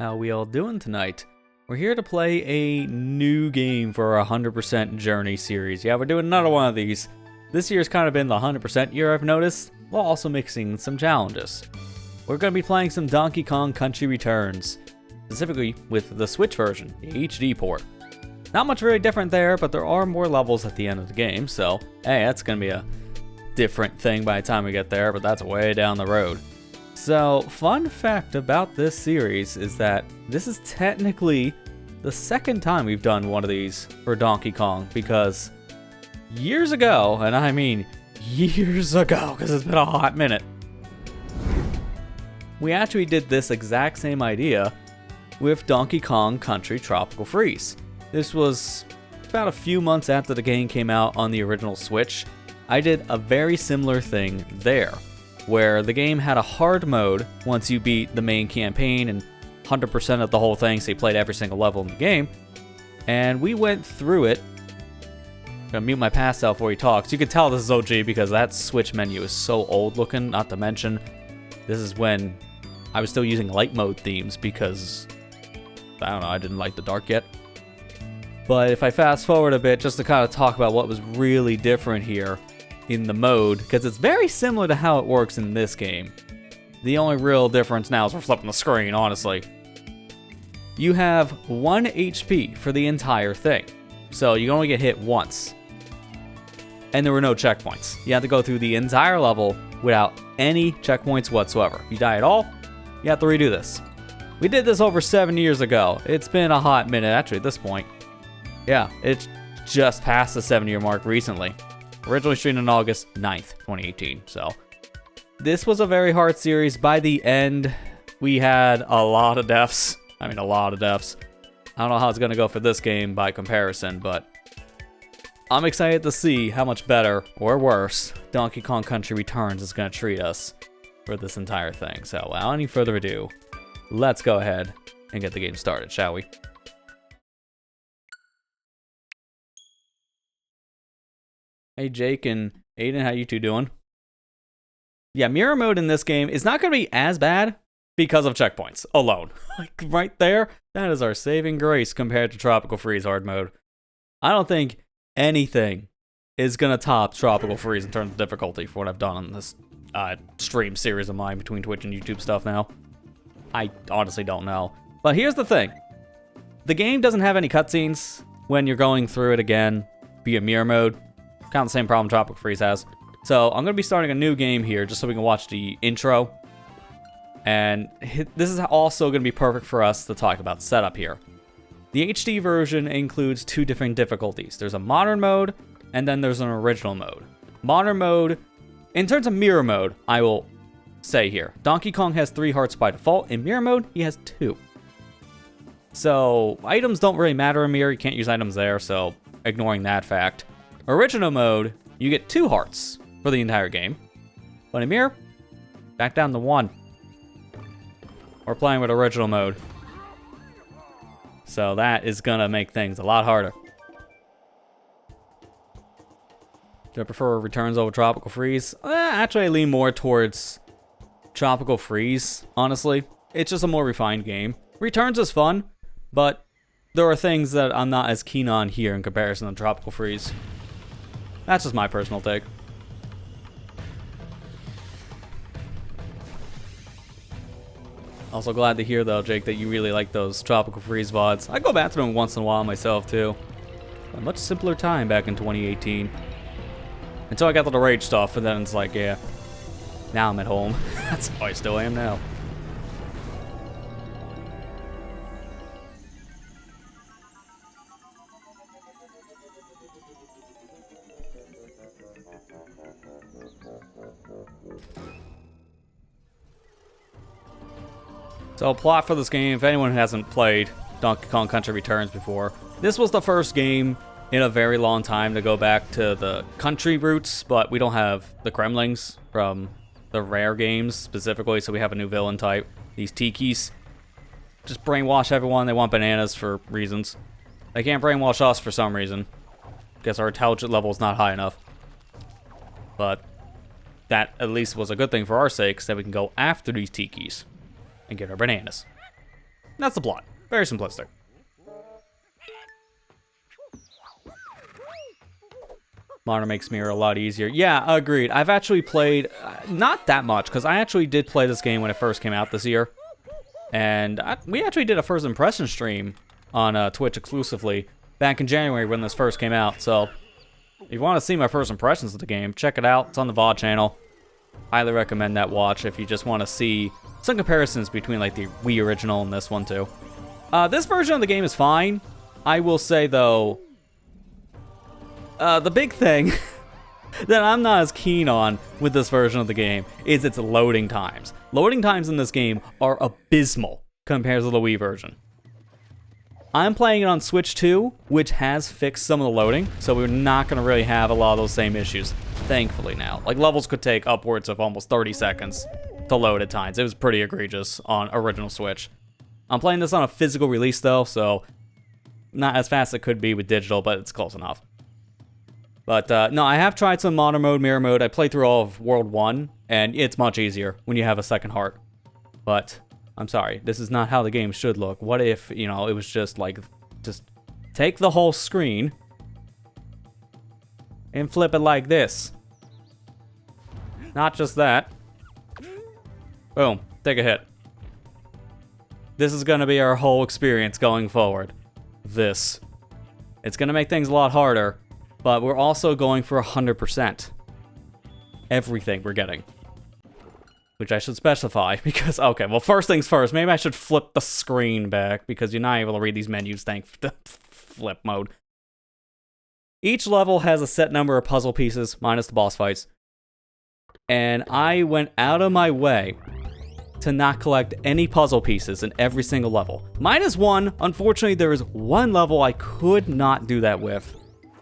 How we all doing tonight? We're here to play a new game for our 100% Journey series. Yeah, we're doing another one of these. This year's kind of been the 100% year, I've noticed, while also mixing some challenges. We're going to be playing some Donkey Kong Country Returns, specifically with the Switch version, the HD port. Not much very different there, but there are more levels at the end of the game, so hey, that's going to be a different thing by the time we get there, but that's way down the road. So, fun fact about this series is that this is technically the second time we've done one of these for Donkey Kong, because years ago, and I mean years ago, because it's been a hot minute, we actually did this exact same idea with Donkey Kong Country Tropical Freeze. This was about a few months after the game came out on the original Switch. I did a very similar thing there, where the game had a hard mode once you beat the main campaign and 100% of the whole thing, so you played every single level in the game. And we went through it. I'm gonna mute my pass out before he talks. You can tell this is OG because that Switch menu is so old looking, not to mention this is when I was still using light mode themes because, I don't know, I didn't like the dark yet. But if I fast forward a bit just to kind of talk about what was really different here in the mode, because it's very similar to how it works in this game. The only real difference now is we're flipping the screen, honestly. You have 1 HP for the entire thing, so you only get hit once. And there were no checkpoints. You had to go through the entire level without any checkpoints whatsoever. If you die at all, you have to redo this. We did this over 7 years ago. It's been a hot minute, actually, at this point. Yeah, it's just past the 7-year mark recently. Originally streamed on August 9th, 2018, so this was a very hard series. By the end, we had a lot of deaths. I mean, a lot of deaths. I don't know how it's going to go for this game by comparison, but I'm excited to see how much better, or worse, Donkey Kong Country Returns is going to treat us for this entire thing. So, without any further ado, let's go ahead and get the game started, shall we? Hey Jake and Aiden, how you two doing? Yeah, mirror mode in this game is not going to be as bad because of checkpoints alone. Like right there, that is our saving grace compared to Tropical Freeze hard mode. I don't think anything is going to top Tropical Freeze in terms of difficulty for what I've done on this stream series of mine between Twitch and YouTube stuff now. I honestly don't know. But here's the thing. The game doesn't have any cutscenes when you're going through it again via mirror mode. Kind of the same problem Tropical Freeze has. So I'm going to be starting a new game here just so we can watch the intro. And this is also going to be perfect for us to talk about setup here. The HD version includes 2 different difficulties. There's a modern mode, and then there's an original mode. Modern mode, in terms of mirror mode, I will say here, Donkey Kong has 3 hearts by default. In mirror mode, he has 2. So items don't really matter in mirror. You can't use items there, so ignoring that fact. Original mode, you get 2 hearts for the entire game. But in mirror, back down to 1. We're playing with original mode. So that is gonna make things a lot harder. Do I prefer Returns over Tropical Freeze? Actually, I lean more towards Tropical Freeze, honestly. It's just a more refined game. Returns is fun, but there are things that I'm not as keen on here in comparison to Tropical Freeze. That's just my personal take. Also glad to hear, though, Jake, that you really like those Tropical Freeze VODs. I go back to them once in a while myself, too. A much simpler time back in 2018. Until I got to the rage stuff, and then it's like, yeah, now I'm at home. That's how I still am now. So, plot for this game, if anyone hasn't played Donkey Kong Country Returns before, this was the first game in a very long time to go back to the country roots, but we don't have the Kremlings from the Rare games specifically, so we have a new villain type, these Tikis. Just brainwash everyone, they want bananas for reasons. They can't brainwash us for some reason. Guess our intelligence level is not high enough. But that at least was a good thing for our sakes, that we can go after these Tikis and get our bananas. That's the plot. Very simplistic. Modern makes Mirror a lot easier. Yeah, agreed. I've actually played, not that much, because I actually did play this game when it first came out this year. And we actually did a first impression stream on Twitch exclusively back in January when this first came out. So if you want to see my first impressions of the game, check it out. It's on the VOD channel. Highly recommend that watch if you just want to see some comparisons between like the Wii original and this one too. This version of the game is fine. I will say though, the big thing that I'm not as keen on with this version of the game is its loading times. Loading times in this game are abysmal compared to the Wii version. I'm playing it on Switch 2, which has fixed some of the loading, so we're not going to really have a lot of those same issues, thankfully now. Like, levels could take upwards of almost 30 seconds to load at times. It was pretty egregious on original Switch. I'm playing this on a physical release, though, so not as fast as it could be with digital, but it's close enough. But, no, I have tried some modern mode, mirror mode. I played through all of World 1, and it's much easier when you have a second heart. But I'm sorry, this is not how the game should look. What if, you know, it was just like, just take the whole screen and flip it like this. Not just that. Boom, take a hit. This is going to be our whole experience going forward. This. It's going to make things a lot harder, but we're also going for 100%. Everything we're getting. Which I should specify, because, okay, well, first things first, maybe I should flip the screen back, because you're not able to read these menus, thanks to flip mode. Each level has a set number of puzzle pieces, minus the boss fights. And I went out of my way to not collect any puzzle pieces in every single level. Minus one, unfortunately, there is one level I could not do that with.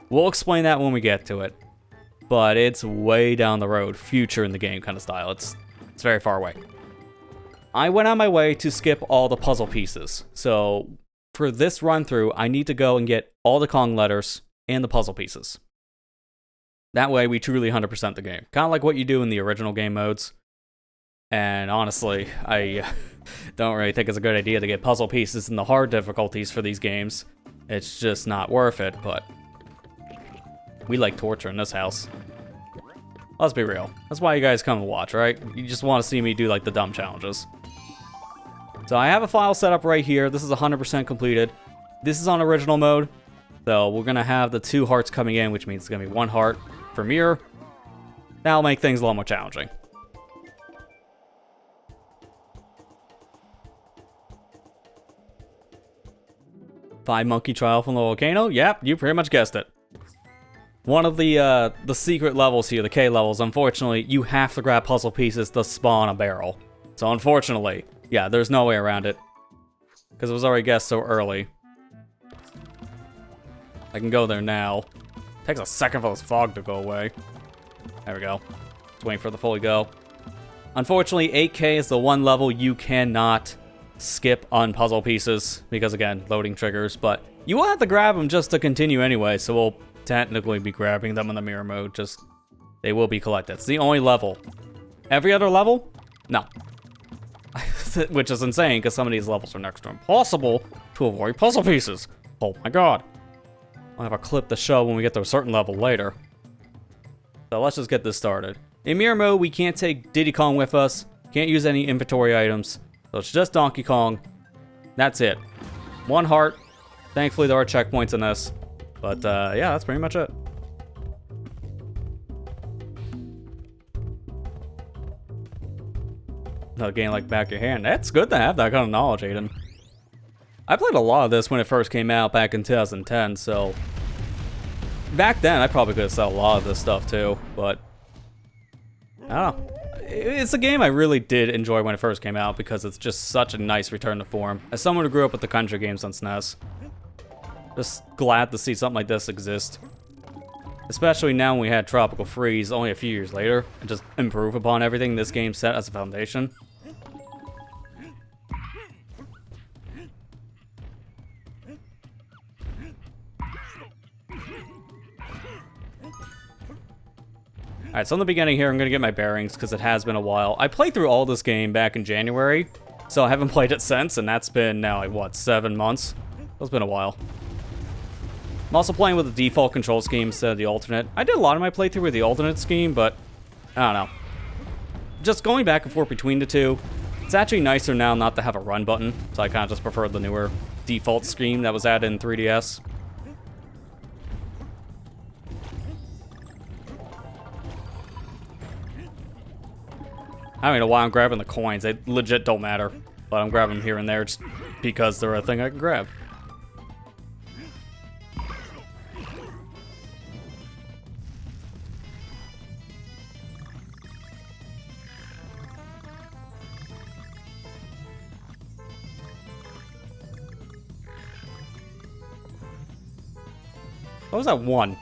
We'll explain that when we get to it. But it's way down the road, future in the game kind of style. It's very far away. I went on my way to skip all the puzzle pieces. So for this run through, I need to go and get all the Kong letters and the puzzle pieces. That way we truly 100% the game. Kind of like what you do in the original game modes. And honestly, I don't really think it's a good idea to get puzzle pieces in the hard difficulties for these games. It's just not worth it, but we like torture in this house. Let's be real. That's why you guys come and watch, right? You just want to see me do, like, the dumb challenges. So I have a file set up right here. This is 100% completed. This is on original mode. So we're going to have the 2 hearts coming in, which means it's going to be 1 heart for mirror. That'll make things a lot more challenging. Five monkey trial from the volcano? Yep, you pretty much guessed it. One of the secret levels here, the K levels, unfortunately, you have to grab puzzle pieces to spawn a barrel. So unfortunately, yeah, there's no way around it. Because it was already guessed so early. I can go there now. Takes a second for this fog to go away. There we go. Just waiting for the fully go. Unfortunately, 8K is the one level you cannot skip on puzzle pieces. Because again, loading triggers. But you will have to grab them just to continue anyway, so we'll technically be grabbing them in the mirror mode, just they will be collected. It's the only level. Every other level? No. Which is insane, because some of these levels are next to impossible to avoid puzzle pieces. Oh my god. I'll have a clip to show when we get to a certain level later. So let's just get this started. In mirror mode, we can't take Diddy Kong with us, can't use any inventory items, so it's just Donkey Kong. That's it. 1 heart. Thankfully, there are checkpoints in this. But, yeah, that's pretty much it. Another game like back of your hand. That's good to have that kind of knowledge, Aiden. I played a lot of this when it first came out back in 2010, so back then I probably could have said a lot of this stuff too, but I don't know. It's a game I really did enjoy when it first came out because it's just such a nice return to form. As someone who grew up with the country games on SNES, just glad to see something like this exist. Especially now when we had Tropical Freeze only a few years later, and just improve upon everything this game set as a foundation. Alright, so in the beginning here, I'm going to get my bearings, because it has been a while. I played through all this game back in January, So I haven't played it since, and that's been now, like, what, 7 months? It's been a while. I'm also playing with the default control scheme instead of the alternate. I did a lot of my playthrough with the alternate scheme, but I don't know. Just going back and forth between the two, it's actually nicer now not to have a run button, so I kind of just prefer the newer default scheme that was added in 3DS. I don't know why I'm grabbing the coins. They legit don't matter, but I'm grabbing them here and there just because they're a thing I can grab. What was that one?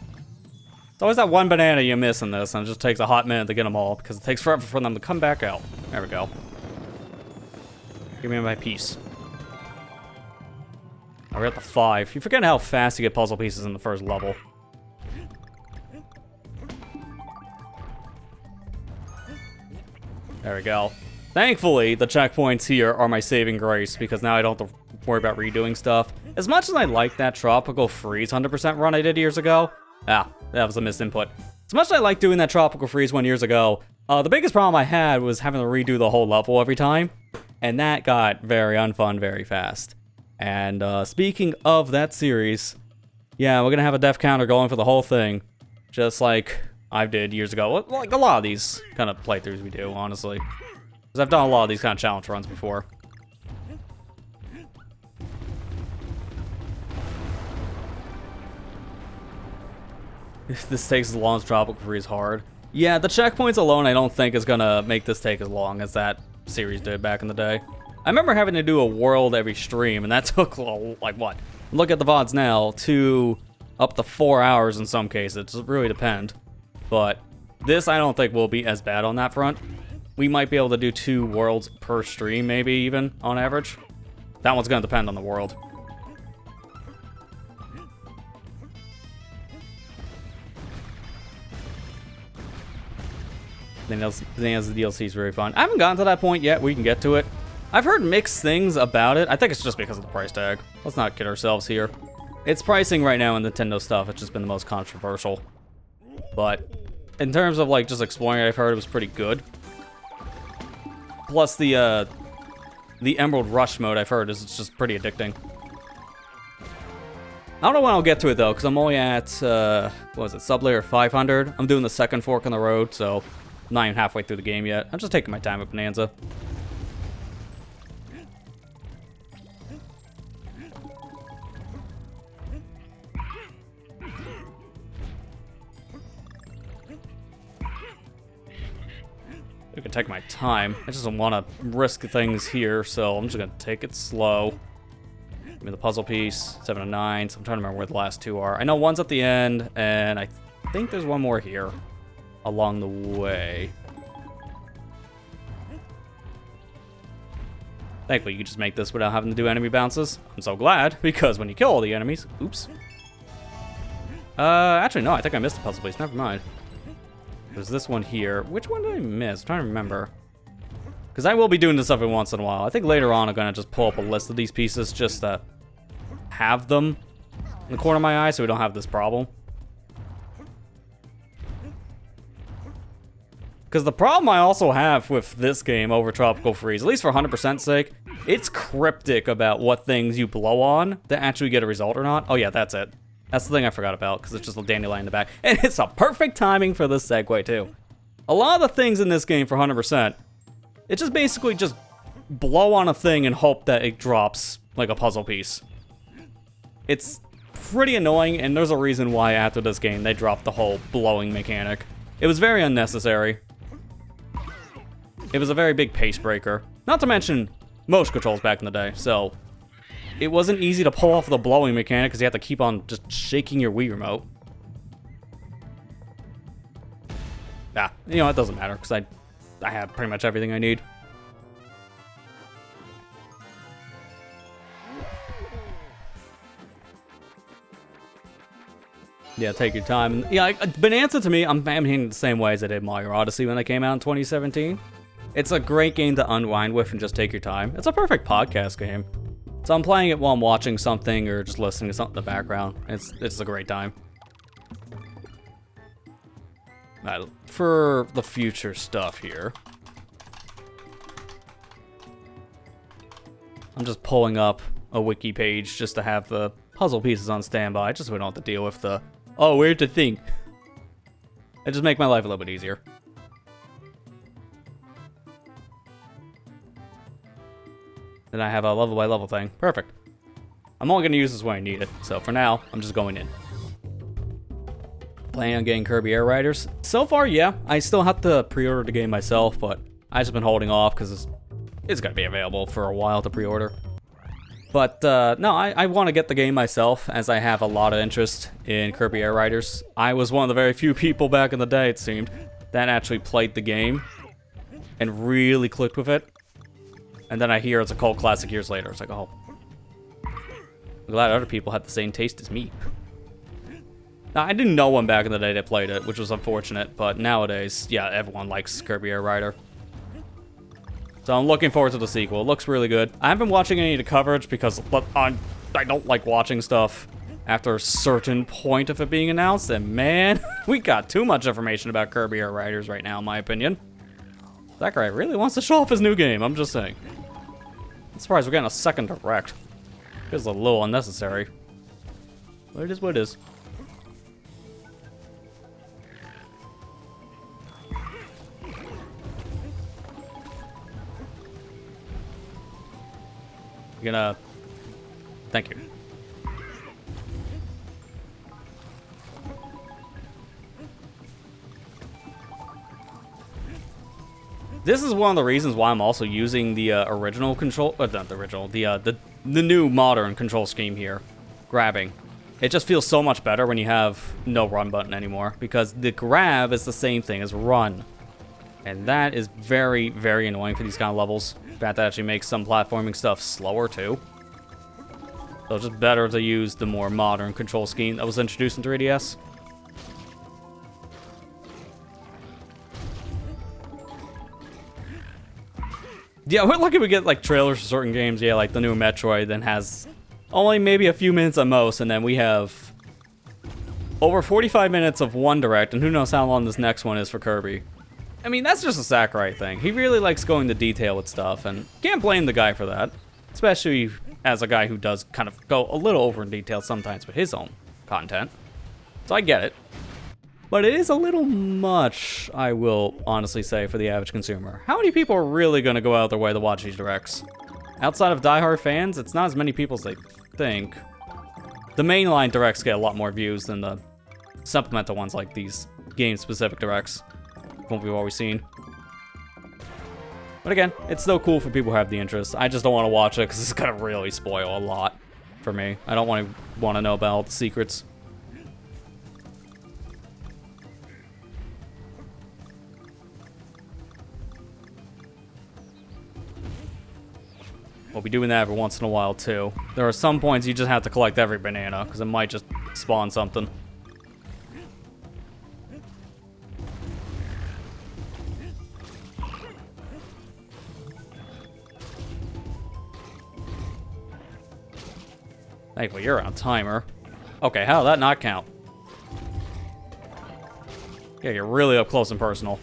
It's always that one banana you miss in this, and it just takes a hot minute to get them all, because it takes forever for them to come back out. There we go. Give me my piece. Oh, we're at the 5. You forget how fast you get puzzle pieces in the first level. There we go. Thankfully, the checkpoints here are my saving grace, because now I don't have to worry about redoing stuff. As much as I like that Tropical Freeze 100% run I did years ago, that was a missed input. As much as I like doing that Tropical Freeze one years ago, the biggest problem I had was having to redo the whole level every time, and that got very unfun very fast. And speaking of that series, yeah, we're gonna have a death counter going for the whole thing, just like I did years ago. Like a lot of these kind of playthroughs we do, honestly. Because I've done a lot of these kind of challenge runs before. If this takes as long as Tropical Freeze hard. Yeah, the checkpoints alone I don't think is gonna make this take as long as that series did back in the day. I remember having to do a world every stream, and that took, like, what? Look at the VODs now, up to 4 hours in some cases. It really depends. But this I don't think will be as bad on that front. We might be able to do 2 worlds per stream, maybe even, on average. That one's gonna depend on the world. Then the DLC is very fun. I haven't gotten to that point yet. We can get to it. I've heard mixed things about it. I think it's just because of the price tag. Let's not kid ourselves here. Its pricing right now in Nintendo stuff, it's just been the most controversial. But in terms of like just exploring it, I've heard it was pretty good. Plus the Emerald Rush mode I've heard is just pretty addicting. I don't know when I'll get to it though, because I'm only at what is it, sub-layer 500. I'm doing the second fork in the road, so I'm not even halfway through the game yet. I'm just taking my time with Bonanza. I can take my time. I just don't want to risk things here, so I'm just going to take it slow. Give me the puzzle piece, 7 and 9. So I'm trying to remember where the last 2 are. I know one's at the end, and I think there's one more here along the way. Thankfully, you can just make this without having to do enemy bounces. I'm so glad, because when you kill all the enemies... Oops. Actually, no, I think I missed the puzzle piece. Never mind. There's this one here. Which one did I miss? I'm trying to remember. Because I will be doing this every once in a while. I think later on I'm going to just pull up a list of these pieces just to have them in the corner of my eye so we don't have this problem. Because the problem I also have with this game over Tropical Freeze, at least for 100%'s sake, it's cryptic about what things you blow on to actually get a result or not. Oh yeah, that's it. That's the thing I forgot about, because it's just a dandelion in the back. And it's a perfect timing for this segue, too. A lot of the things in this game for 100%, it's just basically just blow on a thing and hope that it drops like a puzzle piece. It's pretty annoying, and there's a reason why after this game they dropped the whole blowing mechanic. It was very unnecessary. It was a very big pace breaker. Not to mention motion controls back in the day, so it wasn't easy to pull off the blowing mechanic because you have to keep on just shaking your Wii remote. Nah, you know, it doesn't matter because I have pretty much everything I need. Yeah, take your time. Yeah, Bonanza to me, I'm hitting it the same way as I did Mario Odyssey when they came out in 2017. It's a great game to unwind with and just take your time. It's a perfect podcast game. So I'm playing it while I'm watching something or just listening to something in the background. It's a great time. For the future stuff here, I'm just pulling up a wiki page just to have the puzzle pieces on standby, just so we don't have to deal with the, oh, weird to think. It just make my life a little bit easier. Then I have a level by level thing. Perfect. I'm only gonna use this when I need it, so for now, I'm just going in. Planning on getting Kirby Air Riders? So far, yeah. I still have to pre-order the game myself, but I've just been holding off because it's gonna be available for a while to pre-order. But no, I want to get the game myself, as I have a lot of interest in Kirby Air Riders. I was one of the very few people back in the day, it seemed, that actually played the game and really clicked with it. And then I hear it's a cult classic years later. It's like, oh, I'm glad other people had the same taste as me. Now, I didn't know one back in the day that played it, which was unfortunate, but nowadays, yeah, everyone likes Kirby Air Rider. So I'm looking forward to the sequel. It looks really good. I haven't been watching any of the coverage because I don't like watching stuff after a certain point of it being announced, and man, we got too much information about Kirby Air Riders right now, in my opinion. That guy really wants to show off his new game, I'm just saying. I'm surprised we're getting a second direct. Feels a little unnecessary. But it is what it is. You're gonna... Thank you. This is one of the reasons why I'm also using the original control, not the original, the new modern control scheme here, grabbing. It just feels so much better when you have no run button anymore, because the grab is the same thing as run. And that is very, very annoying for these kind of levels. In fact, that actually makes some platforming stuff slower too. So it's just better to use the more modern control scheme that was introduced in 3DS. Yeah, we're lucky we get like trailers for certain games. Yeah, like the new Metroid then has only maybe a few minutes at most, and then we have over 45 minutes of one direct, and who knows how long this next one is for Kirby. I mean, that's just a Sakurai thing. He really likes going to detail with stuff, and can't blame the guy for that. Especially as a guy who does kind of go a little over in detail sometimes with his own content. So I get it. But it is a little much, I will honestly say, for the average consumer. How many people are really going to go out their way to watch these directs? Outside of diehard fans, it's not as many people as they think. The mainline directs get a lot more views than the supplemental ones like these game-specific directs, from what we've always seen. But again, it's still cool for people who have the interest. I just don't want to watch it because it's going to really spoil a lot for me. I don't want to know about all the secrets. We'll be doing that every once in a while, too. There are some points you just have to collect every banana, because it might just spawn something. Thankfully, you're on a timer. Okay, how did that not count? Yeah, you're really up close and personal.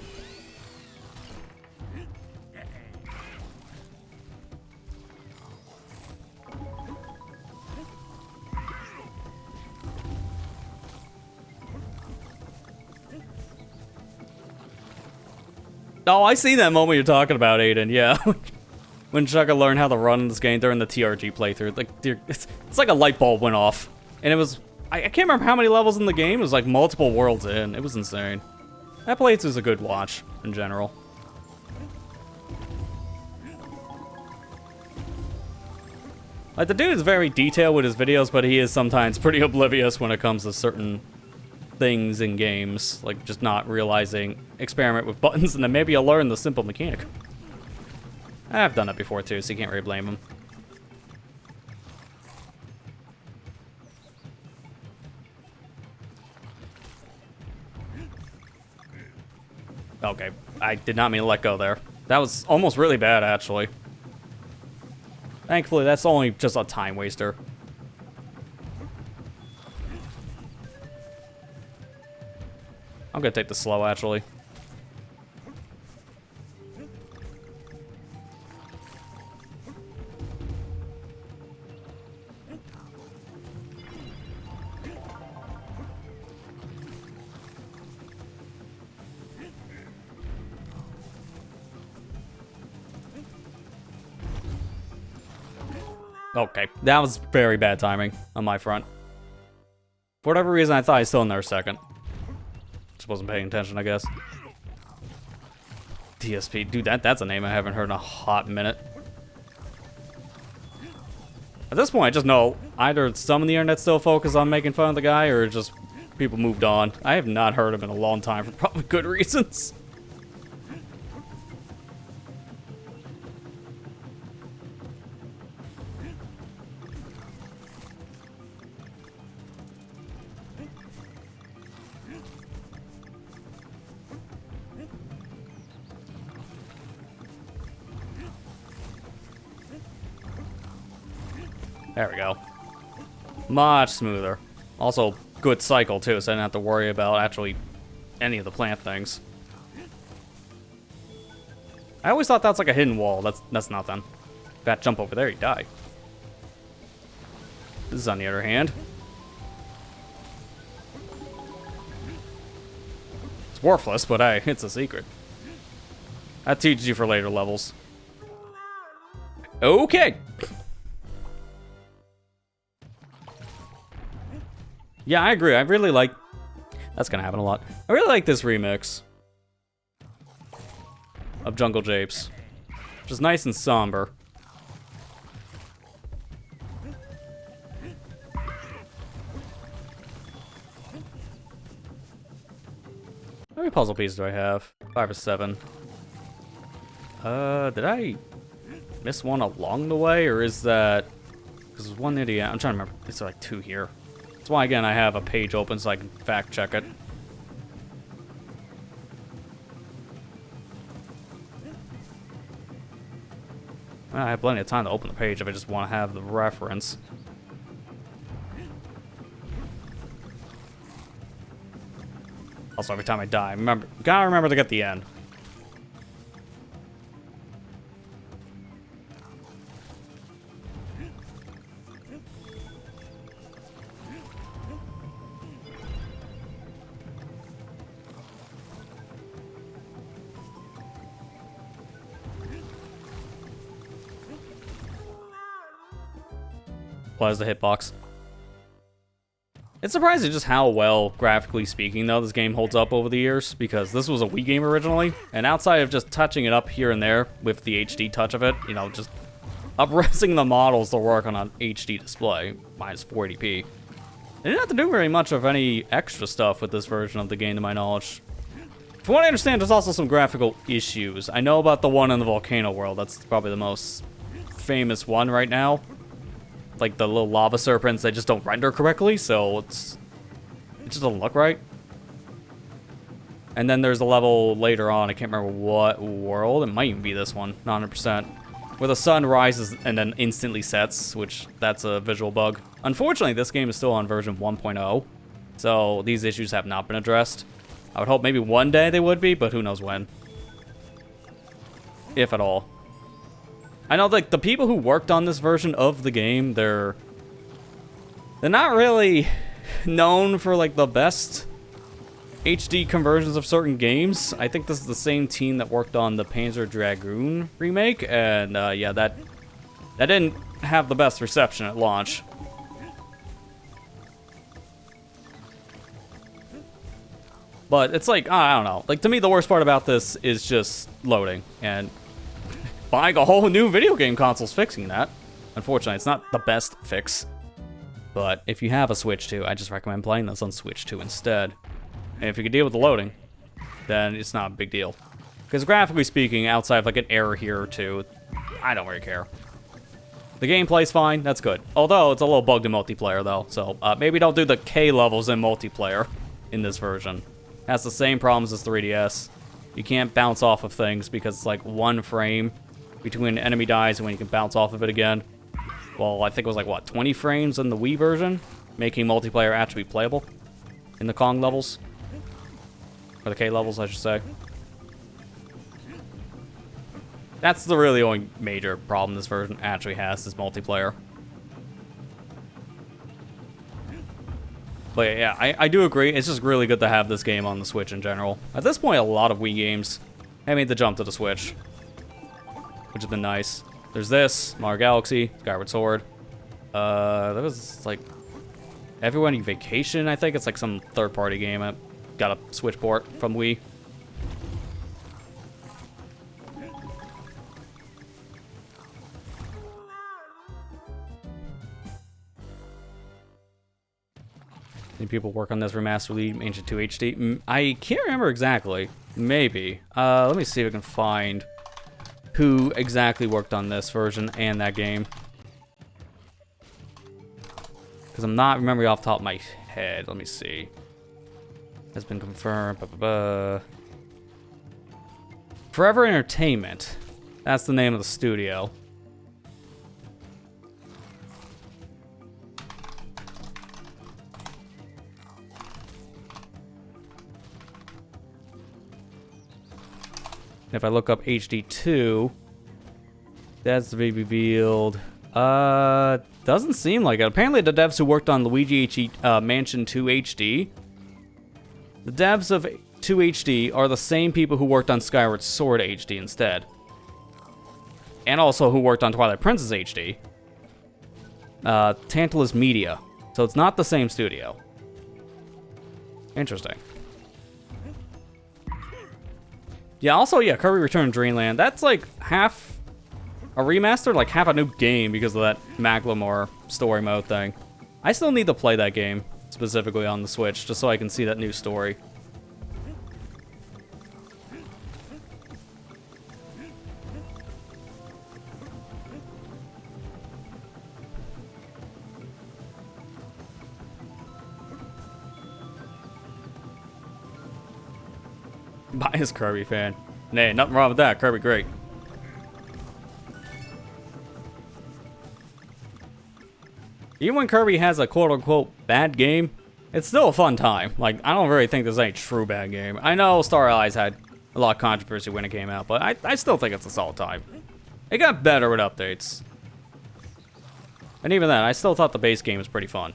Oh, I see that moment you're talking about, Aiden, yeah. When Chugga learned how to run this game during the TRG playthrough. Like, it's like a light bulb went off. And it was... I can't remember how many levels in the game. It was like multiple worlds in. It was insane. That playthrough is a good watch, in general. Like, the dude is very detailed with his videos, but he is sometimes pretty oblivious when it comes to certain things in games, like just not realizing, experiment with buttons, and then maybe you'll learn the simple mechanic. I've done it before too, so you can't really blame him. Okay, I did not mean to let go there. That was almost really bad, actually. Thankfully, that's only just a time waster. I'm gonna take the slow, actually. Okay, that was very bad timing on my front. For whatever reason, I thought I was still in there second. Just wasn't paying attention, I guess. DSP. Dude, that's a name I haven't heard in a hot minute. At this point, I just know either some of the internet still focused on making fun of the guy, or just people moved on. I have not heard him in a long time for probably good reasons. There we go. Much smoother. Also, good cycle, too, so I didn't have to worry about actually any of the plant things. I always thought that's like a hidden wall. That's nothing. That jump over there, you die. This is on the other hand. It's worthless, but hey, it's a secret. That teaches you for later levels. Okay. Yeah, I agree. I really like... That's gonna happen a lot. I really like this remix of Jungle Japes. Which is nice and somber. How many puzzle pieces do I have? 5 or 7. Did I miss one along the way, or is that... Because there's one idiot. I'm trying to remember. It's like 2 here. That's why, again, I have a page open so I can fact check it. Well, I have plenty of time to open the page if I just want to have the reference. Also, every time I die, gotta remember to get the end. Applies the hitbox. It's surprising just how well, graphically speaking, though, this game holds up over the years, because this was a Wii game originally, and outside of just touching it up here and there with the HD touch of it, you know, just up-resing the models to work on an HD display, minus 480p. They didn't have to do very much of any extra stuff with this version of the game, to my knowledge. From what I understand, there's also some graphical issues. I know about the one in the volcano world. That's probably the most famous one right now. Like the little lava serpents, they just don't render correctly, so it just doesn't look right. And then there's a level later on, I can't remember what world, it might even be this one, 100%, where the sun rises and then instantly sets, which that's a visual bug. Unfortunately, this game is still on version 1.0, so these issues have not been addressed. I would hope maybe one day they would be, but who knows when. If at all. I know, like, the people who worked on this version of the game, they're not really known for, like, the best HD conversions of certain games. I think this is the same team that worked on the Panzer Dragoon remake, and, yeah, that didn't have the best reception at launch. But it's like, I don't know. Like, to me, the worst part about this is just loading, and buying a whole new video game console's fixing that. Unfortunately, it's not the best fix. But if you have a Switch 2, I just recommend playing this on Switch 2 instead. And if you can deal with the loading, then it's not a big deal. Because graphically speaking, outside of like an error here or two, I don't really care. The gameplay's fine, that's good. Although, it's a little bugged in multiplayer though, so maybe don't do the K levels in multiplayer in this version. Has the same problems as 3DS. You can't bounce off of things because it's like 1 frame between an enemy dies and when you can bounce off of it again. Well, I think it was like, what, 20 frames in the Wii version? Making multiplayer actually playable in the Kong levels. Or the K levels, I should say. That's the really only major problem this version actually has, is multiplayer. But yeah, I do agree. It's just really good to have this game on the Switch in general. At this point, a lot of Wii games have made the jump to the Switch, which has been nice. There's this, Mario Galaxy, Skyward Sword. There was like Everyone Vacation, I think. It's like some third-party game. I got a Switch port from Wii. People work on this remaster lead Ancient 2 HD. I can't remember exactly. Maybe. Let me see if I can find who exactly worked on this version and that game. Because I'm not remembering off the top of my head. Let me see. Has been confirmed. Forever Entertainment. That's the name of the studio. If I look up HD2, that's to be revealed. Doesn't seem like it. Apparently the devs who worked on Luigi Mansion 2 HD, the devs of 2 HD are the same people who worked on Skyward Sword HD instead. And also who worked on Twilight Princess HD. Tantalus Media. So it's not the same studio. Interesting. Yeah, also, yeah, Kirby Return to Dreamland. That's like half a remaster, like half a new game because of that Macklemore story mode thing. I still need to play that game, specifically on the Switch, just so I can see that new story. Biased Kirby fan. Nay, nothing wrong with that. Kirby great. Even when Kirby has a quote-unquote bad game, it's still a fun time. Like, I don't really think there's any true bad game. I know Star Allies had a lot of controversy when it came out, but I still think it's a solid time. It got better with updates. And even then, I still thought the base game was pretty fun.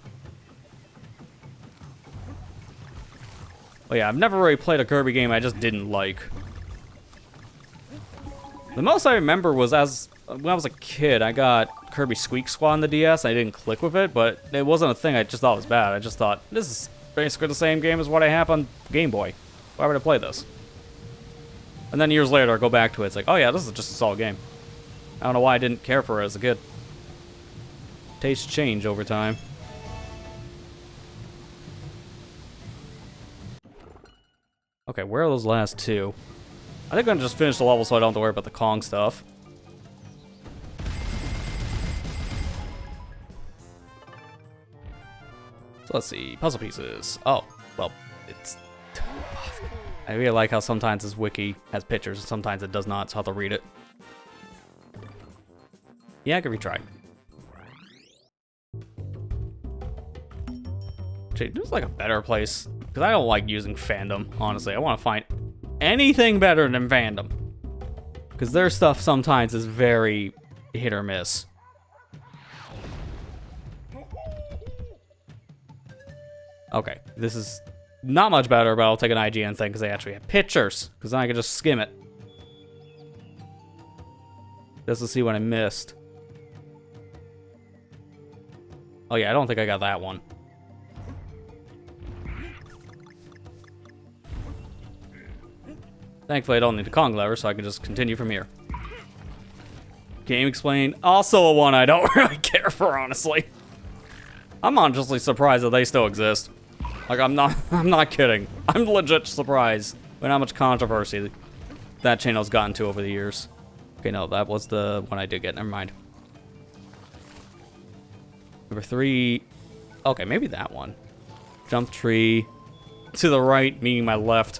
Well, yeah, I've never really played a Kirby game I just didn't like. The most I remember was when I was a kid, I got Kirby Squeak Squad on the DS. I didn't click with it, but it wasn't a thing I just thought was bad. I just thought, this is basically the same game as what I have on Game Boy. Why would I play this? And then years later, I go back to it. It's like, oh yeah, this is just a solid game. I don't know why I didn't care for it as a kid. Tastes change over time. Okay, where are those last two? I think I'm gonna just finish the level so I don't have to worry about the Kong stuff. So let's see, puzzle pieces. Oh, well, it's... I really like how sometimes this wiki has pictures and sometimes it does not, so I'll have to read it. Yeah, I can retry. Actually, there's like a better place. Because I don't like using fandom, honestly. I want to find anything better than fandom. Because their stuff sometimes is very hit or miss. Okay, this is not much better, but I'll take an IGN thing because they actually have pictures. Because then I can just skim it. Just to see what I missed. Oh yeah, I don't think I got that one. Thankfully, I don't need the Kong lever, so I can just continue from here. Game Explain, also a one I don't really care for, honestly. I'm honestly surprised that they still exist. Like, I'm not kidding. I'm legit surprised with how much controversy that channel's gotten to over the years. Okay, no, that was the one I did get, never mind. Number 3, okay, maybe that one. Jump tree, to the right, meaning my left.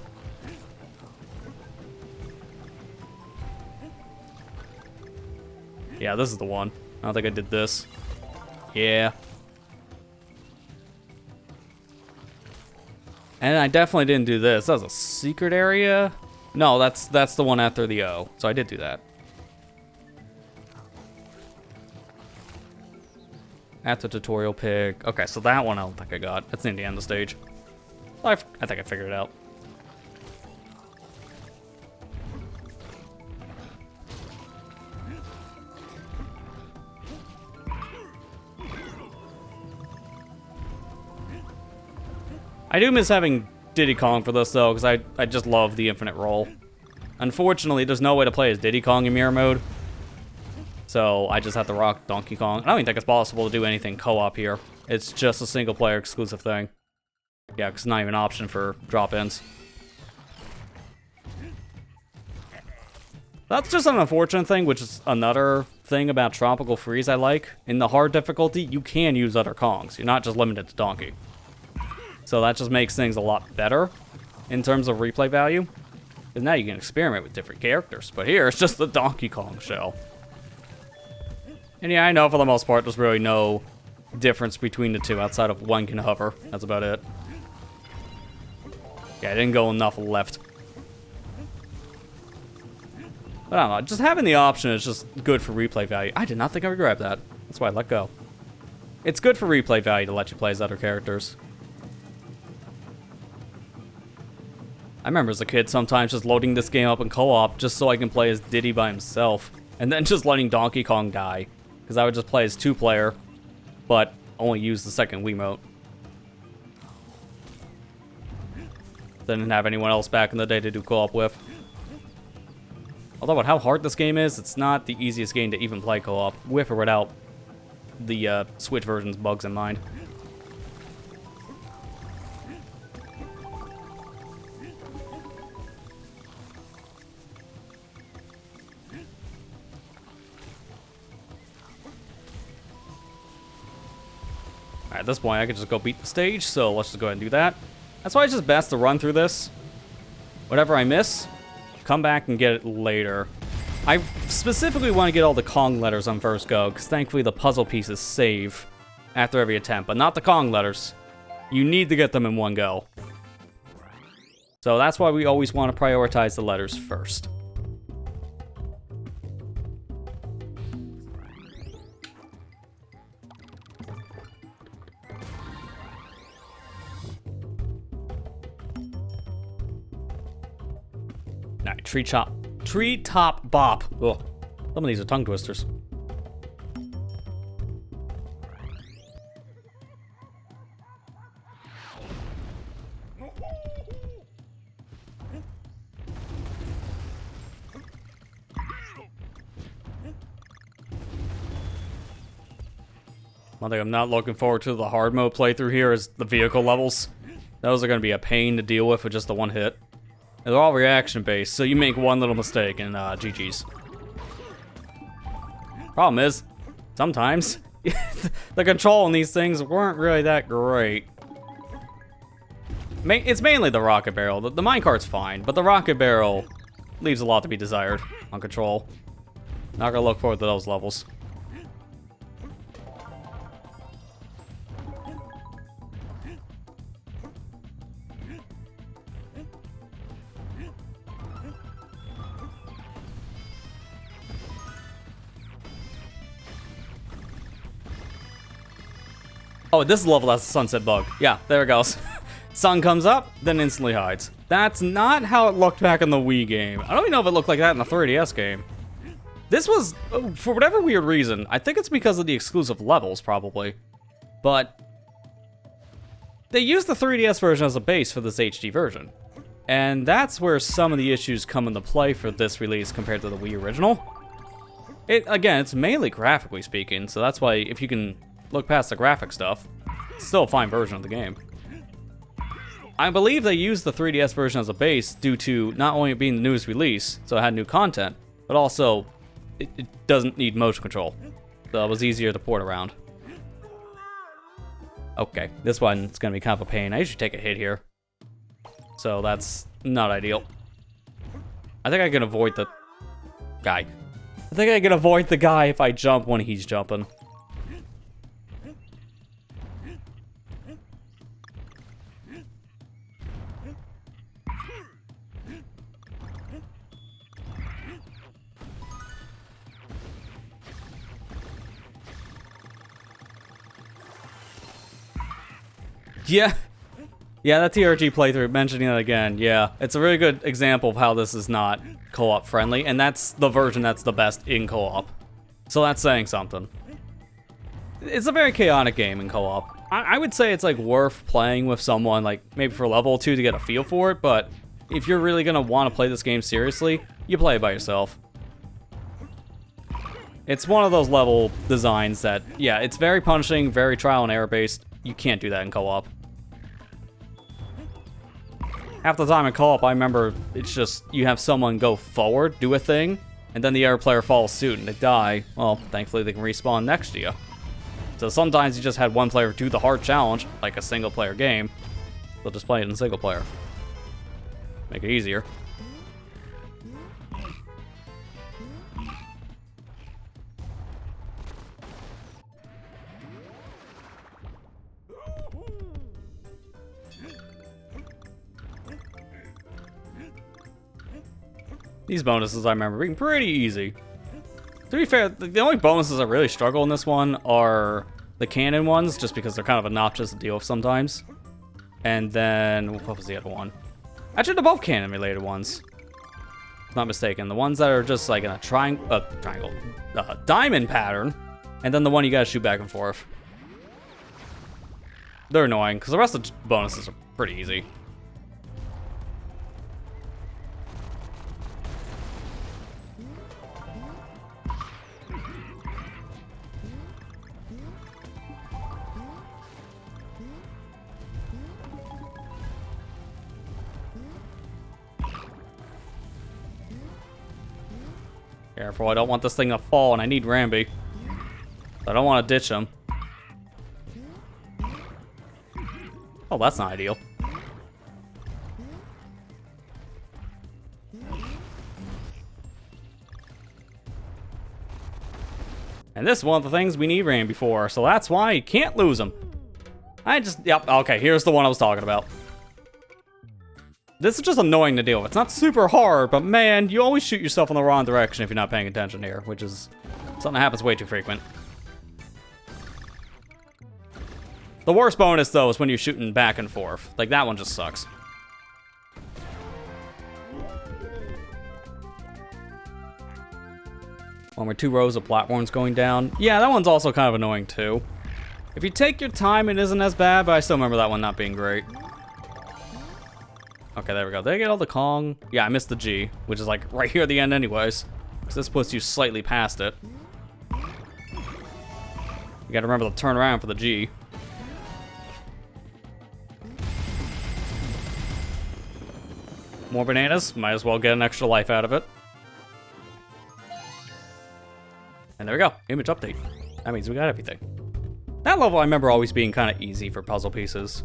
Yeah, this is the one. I don't think I did this. Yeah. And I definitely didn't do this. That was a secret area. No, that's the one after the O. So I did do that. After tutorial pick. Okay, so that one I don't think I got. That's in the end of the stage. I think I figured it out. I do miss having Diddy Kong for this, though, because I just love the infinite roll. Unfortunately, there's no way to play as Diddy Kong in mirror mode. So I just have to rock Donkey Kong. I don't even think it's possible to do anything co-op here. It's just a single-player exclusive thing. Yeah, because it's not even an option for drop-ins. That's just an unfortunate thing, which is another thing about Tropical Freeze I like. In the hard difficulty, you can use other Kongs. You're not just limited to Donkey. So that just makes things a lot better in terms of replay value. Because now you can experiment with different characters. But here, it's just the Donkey Kong shell. And yeah, I know for the most part, there's really no difference between the two outside of one can hover. That's about it. Yeah, I didn't go enough left. But I don't know, just having the option is just good for replay value. I did not think I would grab that. That's why I let go. It's good for replay value to let you play as other characters. I remember as a kid sometimes just loading this game up in co-op just so I can play as Diddy by himself. And then just letting Donkey Kong die. Because I would just play as two-player, but only use the second Wiimote. Didn't have anyone else back in the day to do co-op with. Although with how hard this game is, it's not the easiest game to even play co-op, with or without the Switch version's bugs in mind. At this point, I could just go beat the stage, so let's just go ahead and do that. That's why it's just best to run through this. Whatever I miss, come back and get it later. I specifically want to get all the Kong letters on first go, because thankfully the puzzle pieces save after every attempt, but not the Kong letters. You need to get them in one go. So that's why we always want to prioritize the letters first. Alright, treetop bop. Ugh. Some of these are tongue twisters. One thing I'm not looking forward to the hard mode playthrough here is the vehicle levels. Those are going to be a pain to deal with just the one hit. And they're all reaction based, so you make one little mistake and GG's. Problem is, sometimes the control on these things weren't really that great. It's mainly the rocket barrel. The minecart's fine, but the rocket barrel leaves a lot to be desired on control. Not gonna look forward to those levels. Oh, this level has a sunset bug. Yeah, there it goes. Sun comes up, then instantly hides. That's not how it looked back in the Wii game. I don't even know if it looked like that in the 3DS game. This was, for whatever weird reason, I think it's because of the exclusive levels, probably. But they used the 3DS version as a base for this HD version. And that's where some of the issues come into play for this release compared to the Wii original. Again, it's mainly graphically speaking, so that's why if you can look past the graphic stuff, it's still a fine version of the game. I believe they used the 3DS version as a base due to not only it being the newest release, so it had new content, but also it doesn't need motion control, so it was easier to port around. Okay, this one's gonna be kind of a pain. I usually take a hit here, so that's not ideal. I think I can avoid the guy. I think I can avoid the guy if I jump when he's jumping. Yeah. Yeah, that TRG playthrough, mentioning that again, yeah. It's a really good example of how this is not co-op friendly, and that's the version that's the best in co-op. So that's saying something. It's a very chaotic game in co-op. I would say it's like worth playing with someone, like maybe for level 2 to get a feel for it, but if you're really gonna want to play this game seriously, you play it by yourself. It's one of those level designs that, yeah, it's very punishing, very trial and error based. You can't do that in co-op. Half the time in co-op, I remember it's just you have someone go forward, do a thing, and then the other player follows suit and they die. Well, thankfully they can respawn next to you. So sometimes you just had one player do the hard challenge, like a single player game. They'll just play it in single player. Make it easier. These bonuses I remember being pretty easy. To be fair, the only bonuses I really struggle in this one are the cannon ones, just because they're kind of obnoxious to deal with sometimes. And then, what was the other one? Actually, they're both cannon related ones. If not mistaken. The ones that are just like in a diamond pattern, and then the one you gotta shoot back and forth. They're annoying, because the rest of the bonuses are pretty easy. Careful, I don't want this thing to fall, and I need Ramby. I don't want to ditch him. Oh, that's not ideal. And this is one of the things we need Ramby for, so that's why you can't lose him. Yep, okay, here's the one I was talking about. This is just annoying to deal with. It's not super hard, but man, you always shoot yourself in the wrong direction if you're not paying attention here, which is something that happens way too frequent. The worst bonus, though, is when you're shooting back and forth. Like, that one just sucks. When we're 2 rows of platforms going down. Yeah, that one's also kind of annoying, too. If you take your time, it isn't as bad, but I still remember that one not being great. Okay, there we go. Did I get all the Kong? Yeah, I missed the G, which is like right here at the end anyways. Because this puts you slightly past it. You gotta remember to turn around for the G. More bananas. Might as well get an extra life out of it. And there we go. Image update. That means we got everything. That level I remember always being kind of easy for puzzle pieces.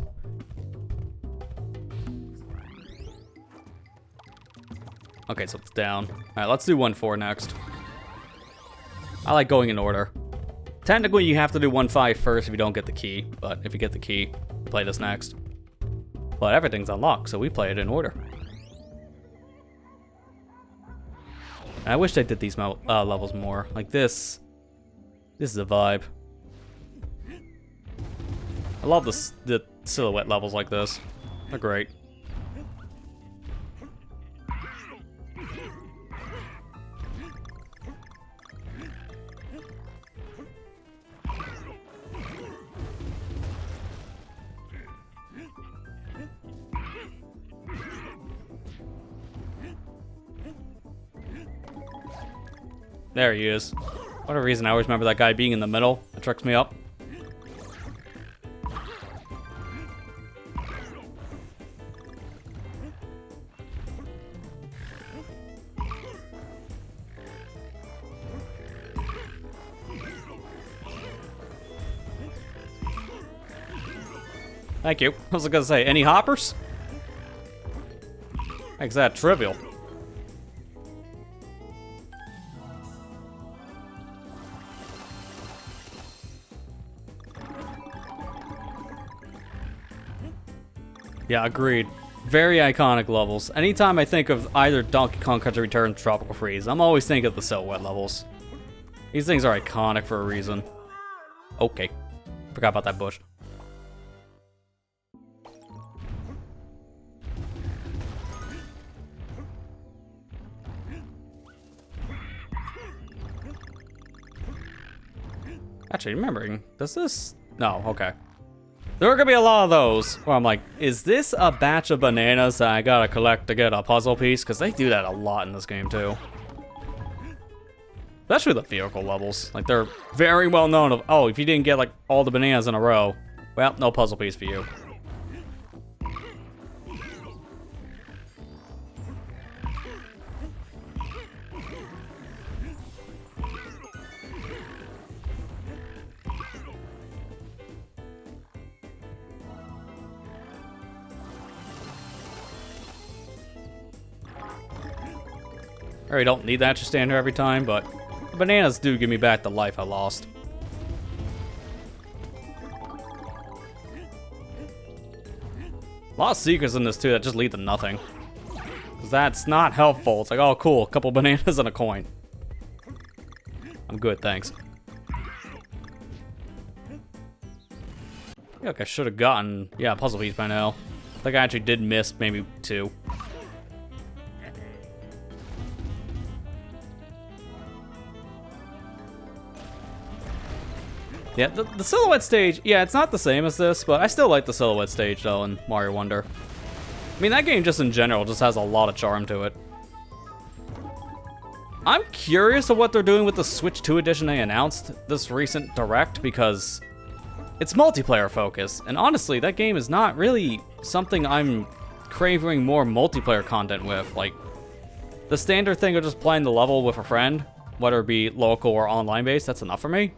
Okay, so it's down. Alright, let's do 1-4 next. I like going in order. Technically, you have to do 1-5 first if you don't get the key, but if you get the key, play this next. But everything's unlocked, so we play it in order. And I wish they did these levels more. Like this. This is a vibe. I love the silhouette levels like this. They're great. There he is. For whatever reason, I always remember that guy being in the middle. It tricks me up. Thank you. I was gonna say, any hoppers? Makes that trivial. Yeah, agreed. Very iconic levels. Anytime I think of either Donkey Kong Country Returns, Tropical Freeze, I'm always thinking of the Silhouette levels. These things are iconic for a reason. Okay. Forgot about that bush. Actually, remembering, does this... No, okay. There are gonna be a lot of those where I'm like, is this a batch of bananas that I gotta collect to get a puzzle piece? Because they do that a lot in this game too. Especially the vehicle levels. Like, they're very well known of, oh, if you didn't get like all the bananas in a row, well, no puzzle piece for you. I really don't need that to stand here every time, but the bananas do give me back the life I lost. A lot of secrets in this too that just lead to nothing. Because that's not helpful. It's like, oh cool, a couple bananas and a coin. I'm good, thanks. I feel like I should have gotten, yeah, a puzzle piece by now. I think I actually did miss maybe 2. Yeah, the Silhouette stage, yeah, it's not the same as this, but I still like the Silhouette stage, though, in Mario Wonder. I mean, that game just in general just has a lot of charm to it. I'm curious of what they're doing with the Switch 2 edition they announced this recent Direct, because it's multiplayer focused, and honestly, that game is not really something I'm craving more multiplayer content with. Like, the standard thing of just playing the level with a friend, whether it be local or online based, that's enough for me.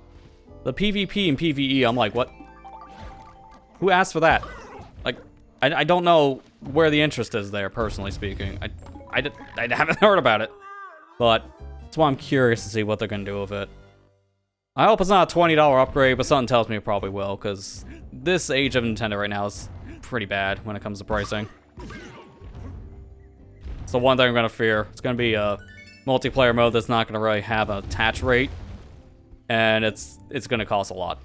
The PvP and PvE, I'm like, what? Who asked for that? Like, I don't know where the interest is there, personally speaking. I haven't heard about it. But that's why I'm curious to see what they're going to do with it. I hope it's not a $20 upgrade, but something tells me it probably will, because this age of Nintendo right now is pretty bad when it comes to pricing. It's the one thing I'm going to fear. It's going to be a multiplayer mode that's not going to really have an attach rate. And it's going to cost a lot.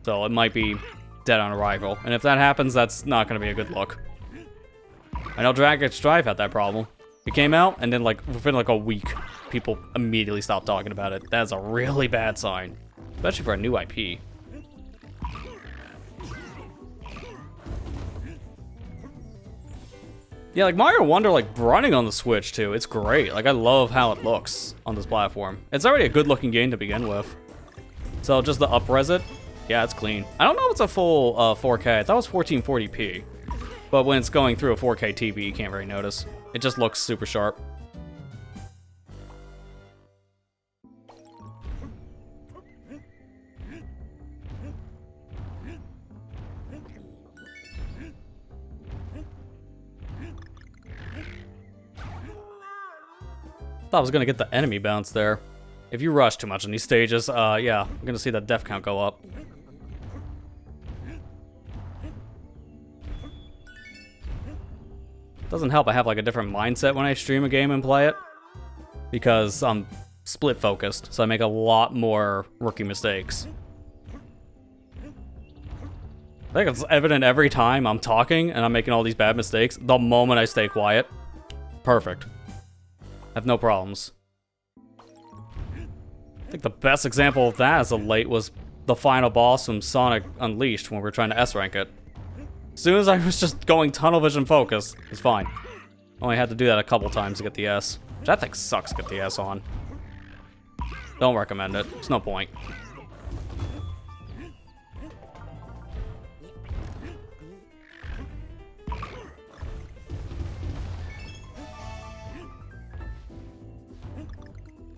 So it might be dead on arrival. And if that happens, that's not going to be a good look. I know Dragon Strive had that problem. It came out, and then like within like a week, people immediately stopped talking about it. That's a really bad sign. Especially for a new IP. Yeah, like Mario Wonder, like running on the Switch too, it's great. Like I love how it looks on this platform. It's already a good looking game to begin with. So just the up-res it, yeah, it's clean. I don't know if it's a full 4K, I thought it was 1440p. But when it's going through a 4K TV, you can't really notice. It just looks super sharp. Thought I was gonna get the enemy bounce there. If you rush too much on these stages, yeah, I'm gonna see that death count go up. Doesn't help I have like a different mindset when I stream a game and play it, because I'm split focused, so I make a lot more rookie mistakes. I think it's evident every time I'm talking and I'm making all these bad mistakes. The moment I stay quiet, perfect. I have no problems. I think the best example of that as of late was the final boss from Sonic Unleashed when we were trying to S-rank it. As soon as I was just going tunnel vision focus, it's fine. Only had to do that a couple times to get the S. Which I think sucks to get the S on. Don't recommend it. There's no point.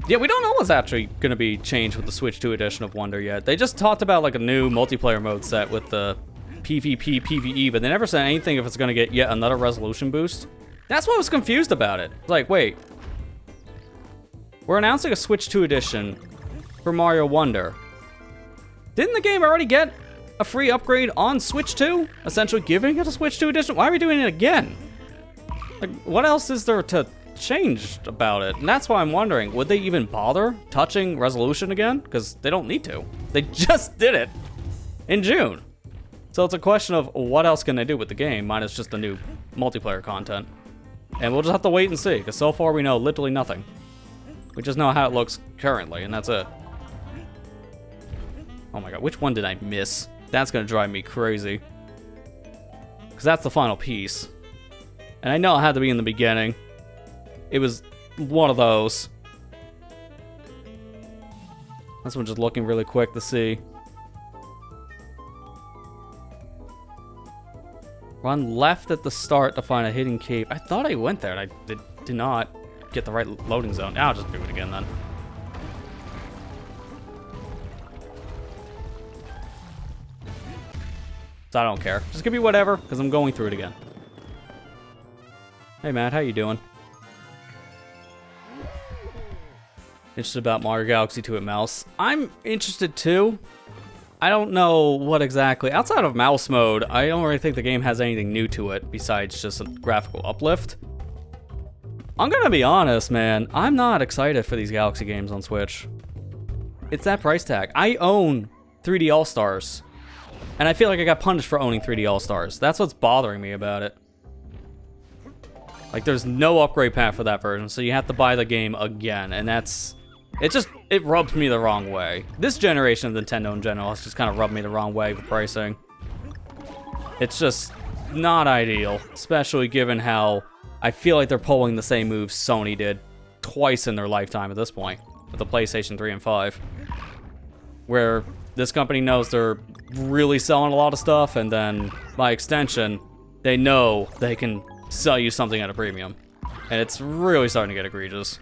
Yeah, we don't know what's actually going to be changed with the Switch 2 edition of Wonder yet. They just talked about like a new multiplayer mode set with the PvP, PvE, but they never said anything if it's going to get yet another resolution boost. That's what I was confused about it. Like, wait. We're announcing a Switch 2 edition for Mario Wonder. Didn't the game already get a free upgrade on Switch 2, essentially giving it a Switch 2 edition. Why are we doing it again? Like, what else is there to change about it? And that's why I'm wondering, would they even bother touching resolution again? Because they don't need to. They just did it in June. So it's a question of what else can they do with the game, minus just the new multiplayer content. And we'll just have to wait and see, because so far we know literally nothing. We just know how it looks currently, and that's it. Oh my god, which one did I miss? That's gonna drive me crazy. Because that's the final piece. And I know it had to be in the beginning. It was one of those. This one's just looking really quick to see. Run left at the start to find a hidden cave. I thought I went there and I did not get the right loading zone. I'll just do it again then. So I don't care. Just give me whatever, because I'm going through it again. Hey Matt, how you doing? Interested about Mario Galaxy 2 at Mouse. I'm interested too. I don't know what exactly. Outside of mouse mode, I don't really think the game has anything new to it besides just a graphical uplift. I'm gonna be honest, man. I'm not excited for these Galaxy games on Switch. It's that price tag. I own 3D All-Stars. And I feel like I got punished for owning 3D All-Stars. That's what's bothering me about it. Like, there's no upgrade path for that version, so you have to buy the game again, and that's... It rubs me the wrong way. This generation of Nintendo in general has just kind of rubbed me the wrong way with pricing. It's just not ideal, especially given how I feel like they're pulling the same moves Sony did twice in their lifetime at this point, with the PlayStation 3 and 5. Where this company knows they're really selling a lot of stuff, and then, by extension, they know they can sell you something at a premium. And it's really starting to get egregious.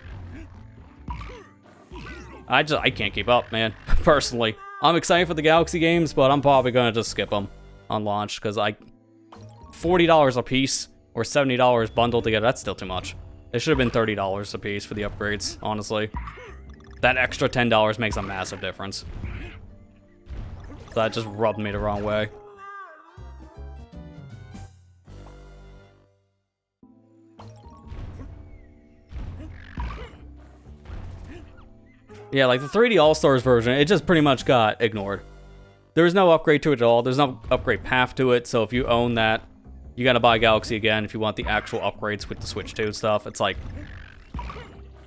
I can't keep up, man, personally. I'm excited for the Galaxy games, but I'm probably gonna just skip them on launch, because $40 a piece, or $70 bundled together, that's still too much. It should have been $30 a piece for the upgrades, honestly. That extra $10 makes a massive difference. So that just rubbed me the wrong way. Yeah, like the 3D All-Stars version, it just pretty much got ignored. There's no upgrade to it at all. There's no upgrade path to it, so if you own that, you gotta buy Galaxy again if you want the actual upgrades with the Switch 2 stuff. It's like,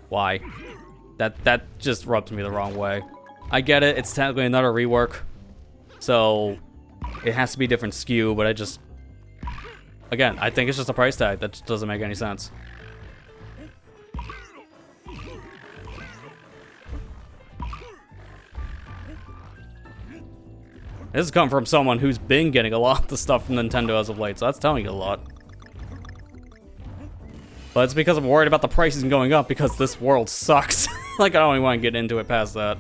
why? That just rubs me the wrong way. I get it, it's technically another rework, so it has to be a different SKU, but again, I think it's just a price tag that just doesn't make any sense. This has come from someone who's been getting a lot of the stuff from Nintendo as of late, so that's telling you a lot. But it's because I'm worried about the prices going up because this world sucks. Like, I don't even want to get into it past that.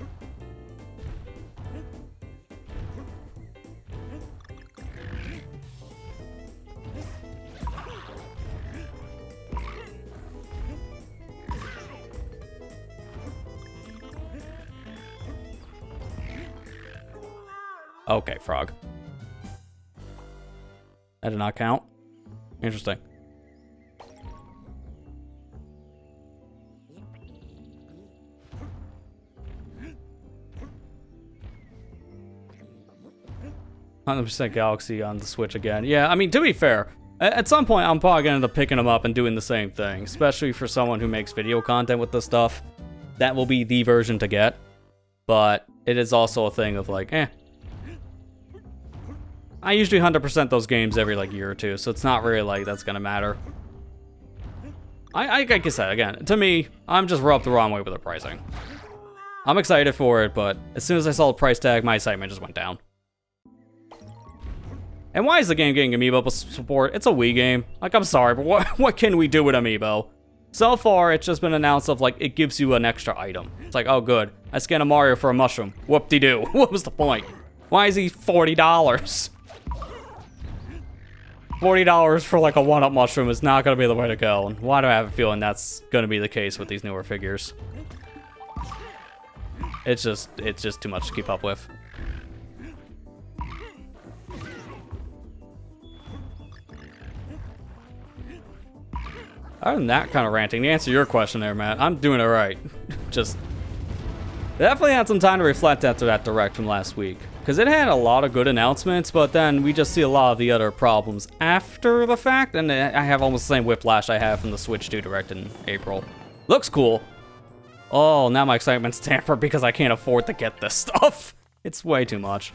Okay, frog. That did not count. Interesting. %% Galaxy on the Switch again. Yeah, I mean, to be fair, at some point I'm probably gonna end up picking them up and doing the same thing, especially for someone who makes video content with this stuff. That will be the version to get, but it is also a thing of like, I usually 100% those games every like year or two, so it's not really like that's gonna matter. Like I said, again, to me, I'm just rubbed the wrong way with the pricing. I'm excited for it, but as soon as I saw the price tag, my excitement just went down. And why is the game getting Amiibo support? It's a Wii game. Like, I'm sorry, but what can we do with Amiibo? So far, it's just been announced of, like, it gives you an extra item. It's like, oh, good. I scanned a Mario for a mushroom. Whoop-de-doo. What was the point? Why is he $40? $40 for, like, a one-up mushroom is not going to be the way to go. And why do I have a feeling that's going to be the case with these newer figures? It's just too much to keep up with. Other than that kind of ranting, to answer your question there, Matt, I'm doing it right. Just definitely had some time to reflect after that Direct from last week. Because it had a lot of good announcements, but then we just see a lot of the other problems after the fact. And I have almost the same whiplash I have from the Switch 2 Direct in April. Looks cool. Oh, now my excitement's tampered because I can't afford to get this stuff. It's way too much.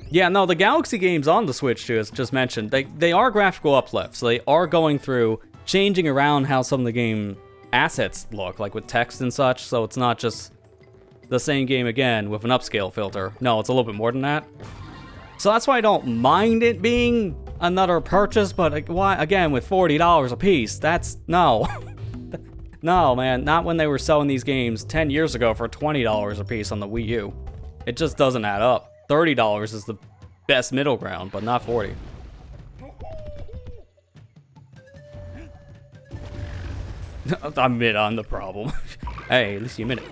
Yeah, no, the Galaxy games on the Switch 2, as just mentioned, they are graphical uplifts. So they are going through, changing around how some of the game assets look, like with text and such, so it's not just the same game again with an upscale filter. No, it's a little bit more than that. So that's why I don't mind it being another purchase, but why, again, with $40 a piece, that's, no. No, man, not when they were selling these games 10 years ago for $20 a piece on the Wii U. It just doesn't add up. $30 is the best middle ground, but not 40. I'm the problem. Hey, at least you admit it.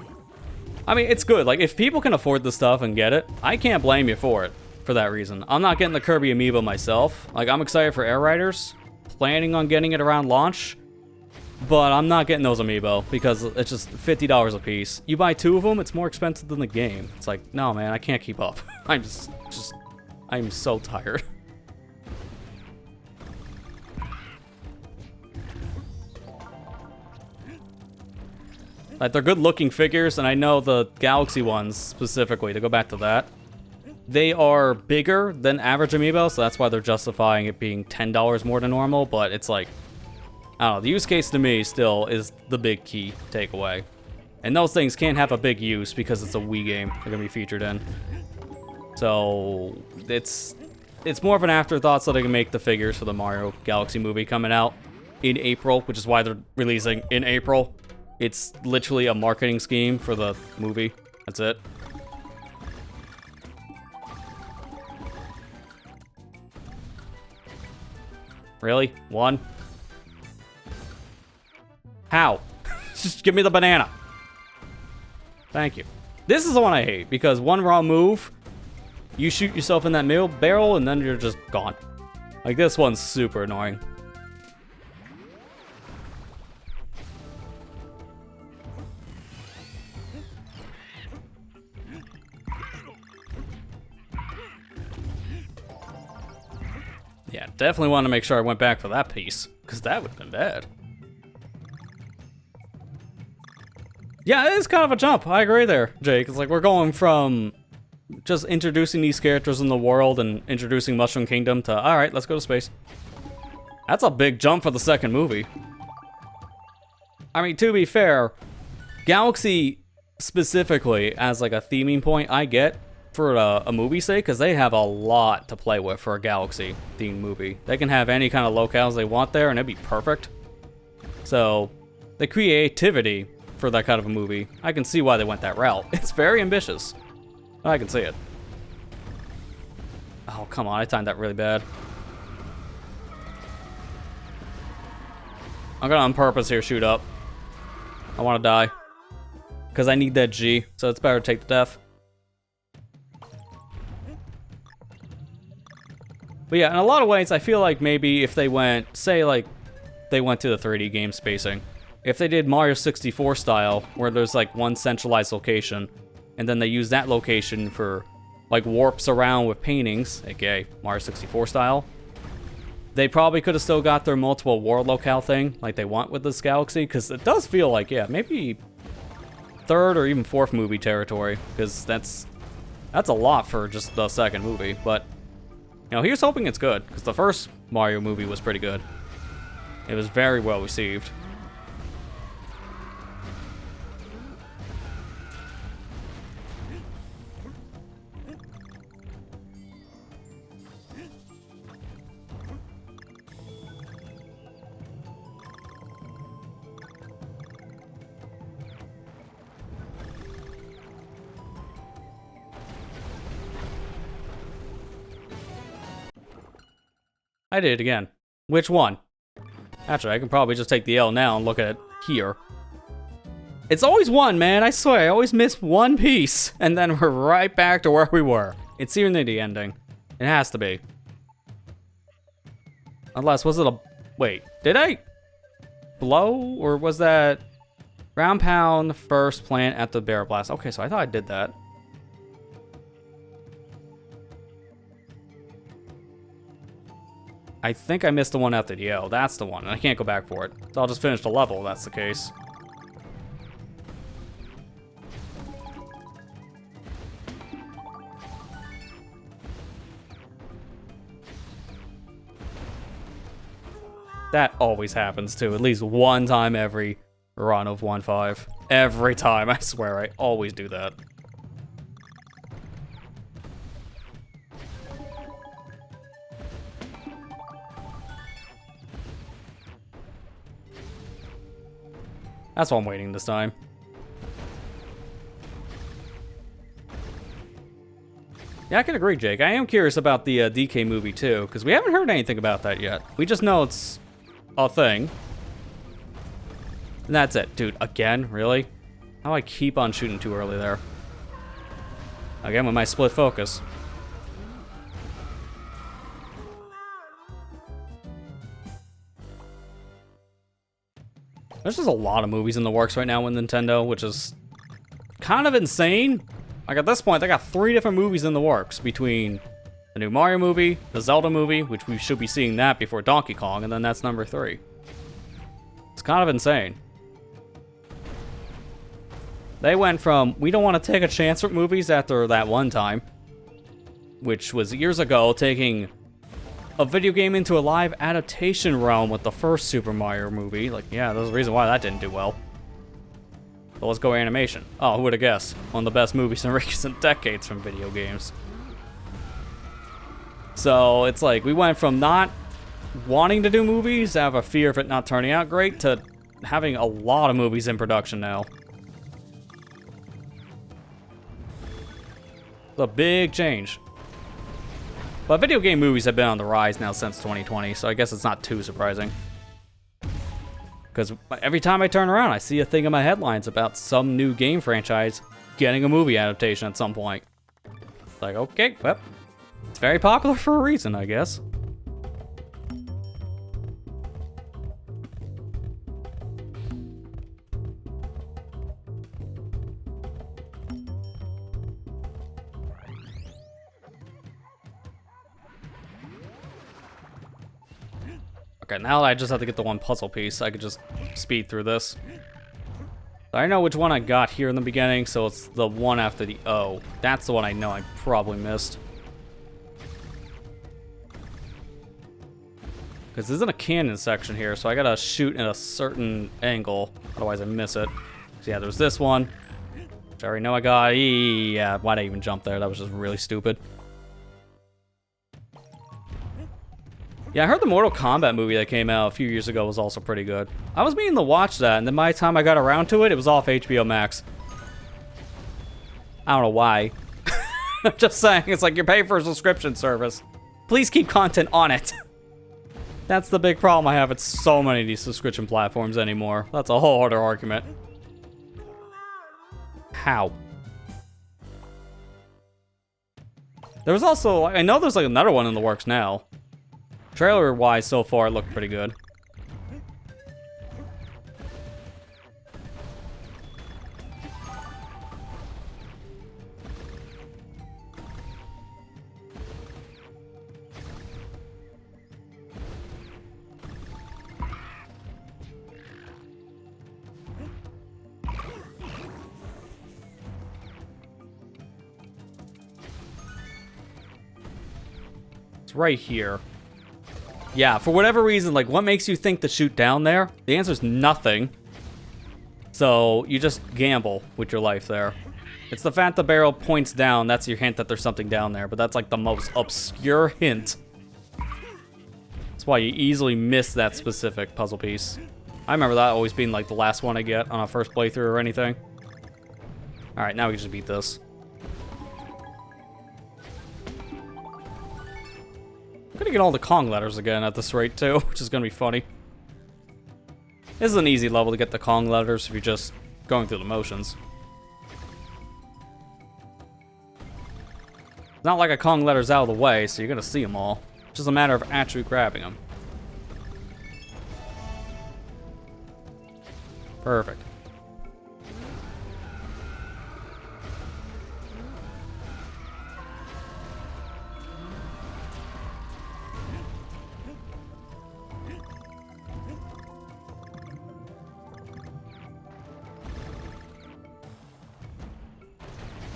I mean, it's good. Like, if people can afford this stuff and get it, I can't blame you for it, for that reason. I'm not getting the Kirby Amiibo myself. Like, I'm excited for Air Riders, planning on getting it around launch, but I'm not getting those Amiibo because it's just $50 a piece. You buy 2 of them, it's more expensive than the game. It's like, no, man, I can't keep up. I'm so tired. Like, they're good-looking figures, and I know the Galaxy ones specifically, to go back to that, they are bigger than average Amiibo, so that's why they're justifying it being $10 more than normal, but it's like, I don't know, the use case to me still is the big key takeaway. And those things can't have a big use because it's a Wii game they're going to be featured in. So, it's more of an afterthought so they can make the figures for the Mario Galaxy movie coming out in April, which is why they're releasing in April. It's literally a marketing scheme for the movie. That's it. Really? One? How? Just give me the banana. Thank you. This is the one I hate, because one wrong move, you shoot yourself in that middle barrel, and then you're just gone. Like, this one's super annoying. Yeah, definitely want to make sure I went back for that piece, because that would have been bad. Yeah, it is kind of a jump. I agree there, Jake. It's like we're going from just introducing these characters in the world and introducing Mushroom Kingdom to, alright, let's go to space. That's a big jump for the second movie. I mean, to be fair, Galaxy specifically as like a theming point, I get for a movie's sake, because they have a lot to play with for a Galaxy themed movie. They can have any kind of locales they want there and it'd be perfect. So, the creativity for that kind of a movie, I can see why they went that route. It's very ambitious. I can see it. Oh, come on, I timed that really bad. I'm gonna on purpose here shoot up. I wanna die. Because I need that G, so it's better to take the death. But yeah, in a lot of ways, I feel like maybe if they went, say like, they went to the 3D game spacing. If they did Mario 64 style, where there's like one centralized location, and then they use that location for like warps around with paintings, aka Mario 64 style, they probably could have still got their multiple world locale thing like they want with this Galaxy, because it does feel like, yeah, maybe 3rd or even 4th movie territory, because that's a lot for just the second movie. But you know, here's hoping it's good, because the first Mario movie was pretty good. It was very well received. I did it again. Which one? Actually, I can probably just take the L now and look at it here. It's always one, man. I swear, I always miss one piece. And then we're right back to where we were. It's near the ending. It has to be. Unless, was it a... Wait, did I blow? Or was that ground pound first plant at the Barrel Blast? Okay, so I thought I did that. I think I missed the one after the O. That's the one, and I can't go back for it. So I'll just finish the level if that's the case. That always happens too, at least one time every run of 1.5. Every time, I swear, I always do that. That's why I'm waiting this time. Yeah, I can agree, Jake. I am curious about the DK movie too, because we haven't heard anything about that yet. We just know it's a thing. And that's it. Dude, again? Really? How do I keep on shooting too early there? Again, with my split focus. There's just a lot of movies in the works right now with Nintendo, which is kind of insane. Like, at this point, they got 3 different movies in the works, between the new Mario movie, the Zelda movie, which we should be seeing that before Donkey Kong, and then that's number 3. It's kind of insane. They went from, we don't want to take a chance with movies after that one time, which was years ago, taking a video game into a live adaptation realm with the first Super Mario movie. Like, yeah, there's a reason why that didn't do well. But let's go animation. Oh, who would have guessed? One of the best movies in recent decades from video games. So, it's like, we went from not wanting to do movies, have a fear of it not turning out great, to having a lot of movies in production now. It's a big change. But video game movies have been on the rise now since 2020, so I guess it's not too surprising. Because every time I turn around, I see a thing in my headlines about some new game franchise getting a movie adaptation at some point. It's like, okay, well, it's very popular for a reason, I guess. Okay, now I just have to get the one puzzle piece. I could just speed through this. I know which one I got here in the beginning, so it's the one after the O. That's the one I know I probably missed. Because there's a cannon section here, so I gotta shoot in a certain angle. Otherwise I miss it. So yeah, there's this one, which I already know I got. Yeah, why'd I even jump there? That was just really stupid. Yeah, I heard the Mortal Kombat movie that came out a few years ago was also pretty good. I was meaning to watch that, and then by the time I got around to it, it was off HBO Max. I don't know why. I'm just saying, it's like you're paying for a subscription service. Please keep content on it. That's the big problem I have with so many of these subscription platforms anymore. That's a whole other argument. How? There was also, I know there's like another one in the works now. Trailer-wise, so far, it looked pretty good. It's right here. Yeah, for whatever reason, like, what makes you think to shoot down there? The answer is nothing. So, you just gamble with your life there. It's the fact the barrel points down, that's your hint that there's something down there, but that's like the most obscure hint. That's why you easily miss that specific puzzle piece. I remember that always being like the last one I get on a first playthrough or anything. Alright, now we can just beat this. I'm gonna get all the Kong letters again at this rate too, which is gonna be funny. This is an easy level to get the Kong letters if you're just going through the motions. It's not like a Kong letter's out of the way, so you're gonna see them all. It's just a matter of actually grabbing them. Perfect.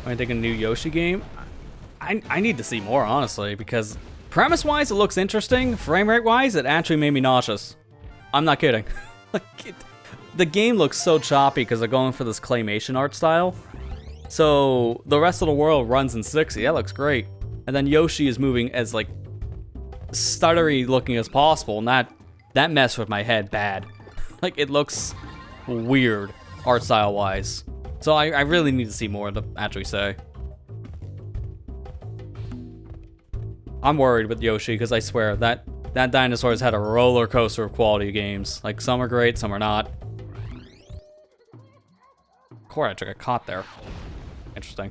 I think a new Yoshi game. I need to see more, honestly, because premise-wise it looks interesting. Frame rate-wise, it actually made me nauseous. I'm not kidding. The game looks so choppy because they're going for this claymation art style. So the rest of the world runs in 60. That looks great. And then Yoshi is moving as like stuttery looking as possible, and that messed with my head bad. Like, it looks weird art style wise. So I really need to see more to actually say. I'm worried with Yoshi because I swear that dinosaur has had a roller coaster of quality games. Like, some are great, some are not. Core actually got caught there. Interesting.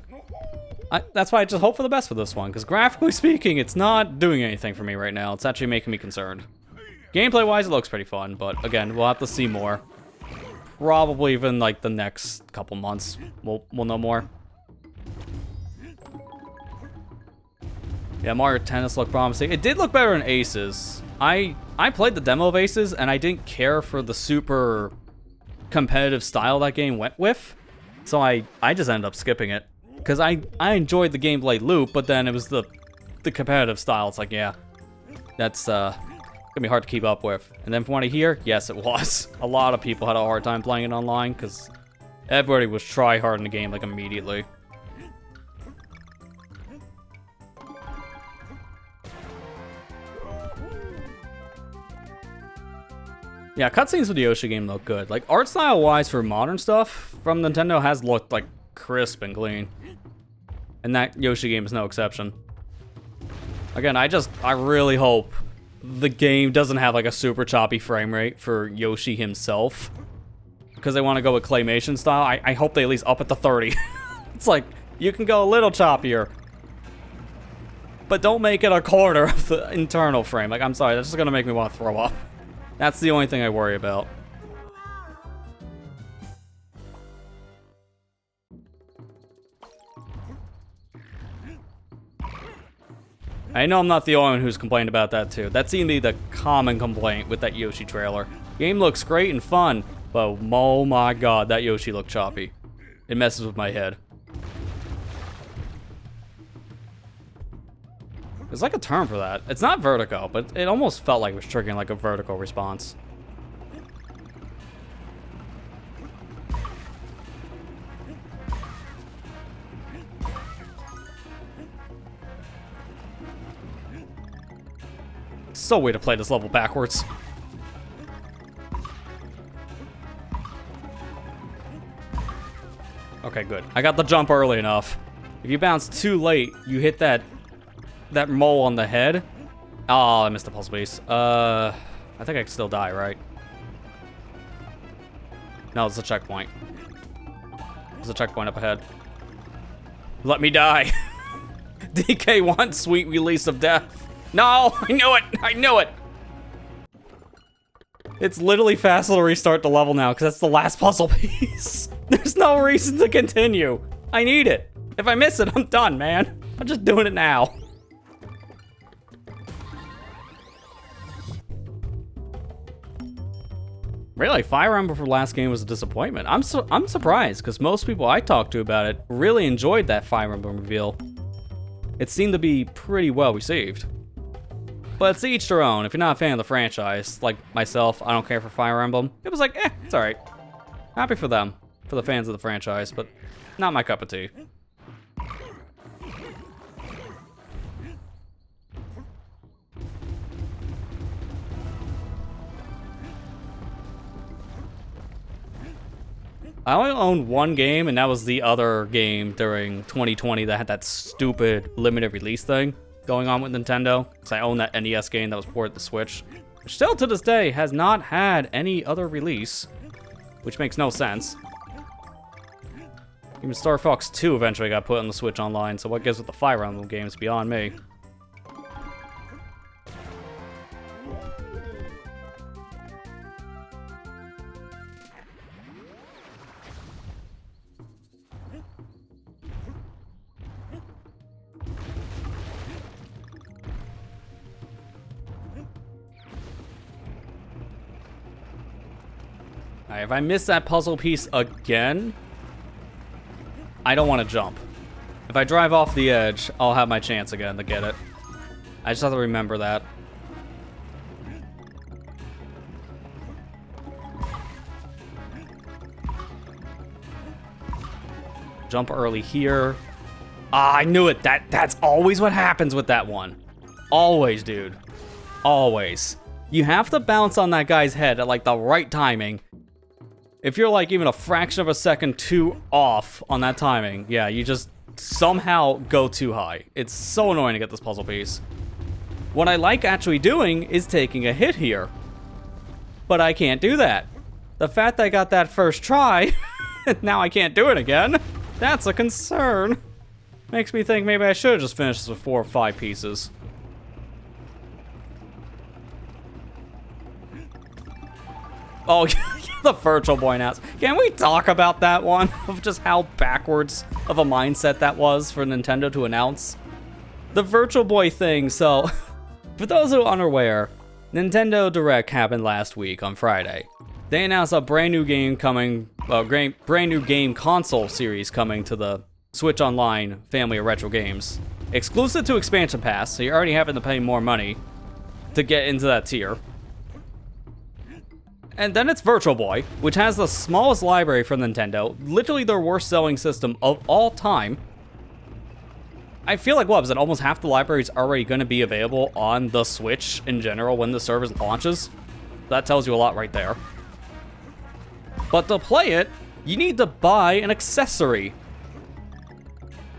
That's why I just hope for the best for this one, because graphically speaking, it's not doing anything for me right now. It's actually making me concerned. Gameplay-wise, it looks pretty fun, but again, we'll have to see more. Probably even like the next couple months, we'll know more. Yeah, Mario Tennis looked promising. It did look better in Aces. I played the demo of Aces, and I didn't care for the super competitive style that game went with. So I just ended up skipping it. Because I enjoyed the gameplay loop, but then it was the competitive style. It's like, yeah, that's gonna be hard to keep up with. And then from what I hear, yes, it was. A lot of people had a hard time playing it online, because everybody was try-harding the game, like, immediately. Yeah, cutscenes for the Yoshi game look good. Like, art style-wise for modern stuff from Nintendo has looked, like, crisp and clean. And that Yoshi game is no exception. Again, I really hope the game doesn't have, like, a super choppy frame rate for Yoshi himself. Because they want to go with claymation style. I hope they at least up it to 30. It's like, you can go a little choppier. But don't make it a quarter of the internal frame. Like, I'm sorry, that's just gonna make me want to throw up. That's the only thing I worry about. I know I'm not the only one who's complained about that too. That seemed to be the common complaint with that Yoshi trailer. Game looks great and fun, but oh my god, that Yoshi looked choppy. It messes with my head. There's like a term for that. It's not vertigo, but it almost felt like it was triggering like a vertical response. So weird to play this level backwards. Okay, good. I got the jump early enough. If you bounce too late, you hit that mole on the head. Oh, I missed the pulse base. I think I can still die, right? No, it's a checkpoint. There's a checkpoint up ahead. Let me die. DK1, sweet release of death. No, I knew it. I knew it. It's literally faster to restart the level now because that's the last puzzle piece. There's no reason to continue. I need it. If I miss it, I'm done, man. I'm just doing it now. Really, Fire Emblem for last game was a disappointment. I'm surprised because most people I talked to about it really enjoyed that Fire Emblem reveal. It seemed to be pretty well received. But it's each their own. If you're not a fan of the franchise, like myself, I don't care for Fire Emblem. It was like, it's alright. Happy for them, for the fans of the franchise, but not my cup of tea. I only owned one game, and that was the other game during 2020 that had that stupid limited release thing going on with Nintendo. Because I own that NES game that was ported to Switch, which still to this day has not had any other release, which makes no sense. Even Star Fox 2 eventually got put on the Switch Online, so what gives with the Fire Emblem games beyond me. Alright, if I miss that puzzle piece again, I don't want to jump. If I drive off the edge, I'll have my chance again to get it. I just have to remember that. Jump early here. Ah, I knew it. That's always what happens with that one. Always, dude. Always. You have to bounce on that guy's head at like the right timing. If you're like even a fraction of a second too off on that timing, yeah, you just somehow go too high. It's so annoying to get this puzzle piece. What I like actually doing is taking a hit here. But I can't do that. The fact that I got that first try, now I can't do it again, that's a concern. Makes me think maybe I should have just finished this with 4 or 5 pieces. Oh, the Virtual Boy announcement. Can we talk about that one? Of just how backwards of a mindset that was for Nintendo to announce? The Virtual Boy thing, so... For those who are unaware, Nintendo Direct happened last week on Friday. They announced a brand new game coming... brand new game console series coming to the Switch Online family of retro games. Exclusive to Expansion Pass, so you're already having to pay more money to get into that tier. And then it's Virtual Boy, which has the smallest library from Nintendo, literally their worst selling system of all time. I feel like, what was it, almost half the library is already going to be available on the Switch in general when the service launches. That tells you a lot right there. But to play it, you need to buy an accessory,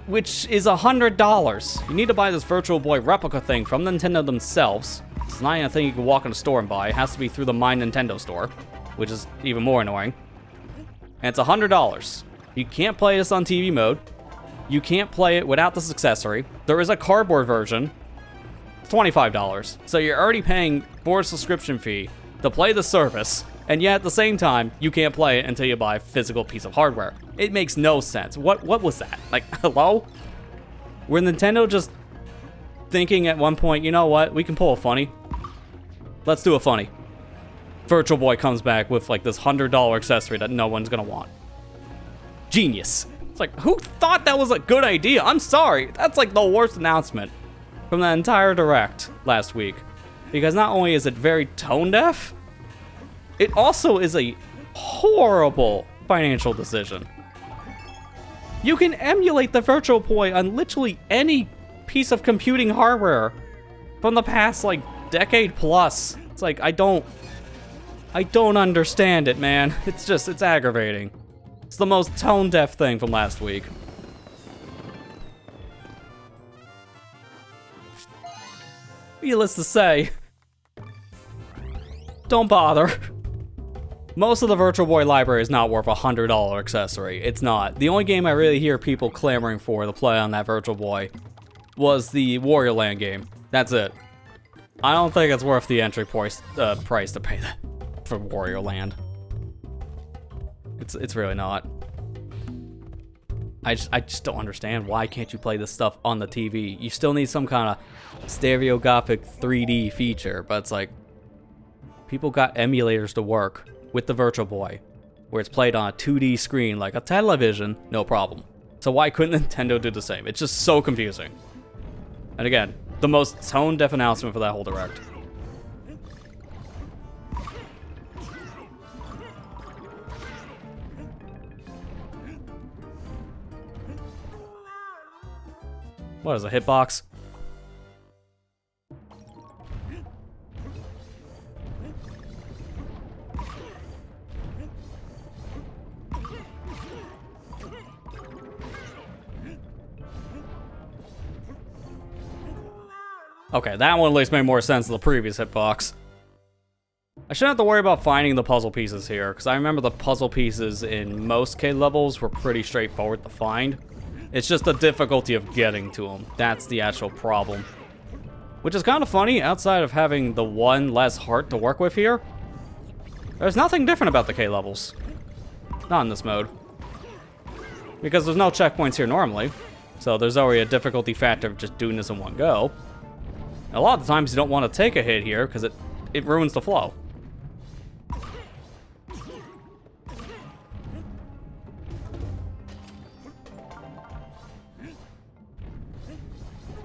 which is $100. You need to buy this Virtual Boy replica thing from Nintendo themselves. It's not even a thing you can walk in a store and buy. It has to be through the My Nintendo store, which is even more annoying. And it's $100. You can't play this on TV mode. You can't play it without this accessory. There is a cardboard version. It's $25. So you're already paying for a subscription fee to play the service, and yet at the same time, you can't play it until you buy a physical piece of hardware. It makes no sense. What was that? Like, hello? Were Nintendo just thinking at one point, you know what, we can pull a funny? Let's do a funny. Virtual Boy comes back with like this $100 accessory that no one's gonna want. Genius. It's like, who thought that was a good idea? I'm sorry. That's like the worst announcement from the entire Direct last week. Because not only is it very tone deaf, it also is a horrible financial decision. You can emulate the Virtual Boy on literally any piece of computing hardware from the past like decade plus. It's like, I don't understand it, man. It's aggravating. It's the most tone deaf thing from last week. Needless to say, don't bother. Most of the Virtual Boy library is not worth a $100 accessory. It's not. The only game I really hear people clamoring for to play on that Virtual Boy was the Warrior Land game. That's it. I don't think it's worth the entry price to pay that for Warrior Land. It's really not. I just don't understand, why can't you play this stuff on the TV? You still need some kind of stereogothic 3D feature, but it's like, people got emulators to work with the Virtual Boy, where it's played on a 2D screen like a television, no problem. So why couldn't Nintendo do the same? It's just so confusing. And again, the most tone-deaf announcement for that whole Direct. What is a hitbox? Okay, that one at least made more sense than the previous hitbox. I shouldn't have to worry about finding the puzzle pieces here, because I remember the puzzle pieces in most K levels were pretty straightforward to find. It's just the difficulty of getting to them. That's the actual problem. Which is kind of funny, outside of having the one less heart to work with here. There's nothing different about the K levels. Not in this mode. Because there's no checkpoints here normally. So there's already a difficulty factor of just doing this in one go. And a lot of the times you don't want to take a hit here, because it ruins the flow.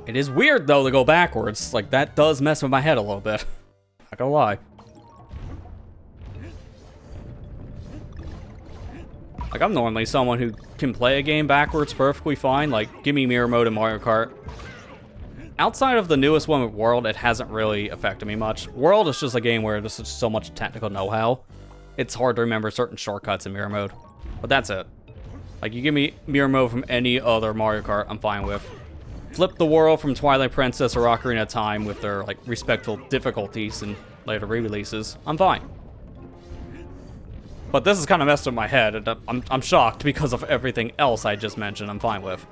It is weird, though, to go backwards. Like, that does mess with my head a little bit. Not gonna lie. Like, I'm normally someone who can play a game backwards perfectly fine. Like, give me mirror mode in Mario Kart. Outside of the newest one with World, it hasn't really affected me much. World is just a game where there's just so much technical know-how. It's hard to remember certain shortcuts in mirror mode. But that's it. Like, you give me mirror mode from any other Mario Kart, I'm fine with. Flip the world from Twilight Princess or Ocarina of Time with their, like, respectful difficulties and later re-releases, I'm fine. But this is kind of messed with my head, and I'm shocked because of everything else I just mentioned I'm fine with.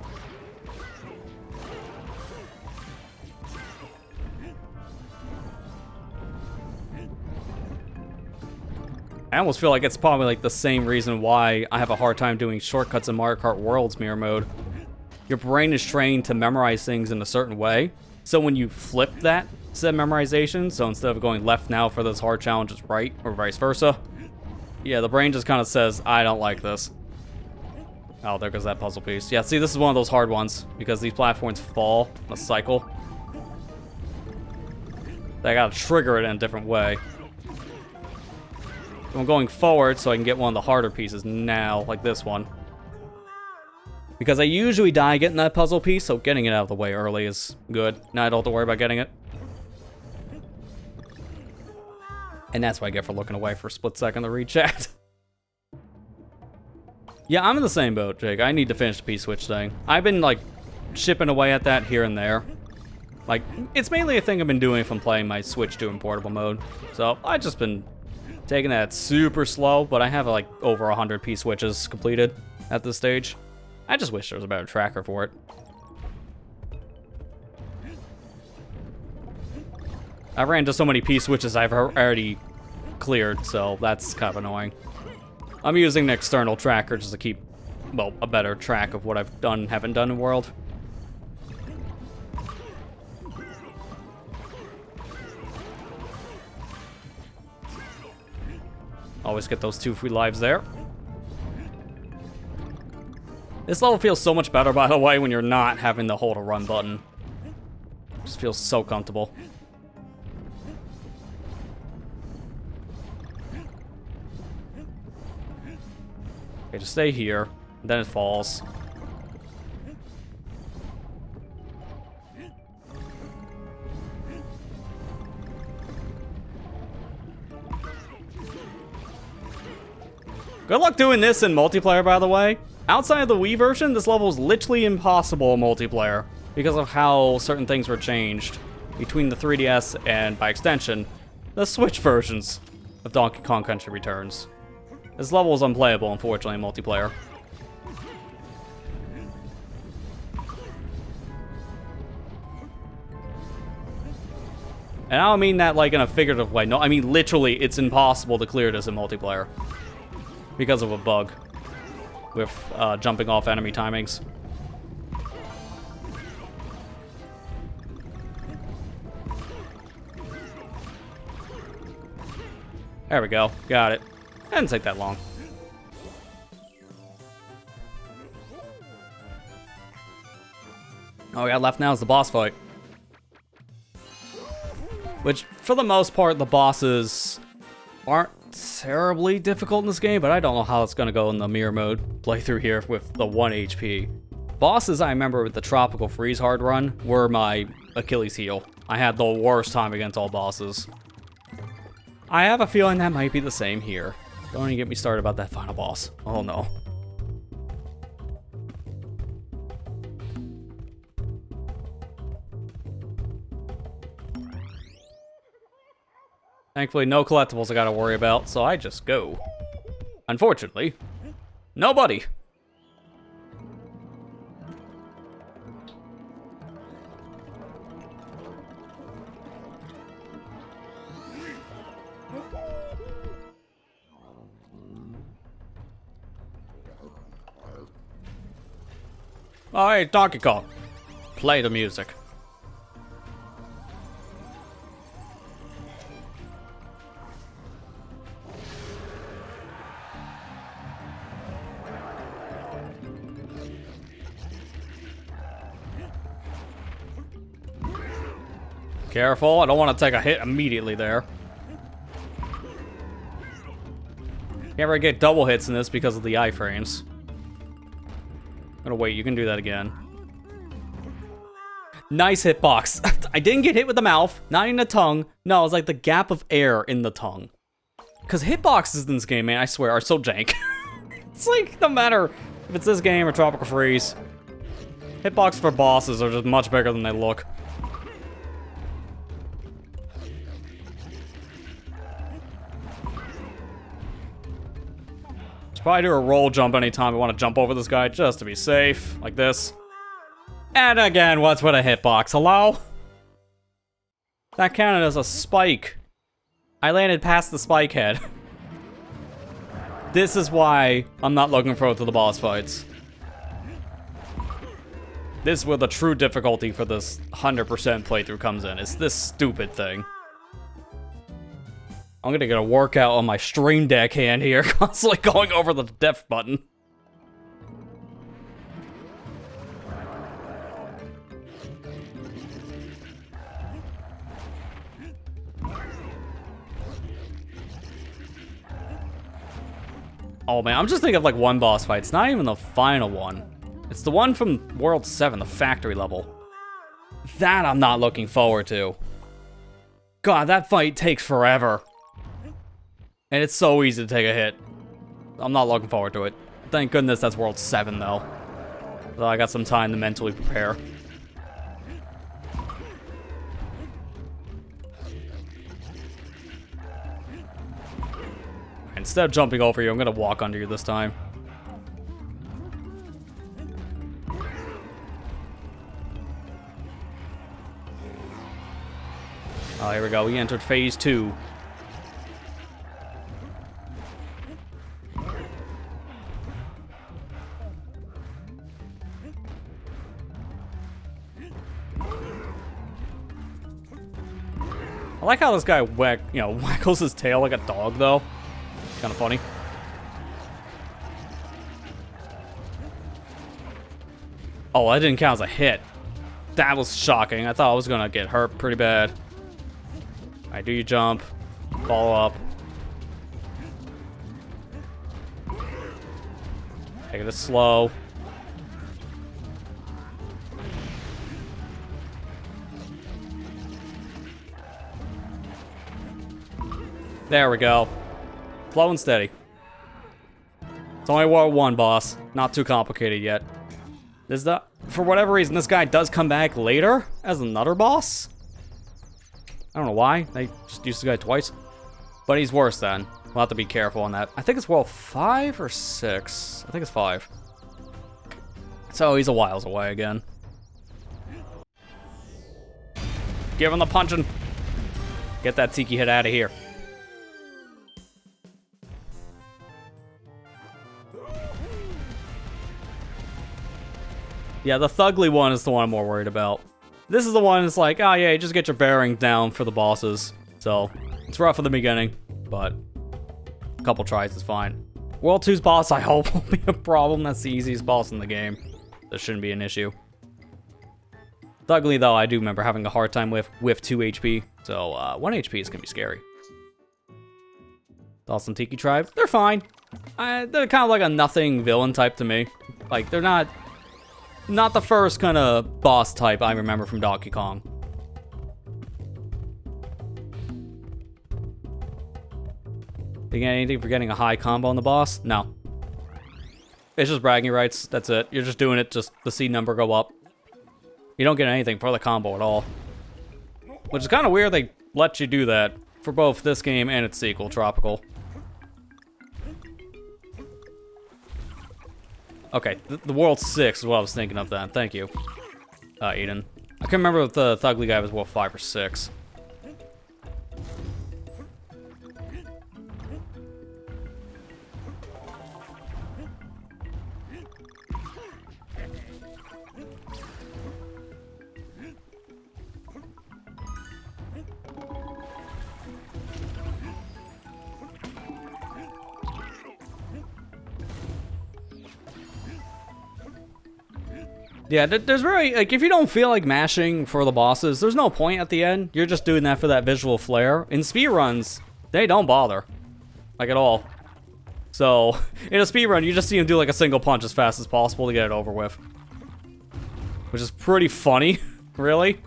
I almost feel like it's probably like the same reason why I have a hard time doing shortcuts in Mario Kart World's mirror mode. Your brain is trained to memorize things in a certain way, so when you flip that said memorization, so instead of going left now for those hard challenges right, or vice versa, yeah, the brain just kind of says, I don't like this. Oh, there goes that puzzle piece. Yeah, see, this is one of those hard ones, because these platforms fall in a cycle. I gotta trigger it in a different way. So I'm going forward so I can get one of the harder pieces now, like this one. Because I usually die getting that puzzle piece, so getting it out of the way early is good. Now I don't have to worry about getting it. And that's what I get for looking away for a split second to read chat. Yeah, I'm in the same boat, Jake. I need to finish the P-switch thing. I've been, like, chipping away at that here and there. Like, it's mainly a thing I've been doing if I'm playing my Switch 2 in portable mode. So, I've just been taking that super slow, but I have, like, over 100 P-switches completed at this stage. I just wish there was a better tracker for it. I ran into so many P-switches I've already cleared, so that's kind of annoying. I'm using an external tracker just to keep, well, a better track of what I've done and haven't done in World. Always get those 2 free lives there. This level feels so much better, by the way, when you're not having to hold a run button. It just feels so comfortable. Okay, just stay here. Then it falls. Good luck doing this in multiplayer, by the way. Outside of the Wii version, this level is literally impossible in multiplayer because of how certain things were changed between the 3DS and, by extension, the Switch versions of Donkey Kong Country Returns. This level is unplayable, unfortunately, in multiplayer. And I don't mean that like in a figurative way. No, I mean literally, it's impossible to clear this in multiplayer because of a bug with jumping off enemy timings. There we go. Got it. Didn't take that long. All we got left now is the boss fight. Which, for the most part, the bosses aren't terribly difficult in this game, but I don't know how it's going to go in the mirror mode playthrough here with the 1 HP. Bosses I remember with the Tropical Freeze hard run were my Achilles heel. I had the worst time against all bosses. I have a feeling that might be the same here. Don't even get me started about that final boss. Oh no. Thankfully, no collectibles I gotta worry about, so I just go. Unfortunately, nobody. Oh, hey, Donkey Kong. Play the music. Careful, I don't want to take a hit immediately there. Can't really get double hits in this because of the iframes. Oh wait, you can do that again. Nice hitbox. I didn't get hit with the mouth, not in the tongue. No, it was like the gap of air in the tongue. Because hitboxes in this game, man, I swear, are so jank. It's like, no matter if it's this game or Tropical Freeze, hitbox for bosses are just much bigger than they look. Probably do a roll jump anytime I want to jump over this guy just to be safe, like this. And again, what's with a hitbox? Hello? That counted as a spike. I landed past the spike head. This is why I'm not looking forward to the boss fights. This is where the true difficulty for this 100% playthrough comes in. It's this stupid thing. I'm gonna get a workout on my Stream Deck hand here, constantly going over the def button. Oh man, I'm just thinking of like one boss fight. It's not even the final one. It's the one from World 7, the factory level. That I'm not looking forward to. God, that fight takes forever. And it's so easy to take a hit. I'm not looking forward to it. Thank goodness that's World 7, though. So I got some time to mentally prepare. Instead of jumping over you, I'm gonna walk under you this time. Oh, here we go. We entered phase 2. I like how this guy waggles his tail like a dog, though. Kind of funny. Oh, that didn't count as a hit. That was shocking. I thought I was gonna get hurt pretty bad. Alright, do your jump. Follow up. Take it slow. There we go. Slow and steady. It's only World 1, boss. Not too complicated yet. For whatever reason, this guy does come back later as another boss. I don't know why. They just used the guy twice. But he's worse then. We'll have to be careful on that. I think it's World 5 or 6. I think it's 5. So he's a whiles away again. Give him the punching. Get that tiki head out of here. Yeah, the Thugly one is the one I'm more worried about. This is the one that's like, oh yeah, just get your bearing down for the bosses. So, it's rough in the beginning, but a couple tries is fine. World 2's boss, I hope, won't be a problem. That's the easiest boss in the game. This shouldn't be an issue. Thugly, though, I do remember having a hard time with 2 HP. So, 1 HP is gonna be scary. Dawson Tiki Tribe, they're fine. They're kind of like a nothing villain type to me. Like, they're not the first kind of boss type I remember from Donkey Kong. Do you get anything for getting a high combo on the boss? No. It's just bragging rights, that's it. You're just doing it just the C number go up. You don't get anything for the combo at all. Which is kind of weird they let you do that. for both this game and its sequel, Tropical. Okay, the World 6 is what I was thinking of then. Thank you, Eden. I can't remember if the Thugly guy was World 5 or 6. Yeah, there's really, like, if you don't feel like mashing for the bosses, there's no point at the end. You're just doing that for that visual flair. In speedruns, they don't bother. Like, at all. So, in a speedrun, you just see them do, like, a single punch as fast as possible to get it over with. Which is pretty funny, really.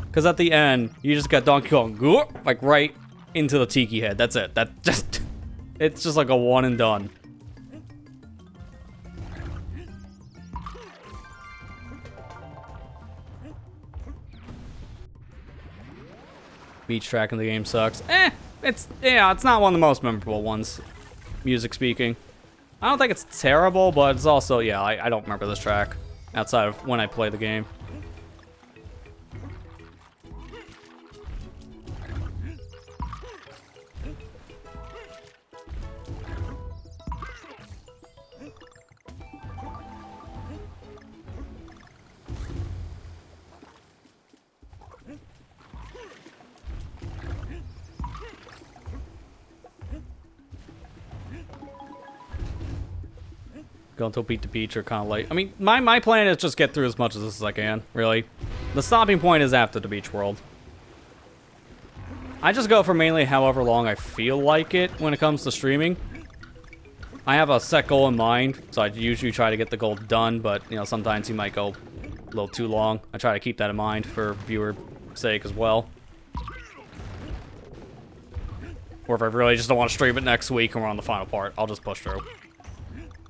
Because at the end, you just got Donkey Kong, like, right into the Tiki head. That's it. It's just like a one and done. Beach track in the game sucks. It's not one of the most memorable ones, music speaking. I don't think it's terrible, but it's also, yeah, I don't remember this track outside of when I play the game. Go until beat the beach or kind of late. I mean, my plan is just get through as much of this as I can, really. The stopping point is after the beach world. I just go for mainly however long I feel like it when it comes to streaming. I have a set goal in mind, so I usually try to get the goal done, but, you know, sometimes you might go a little too long. I try to keep that in mind for viewer sake as well. Or if I really just don't want to stream it next week and we're on the final part, I'll just push through.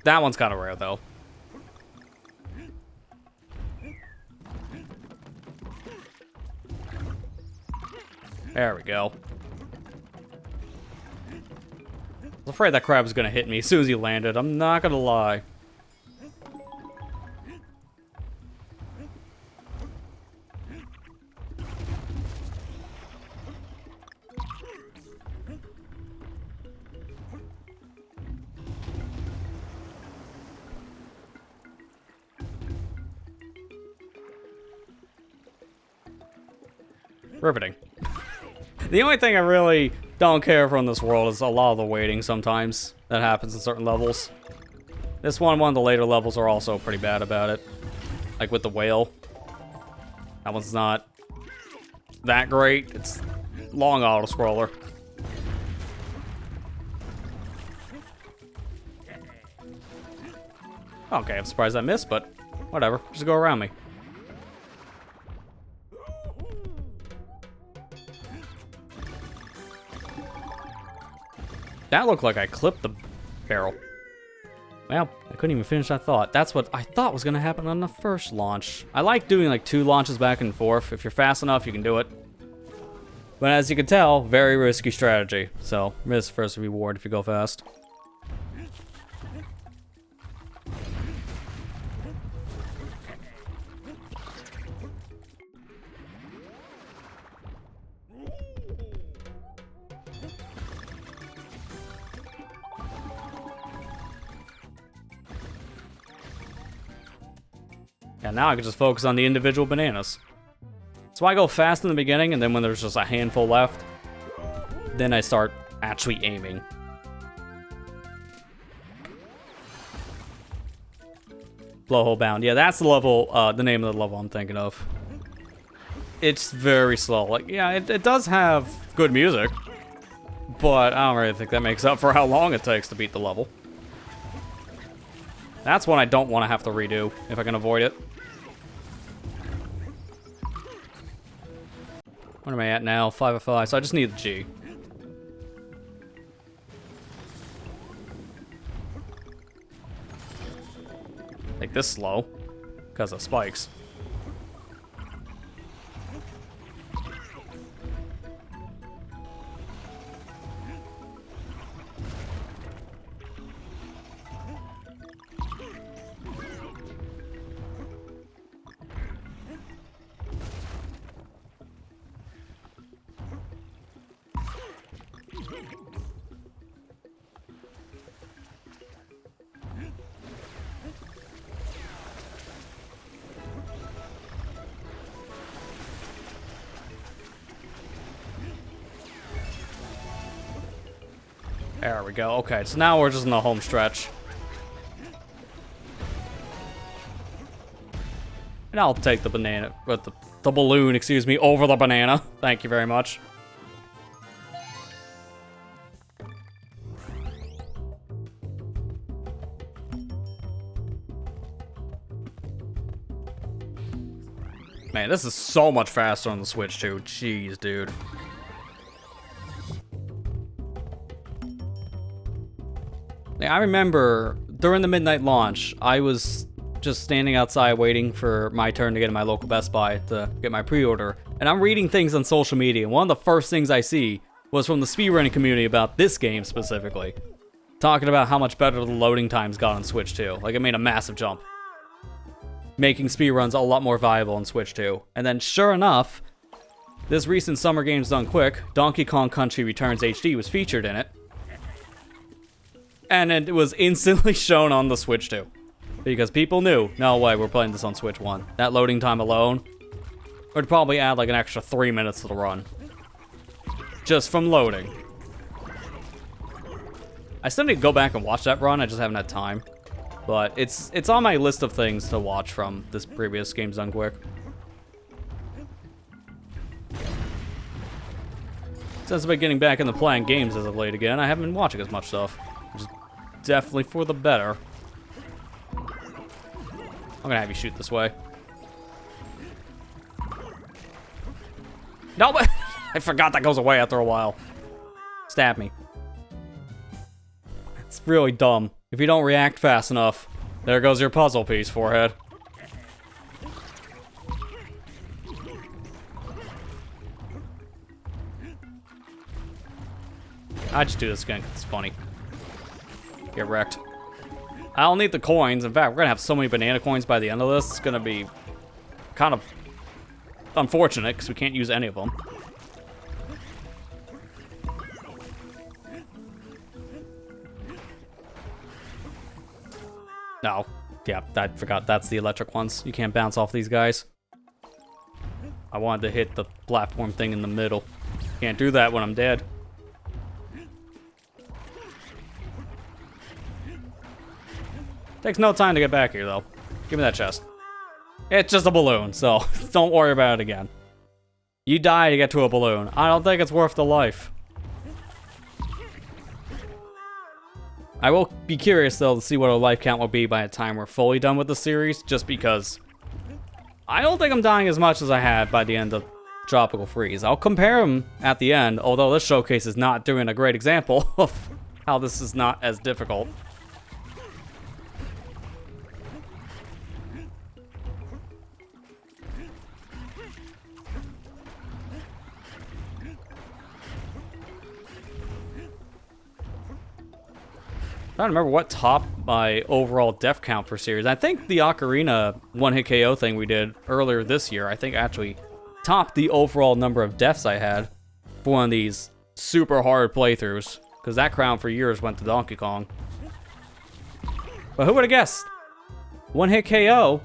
That one's kind of rare, though. There we go. I was afraid that crab was going to hit me as soon as he landed. I'm not going to lie. Riveting. The only thing I really don't care for in this world is a lot of the waiting sometimes that happens in certain levels. This one of the later levels are also pretty bad about it. Like with the whale. That one's not that great. It's long auto-scroller. Okay, I'm surprised I missed, but whatever. Just go around me. That looked like I clipped the barrel. Well, I couldn't even finish that thought. That's what I thought was going to happen on the first launch. I like doing like 2 launches back and forth. If you're fast enough, you can do it. But as you can tell, very risky strategy. So, miss first reward if you go fast. And now I can just focus on the individual bananas. So I go fast in the beginning, and then when there's just a handful left, then I start actually aiming. Blowhole Bound. Yeah, that's the level, the name of the level I'm thinking of. It's very slow. Like, yeah, it does have good music, but I don't really think that makes up for how long it takes to beat the level. That's one I don't want to have to redo, if I can avoid it. What am I at now? 5 of 5, so I just need the G. Like this slow, because of spikes. There we go. Okay, so now we're just in the home stretch. And I'll take the banana, with the balloon, excuse me, over the banana. Thank you very much. Man, this is so much faster on the Switch, too. Jeez, dude. I remember during the midnight launch, I was just standing outside waiting for my turn to get in my local Best Buy to get my pre-order. And I'm reading things on social media. And one of the first things I see was from the speedrunning community about this game specifically. Talking about how much better the loading times got on Switch 2. Like, it made a massive jump. Making speedruns a lot more viable on Switch 2. And then, sure enough, this recent Summer Games Done Quick, Donkey Kong Country Returns HD was featured in it. And it was instantly shown on the Switch 2. Because people knew, no way, we're playing this on Switch 1. That loading time alone would probably add like an extra 3 minutes to the run. Just from loading. I still need to go back and watch that run, I just haven't had time. But it's on my list of things to watch from this previous Games Done Quick. Since I've been getting back into playing games as of late again, I haven't been watching as much stuff. Which is definitely for the better. I'm gonna have you shoot this way. No, but I forgot that goes away after a while. Stab me. It's really dumb. If you don't react fast enough, there goes your puzzle piece, forehead. I just do this again 'cause it's funny. Get wrecked. I don't need the coins. In fact, we're gonna have so many banana coins by the end of this. It's gonna be kind of unfortunate because we can't use any of them. No. Yeah, I forgot. That's the electric ones. You can't bounce off these guys. I wanted to hit the platform thing in the middle. Can't do that when I'm dead. Takes no time to get back here, though. Give me that chest. It's just a balloon, so don't worry about it again. You die to get to a balloon. I don't think it's worth the life. I will be curious, though, to see what our life count will be by the time we're fully done with the series, just because I don't think I'm dying as much as I had by the end of Tropical Freeze. I'll compare them at the end, although this showcase is not doing a great example of how this is not as difficult. I don't remember what topped my overall death count for series. I think the Ocarina one-hit KO thing we did earlier this year, I think actually topped the overall number of deaths I had for one of these super hard playthroughs. Because that crown for years went to Donkey Kong. But who would have guessed? One-hit KO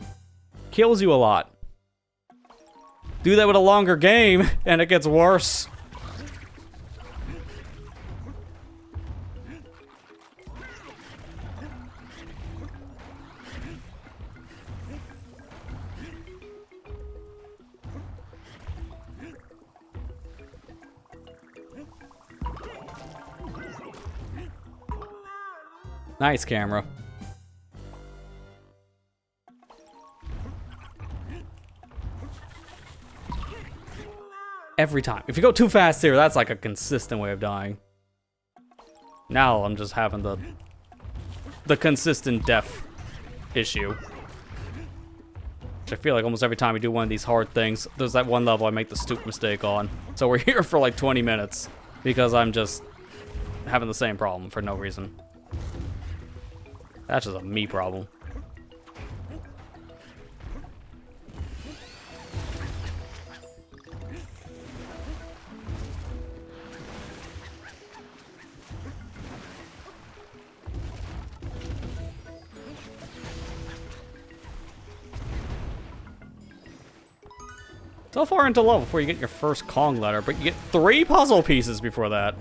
kills you a lot. Do that with a longer game, and it gets worse. Nice camera. Every time. If you go too fast here, that's like a consistent way of dying. Now I'm just having the consistent death issue. Which I feel like almost every time we do one of these hard things, there's that one level I make the stupid mistake on. So we're here for like 20 minutes because I'm just having the same problem for no reason. That's just a me problem. So far into level before you get your first Kong letter, but you get 3 puzzle pieces before that.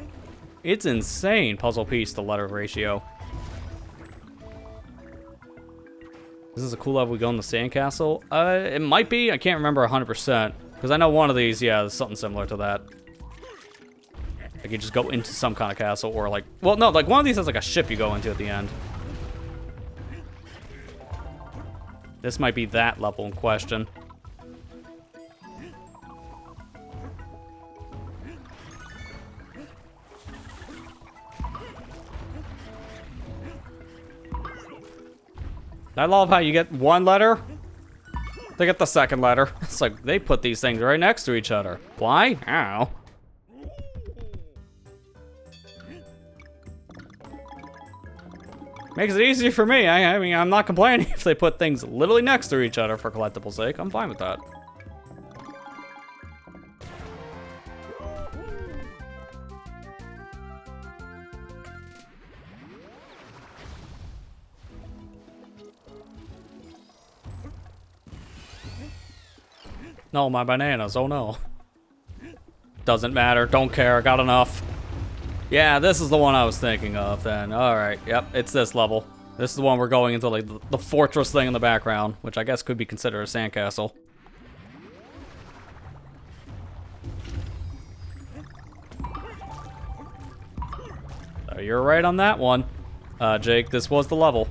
It's insane, puzzle piece to letter ratio. This is a cool level. We go in the sandcastle. It might be. I can't remember 100%. Because I know one of these, yeah, there's something similar to that. Like you just go into some kind of castle or like... Well, no, like one of these has like a ship you go into at the end. This might be that level in question. I love how you get one letter, they get the second letter. It's like they put these things right next to each other. Why? Ow. Makes it easier for me. I mean, I'm not complaining if they put things literally next to each other for collectible sake. I'm fine with that. No, my bananas. Oh no. Doesn't matter. Don't care. Got enough. Yeah, this is the one I was thinking of then. Alright, yep, it's this level. This is the one we're going into, like, the fortress thing in the background, which I guess could be considered a sandcastle. So you're right on that one, Jake. This was the level.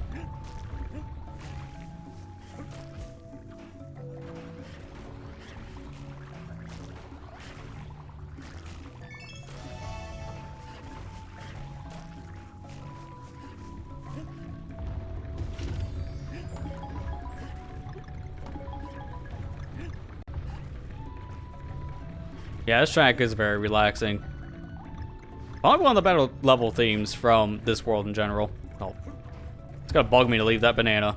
Yeah, this track is very relaxing. Probably one of the better level themes from this world in general. Oh, it's gonna bug me to leave that banana.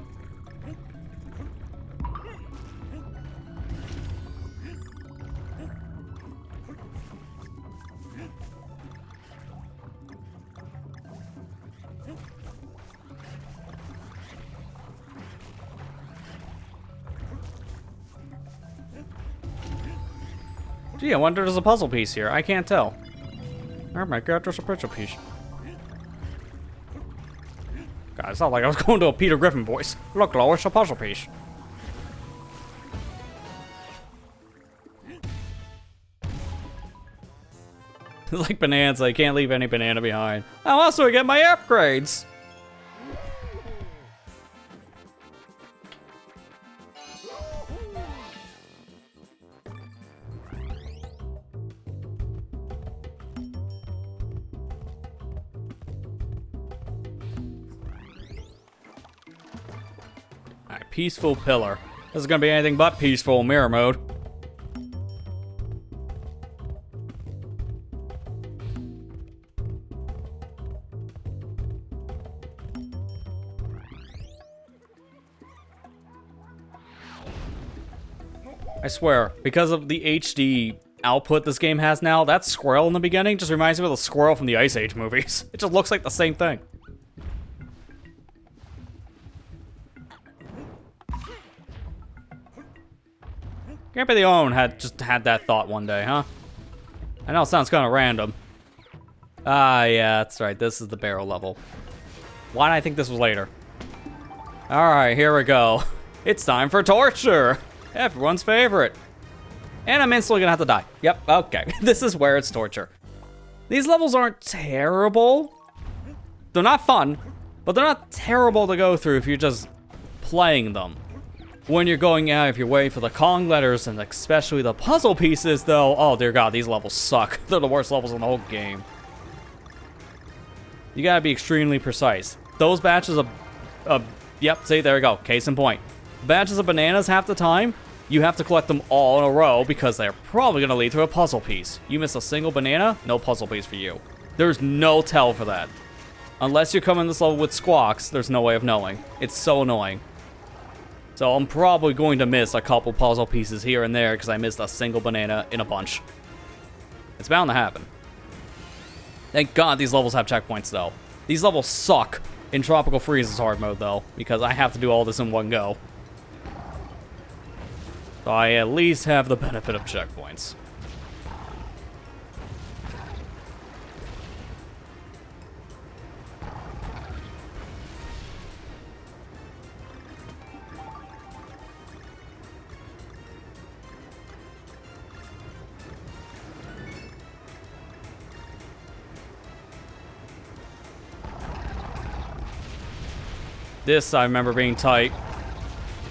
Gee, I wonder if there's a puzzle piece here. I can't tell. Oh my god, there's a puzzle piece. God, it's not like I was going to a Peter Griffin voice. Look, Lois, a puzzle piece. Like bananas, I can't leave any banana behind. How else do I get my upgrades? Alright, peaceful pillar. This is gonna be anything but peaceful in mirror mode. I swear, because of the HD output this game has now, that squirrel in the beginning just reminds me of the squirrel from the Ice Age movies. It just looks like the same thing. Grandpa the Own just had that thought one day, huh? I know it sounds kind of random. Ah, yeah, that's right. This is the barrel level. Why did I think this was later? Alright, here we go. It's time for torture! Everyone's favorite. And I'm instantly gonna have to die. Yep, okay. This is where it's torture. These levels aren't terrible. They're not fun, but they're not terrible to go through if you're just playing them. When you're going out of your way for the Kong letters, and especially the puzzle pieces, though, oh dear god, these levels suck. They're the worst levels in the whole game. You gotta be extremely precise. Those batches of yep, see, there we go, case in point. Batches of bananas half the time, you have to collect them all in a row because they're probably gonna lead to a puzzle piece. You miss a single banana, no puzzle piece for you. There's no tell for that. Unless you're coming this level with squawks, there's no way of knowing. It's so annoying. So I'm probably going to miss a couple puzzle pieces here and there because I missed a single banana in a bunch. It's bound to happen. Thank God these levels have checkpoints though. These levels suck in Tropical Freeze's hard mode though, because I have to do all this in one go. So I at least have the benefit of checkpoints. This I remember being tight.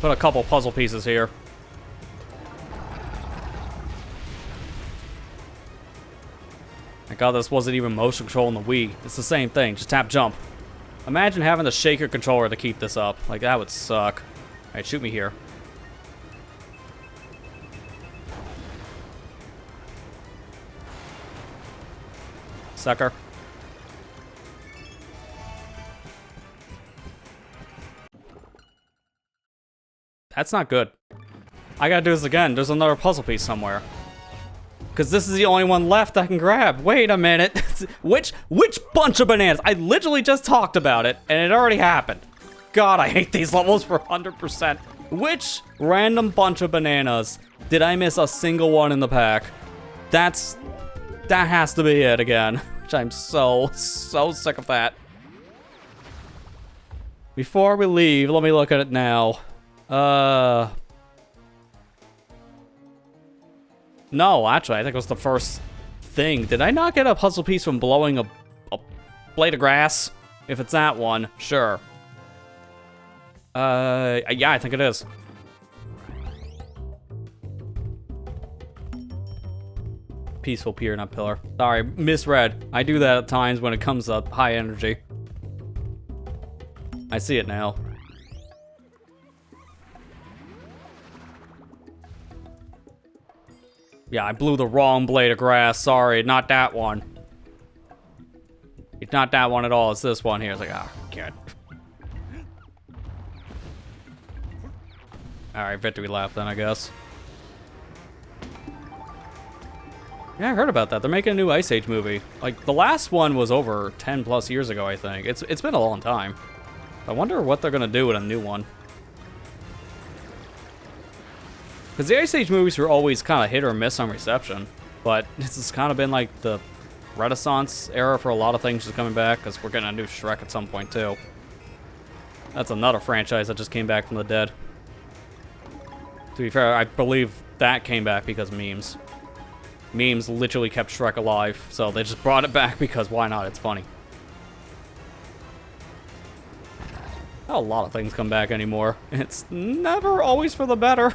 Put a couple puzzle pieces here. Thank God this wasn't even motion control in the Wii. It's the same thing, just tap jump. Imagine having to shake your controller to keep this up. Like, that would suck. Alright, shoot me here. Sucker. That's not good. I gotta do this again. There's another puzzle piece somewhere. Because this is the only one left I can grab. Wait a minute. Which bunch of bananas? I literally just talked about it, and it already happened. God, I hate these levels for 100%. Which random bunch of bananas did I miss a single one in the pack? That has to be it again. Which I'm so sick of that. Before we leave, let me look at it now. No, actually, I think it was the first thing. Did I not get a puzzle piece from blowing a blade of grass? If it's that one, sure. Yeah, I think it is. Peaceful pier, not pillar. Sorry, misread. I do that at times when it comes up high energy. I see it now. Yeah, I blew the wrong blade of grass. Sorry, not that one. It's not that one at all. It's this one here. It's like, oh, God. Alright, victory lap then, I guess. Yeah, I heard about that. They're making a new Ice Age movie. Like, the last one was over 10 plus years ago, I think. It's been a long time. I wonder what they're gonna do with a new one. Because the Ice Age movies were always kind of hit or miss on reception. But this has kind of been like the Renaissance era for a lot of things just coming back. Because we're getting a new Shrek at some point, too. That's another franchise that just came back from the dead. To be fair, I believe that came back because memes. Memes literally kept Shrek alive. So they just brought it back because why not? It's funny. Not a lot of things come back anymore. It's never always for the better.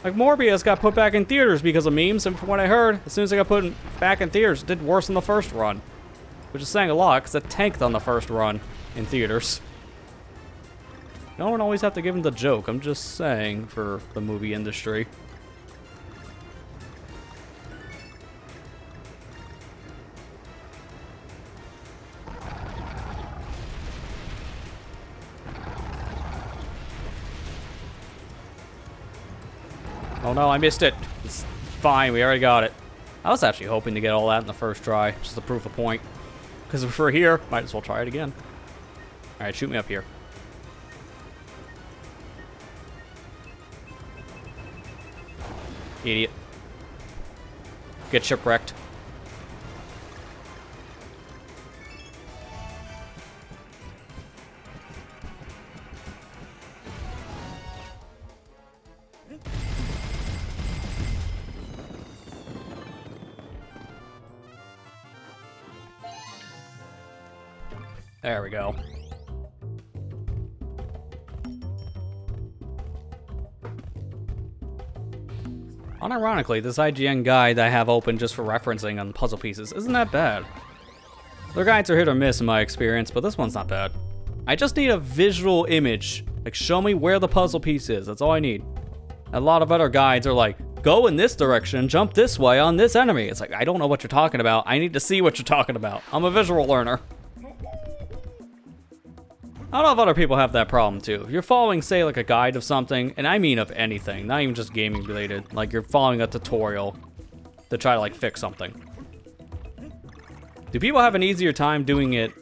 Like, Morbius got put back in theaters because of memes, and from what I heard, as soon as it got put back in theaters, it did worse than the first run. Which is saying a lot, because it tanked on the first run in theaters. You don't always have to give him the joke, I'm just saying, for the movie industry. Oh no, I missed it. It's fine, we already got it. I was actually hoping to get all that in the first try, just to prove a point. Because if we're here, might as well try it again. Alright, shoot me up here. Idiot. Get shipwrecked. There we go. Unironically, this IGN guide I have open just for referencing on puzzle pieces isn't that bad. Their guides are hit or miss in my experience, but this one's not bad. I just need a visual image. Like, show me where the puzzle piece is. That's all I need. A lot of other guides are like, go in this direction, jump this way on this enemy. It's like, I don't know what you're talking about. I need to see what you're talking about. I'm a visual learner. I don't know if other people have that problem too. If you're following, say, like a guide of something, and I mean of anything, not even just gaming related, like you're following a tutorial to try to like fix something. Do people have an easier time doing it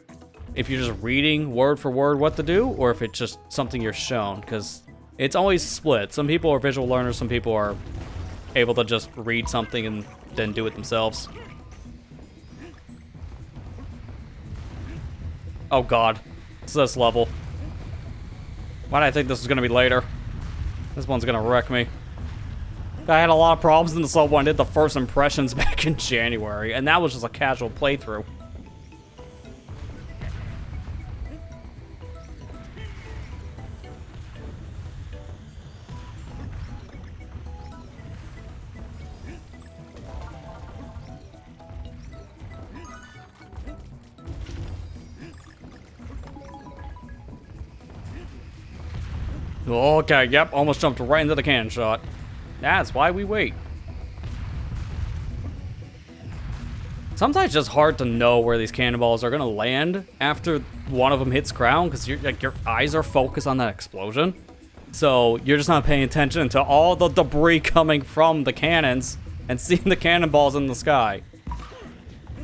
if you're just reading word for word what to do, or if it's just something you're shown? Because it's always split. Some people are visual learners, some people are able to just read something and then do it themselves. Oh god. It's this level. Why did I think this was gonna be later? This one's gonna wreck me. I had a lot of problems in this level when I did the first impressions back in January, and that was just a casual playthrough. Okay, yep, almost jumped right into the cannon shot. That's why we wait. Sometimes it's just hard to know where these cannonballs are gonna land after one of them hits ground, because your eyes are focused on that explosion. So you're just not paying attention to all the debris coming from the cannons and seeing the cannonballs in the sky.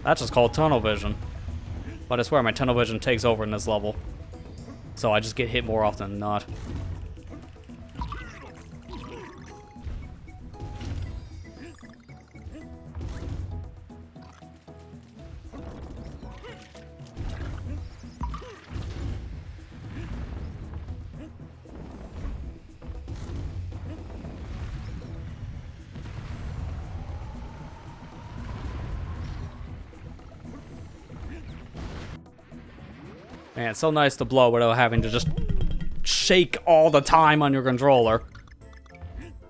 That's just called tunnel vision. But I swear my tunnel vision takes over in this level. So I just get hit more often than not. Man, it's so nice to blow without having to just shake all the time on your controller.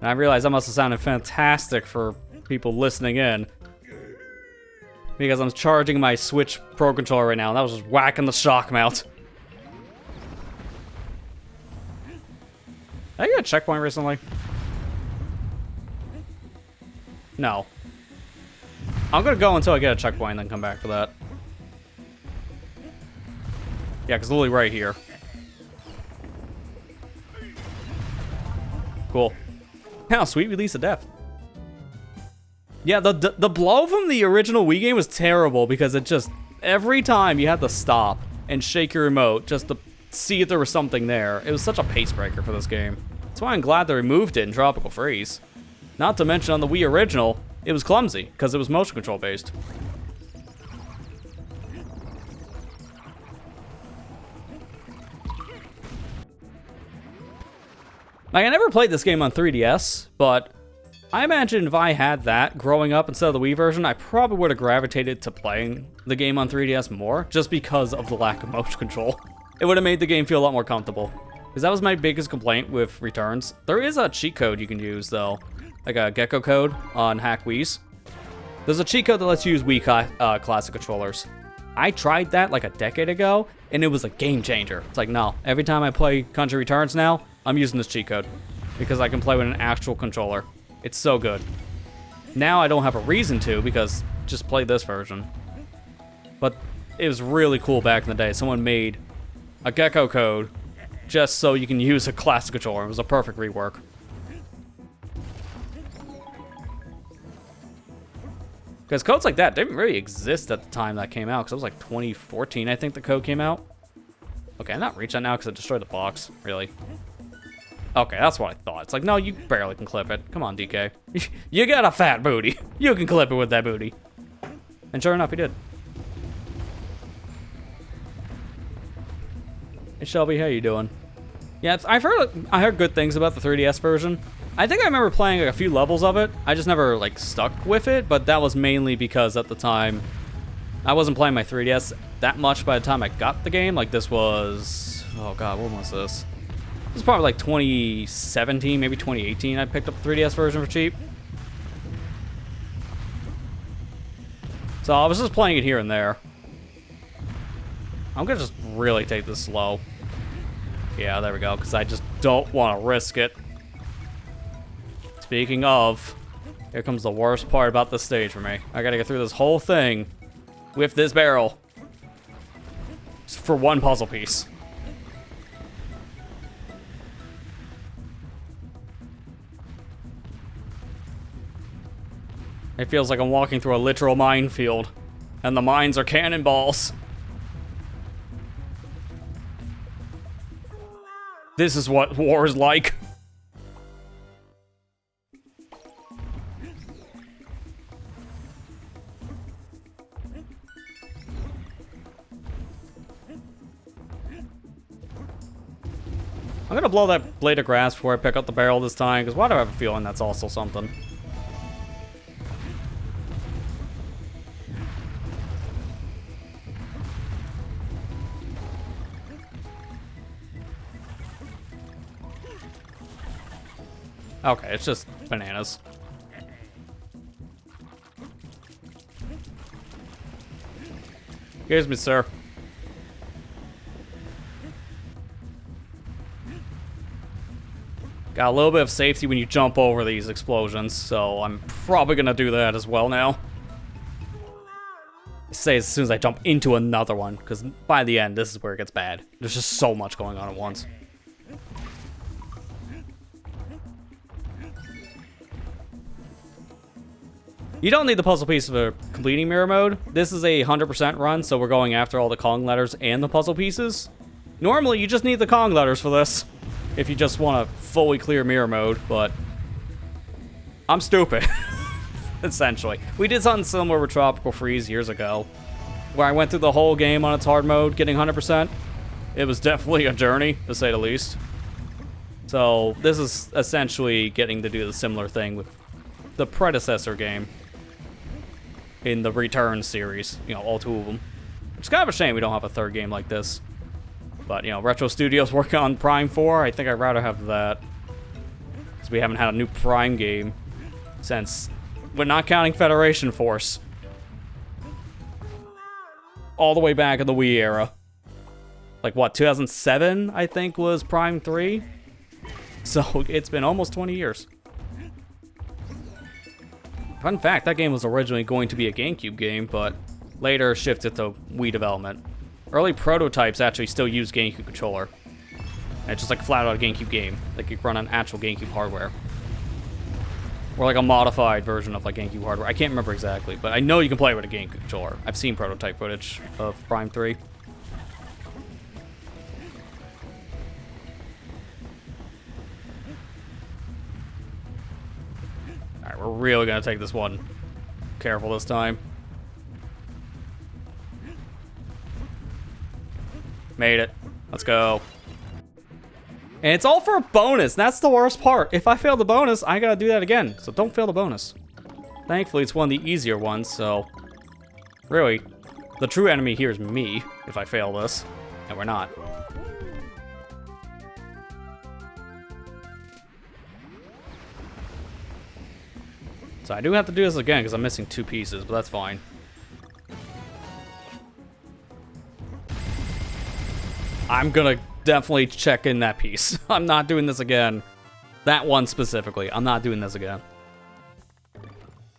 And I realize that must have sounded fantastic for people listening in, because I'm charging my Switch Pro Controller right now, and that was just whacking the shock mount. Did I get a checkpoint recently? No. I'm gonna go until I get a checkpoint and then come back for that. Yeah, because literally right here. Cool. Now, sweet release of death. Yeah, the blow from the original Wii game was terrible because it just, every time you had to stop and shake your remote just to see if there was something there. It was such a pace breaker for this game. That's why I'm glad they removed it in Tropical Freeze. Not to mention on the Wii original, it was clumsy because it was motion control based. Like, I never played this game on 3DS, but I imagine if I had that growing up instead of the Wii version, I probably would have gravitated to playing the game on 3DS more, just because of the lack of motion control. It would have made the game feel a lot more comfortable. Because that was my biggest complaint with Returns. There is a cheat code you can use, though. Like a gecko code on Hack Wii's. There's a cheat code that lets you use Wii classic controllers. I tried that like a decade ago, and it was a game changer. It's like, no, every time I play Country Returns now, I'm using this cheat code because I can play with an actual controller. It's so good. Now I don't have a reason to because just play this version. But it was really cool back in the day. Someone made a gecko code just so you can use a classic controller. It was a perfect rework. Because codes like that didn't really exist at the time that came out, because it was like 2014, I think the code came out. Okay, I'm not reaching that now because I destroyed the box, really. Okay, that's what I thought. It's like, no, you barely can clip it. Come on, DK. You got a fat booty. You can clip it with that booty. And sure enough, he did. Hey, Shelby, how you doing? Yeah, I heard good things about the 3DS version. I think I remember playing like a few levels of it. I just never like stuck with it, but that was mainly because at the time I wasn't playing my 3DS that much by the time I got the game. Like this was, oh god, when was this? This was probably like 2017, maybe 2018. I picked up the 3DS version for cheap. So I was just playing it here and there. I'm gonna just really take this slow. Yeah, there we go, because I just don't want to risk it. Speaking of, here comes the worst part about this stage for me. I gotta get through this whole thing with this barrel just for one puzzle piece. It feels like I'm walking through a literal minefield, and the mines are cannonballs. This is what war is like. I'm gonna blow that blade of grass before I pick up the barrel this time, because why do I have a feeling that's also something? Okay, it's just bananas. Excuse me, sir. Got a little bit of safety when you jump over these explosions, so I'm probably gonna do that as well now. I say as soon as I jump into another one, because by the end, this is where it gets bad. There's just so much going on at once. You don't need the puzzle piece for completing mirror mode. This is a 100% run, so we're going after all the Kong letters and the puzzle pieces. Normally, you just need the Kong letters for this, if you just want to fully clear mirror mode, but I'm stupid, essentially. We did something similar with Tropical Freeze years ago, where I went through the whole game on its hard mode, getting 100%. It was definitely a journey, to say the least. So this is essentially getting to do the similar thing with the predecessor game in the Return series, you know, all 2 of them. It's kind of a shame we don't have a 3rd game like this. But, you know, Retro Studios working on Prime 4, I think I'd rather have that. Because we haven't had a new Prime game since, we're not counting Federation Force, all the way back in the Wii era. Like, what, 2007, I think, was Prime 3? So, it's been almost 20 years. Fun fact, that game was originally going to be a GameCube game, but later shifted to Wii development. Early prototypes actually still use GameCube controller. And it's just like flat out a GameCube game. Like you run on actual GameCube hardware. Or like a modified version of like GameCube hardware. I can't remember exactly, but I know you can play with a GameCube controller. I've seen prototype footage of Prime 3. Alright, we're really gonna take this one careful this time. Made it. Let's go. And it's all for a bonus. That's the worst part. If I fail the bonus, I gotta do that again. So don't fail the bonus. Thankfully, it's one of the easier ones, so... Really, the true enemy here is me, if I fail this. And we're not. So I do have to do this again, because I'm missing 2 pieces, but that's fine. I'm gonna definitely check in that piece. I'm not doing this again. That one specifically. I'm not doing this again.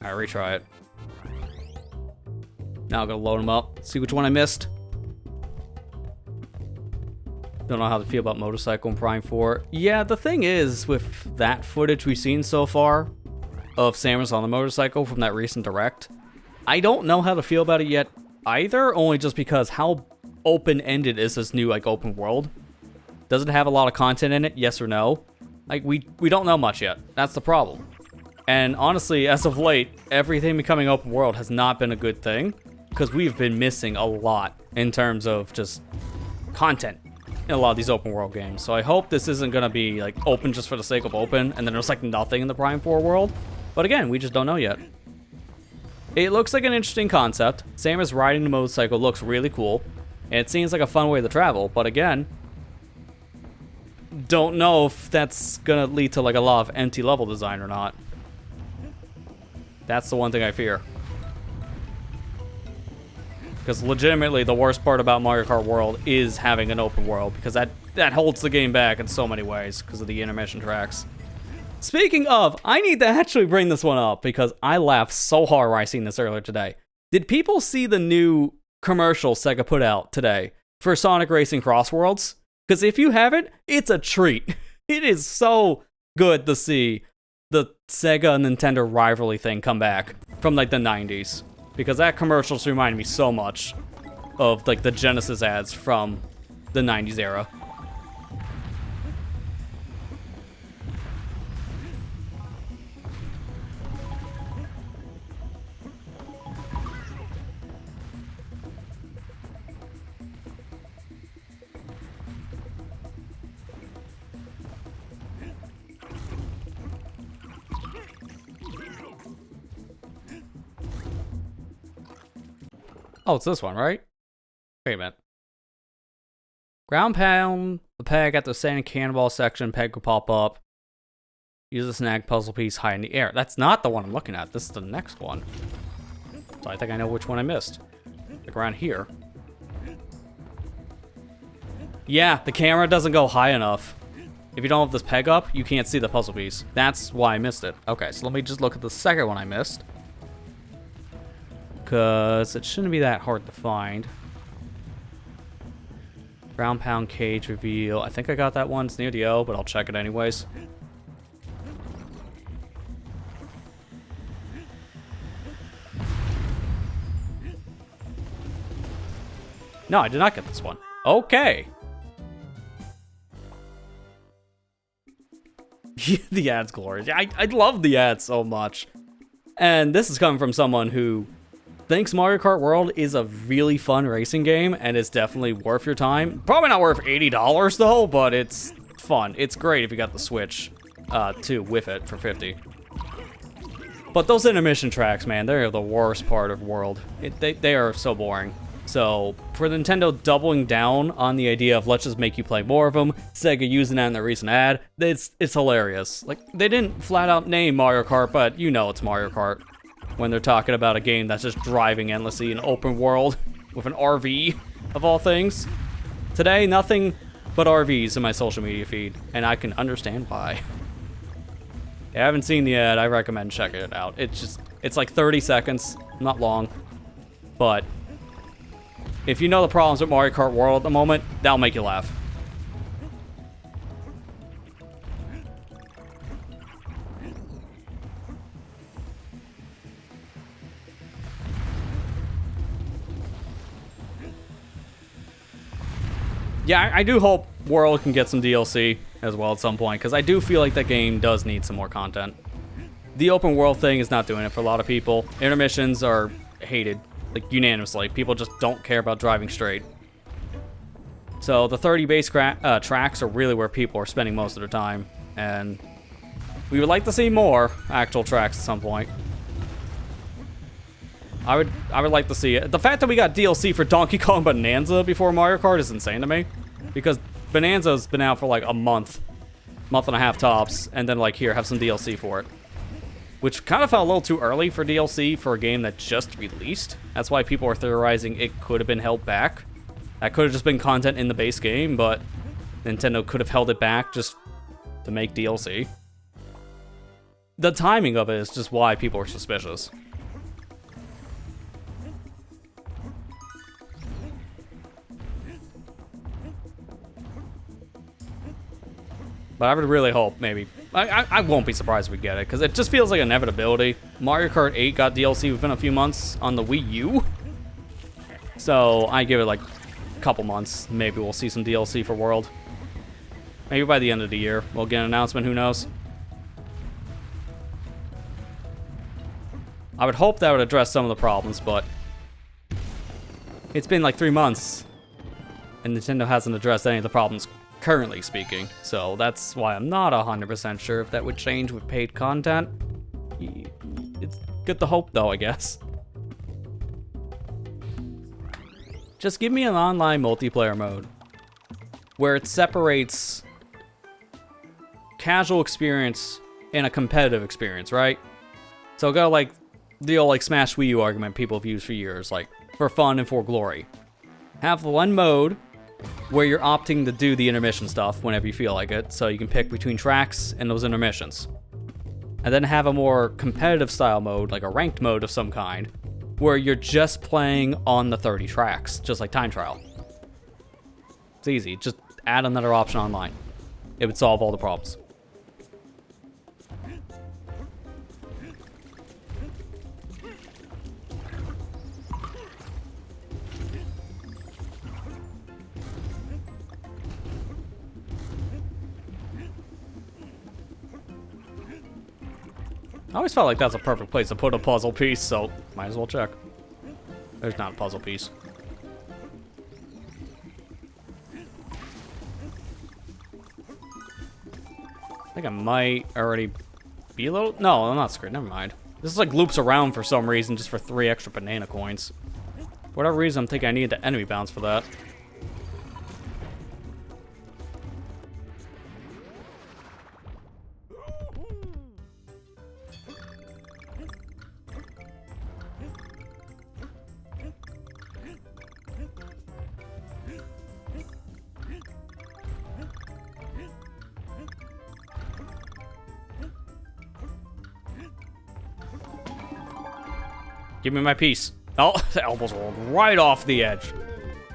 Alright, retry it. Now I'm gonna load them up. See which one I missed. Don't know how to feel about Motorcycle and Prime 4. Yeah, the thing is, with that footage we've seen so far of Samus on the motorcycle from that recent Direct, I don't know how to feel about it yet either, only just because how open-ended is this new, like, open world? Does it have a lot of content in it? Yes or no? Like, we don't know much yet. That's the problem. And honestly, as of late, everything becoming open world has not been a good thing, because we've been missing a lot in terms of just content in a lot of these open world games. So I hope this isn't going to be, like, open just for the sake of open, and then there's, like, nothing in the Prime 4 world. But again, we just don't know yet. It looks like an interesting concept. Samus riding the motorcycle looks really cool. And it seems like a fun way to travel, but again, don't know if that's gonna lead to like a lot of empty level design or not. That's the one thing I fear. Because legitimately, the worst part about Mario Kart World is having an open world, because that holds the game back in so many ways because of the intermission tracks. Speaking of, I need to actually bring this one up because I laughed so hard when I seen this earlier today. Did people see the new commercial Sega put out today for Sonic Racing Cross Worlds? Because if you haven't, it's a treat. It is so good to see the Sega and Nintendo rivalry thing come back from like the 90s. Because that commercial just reminded me so much of like the Genesis ads from the 90s era. Oh, it's this one, right? Wait a minute. Ground pound the peg at the sand cannonball section. Peg will pop up. Use a snag puzzle piece high in the air. That's not the one I'm looking at. This is the next one. So I think I know which one I missed. Like around here. Yeah, the camera doesn't go high enough. If you don't have this peg up, you can't see the puzzle piece. That's why I missed it. Okay, so let me just look at the second one I missed. Because it shouldn't be that hard to find. Ground pound cage reveal. I think I got that one. It's near the O, but I'll check it anyways. No, I did not get this one. Okay. The ads glorious. I love the ads so much. And this is coming from someone who thinks Mario Kart World is a really fun racing game, and it's definitely worth your time. Probably not worth $80 though, but it's fun. It's great if you got the Switch too with it for $50. But those intermission tracks, man, they're the worst part of World. They are so boring. So, for Nintendo doubling down on the idea of let's just make you play more of them, Sega using that in their recent ad, it's hilarious. Like, they didn't flat out name Mario Kart, but you know it's Mario Kart when they're talking about a game that's just driving endlessly in open world with an RV, of all things. Today, nothing but RVs in my social media feed, and I can understand why. If you haven't seen the ad, I recommend checking it out. It's like 30 seconds, not long, but if you know the problems with Mario Kart World at the moment, that'll make you laugh. Yeah, I do hope World can get some DLC as well at some point, because I do feel like that game does need some more content. The open world thing is not doing it for a lot of people. Intermissions are hated. Like, unanimously. People just don't care about driving straight. So the 30 base tracks are really where people are spending most of their time. And we would like to see more actual tracks at some point. I would like to see it. The fact that we got DLC for Donkey Kong Bonanza before Mario Kart is insane to me. Because Bonanza's been out for like a month and a half tops. And then like, here, have some DLC for it. Which kind of felt a little too early for DLC for a game that just released. That's why people are theorizing it could have been held back. That could have just been content in the base game, but Nintendo could have held it back just to make DLC. The timing of it is just why people are suspicious. But I would really hope, maybe. I won't be surprised if we get it, because it just feels like inevitability. Mario Kart 8 got DLC within a few months on the Wii U. So I give it like a couple months. Maybe we'll see some DLC for World. Maybe by the end of the year we'll get an announcement, who knows. I would hope that would address some of the problems, but it's been like 3 months and Nintendo hasn't addressed any of the problems currently speaking, so that's why I'm not 100% sure if that would change with paid content. It's good to hope though, I guess. Just give me an online multiplayer mode where it separates casual experience and a competitive experience, right? So go like the old like Smash Wii U argument people have used for years, like for fun and for glory. Have one mode where you're opting to do the intermission stuff whenever you feel like it, so you can pick between tracks and those intermissions. And then have a more competitive style mode, like a ranked mode of some kind, where you're just playing on the 30 tracks, just like Time Trial. It's easy, just add another option online. It would solve all the problems. I always felt like that's a perfect place to put a puzzle piece, so might as well check. There's not a puzzle piece. I think I might already be a little... No, I'm not screwed. Never mind. This is like loops around for some reason just for 3 extra banana coins. For whatever reason, I'm thinking I need the enemy bounce for that. Give me my piece. Oh, the elbows rolled right off the edge.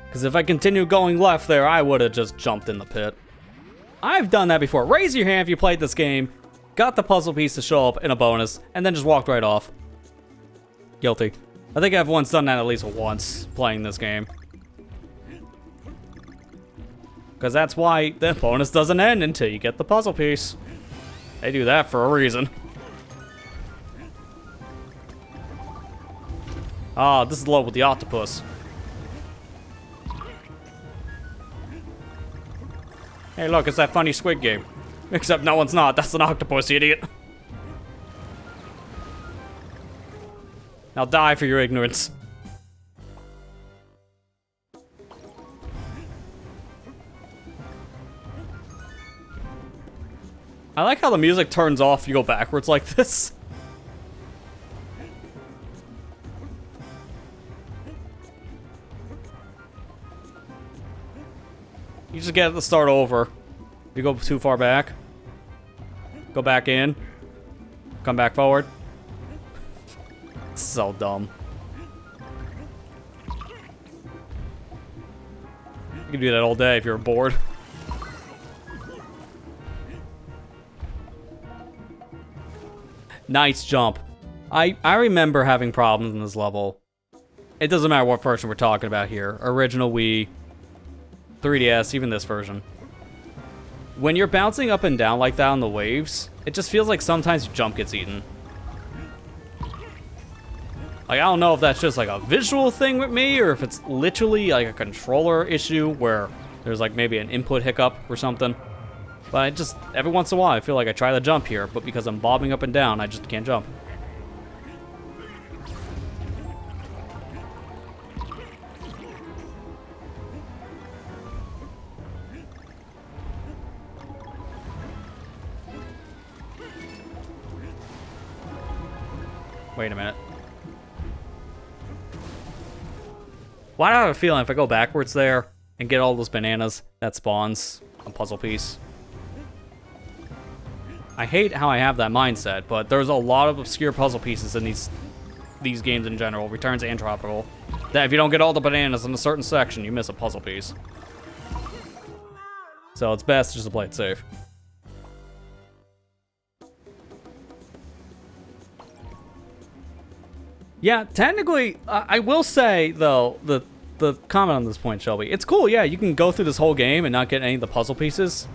Because if I continued going left there, I would have just jumped in the pit. I've done that before. Raise your hand if you played this game, got the puzzle piece to show up in a bonus, and then just walked right off. Guilty. I think I've once done that at least once playing this game. Because that's why the bonus doesn't end until you get the puzzle piece. They do that for a reason. Ah, this is low with the octopus. Hey, look, it's that funny Squid Game. Except no one's not. That's an octopus, you idiot. Now die for your ignorance. I like how the music turns off if you go backwards like this. You just get it to start over. You go too far back. Go back in. Come back forward. So dumb. You can do that all day if you're bored. Nice jump. I remember having problems in this level. It doesn't matter what version we're talking about here. Original Wii, 3DS, even this version. When you're bouncing up and down like that on the waves, it just feels like sometimes your jump gets eaten. Like, I don't know if that's just like a visual thing with me, or if it's literally like a controller issue where there's like maybe an input hiccup or something. But I just, every once in a while, I feel like I try to jump here, but because I'm bobbing up and down, I just can't jump. Wait a minute. Why do I have a feeling if I go backwards there and get all those bananas, that spawns a puzzle piece? I hate how I have that mindset, but there's a lot of obscure puzzle pieces in these games in general, Returns and Tropical, that if you don't get all the bananas in a certain section, you miss a puzzle piece. So it's best just to play it safe. Yeah, technically, I will say, though, the comment on this point, Shelby, it's cool, yeah, you can go through this whole game and not get any of the puzzle pieces,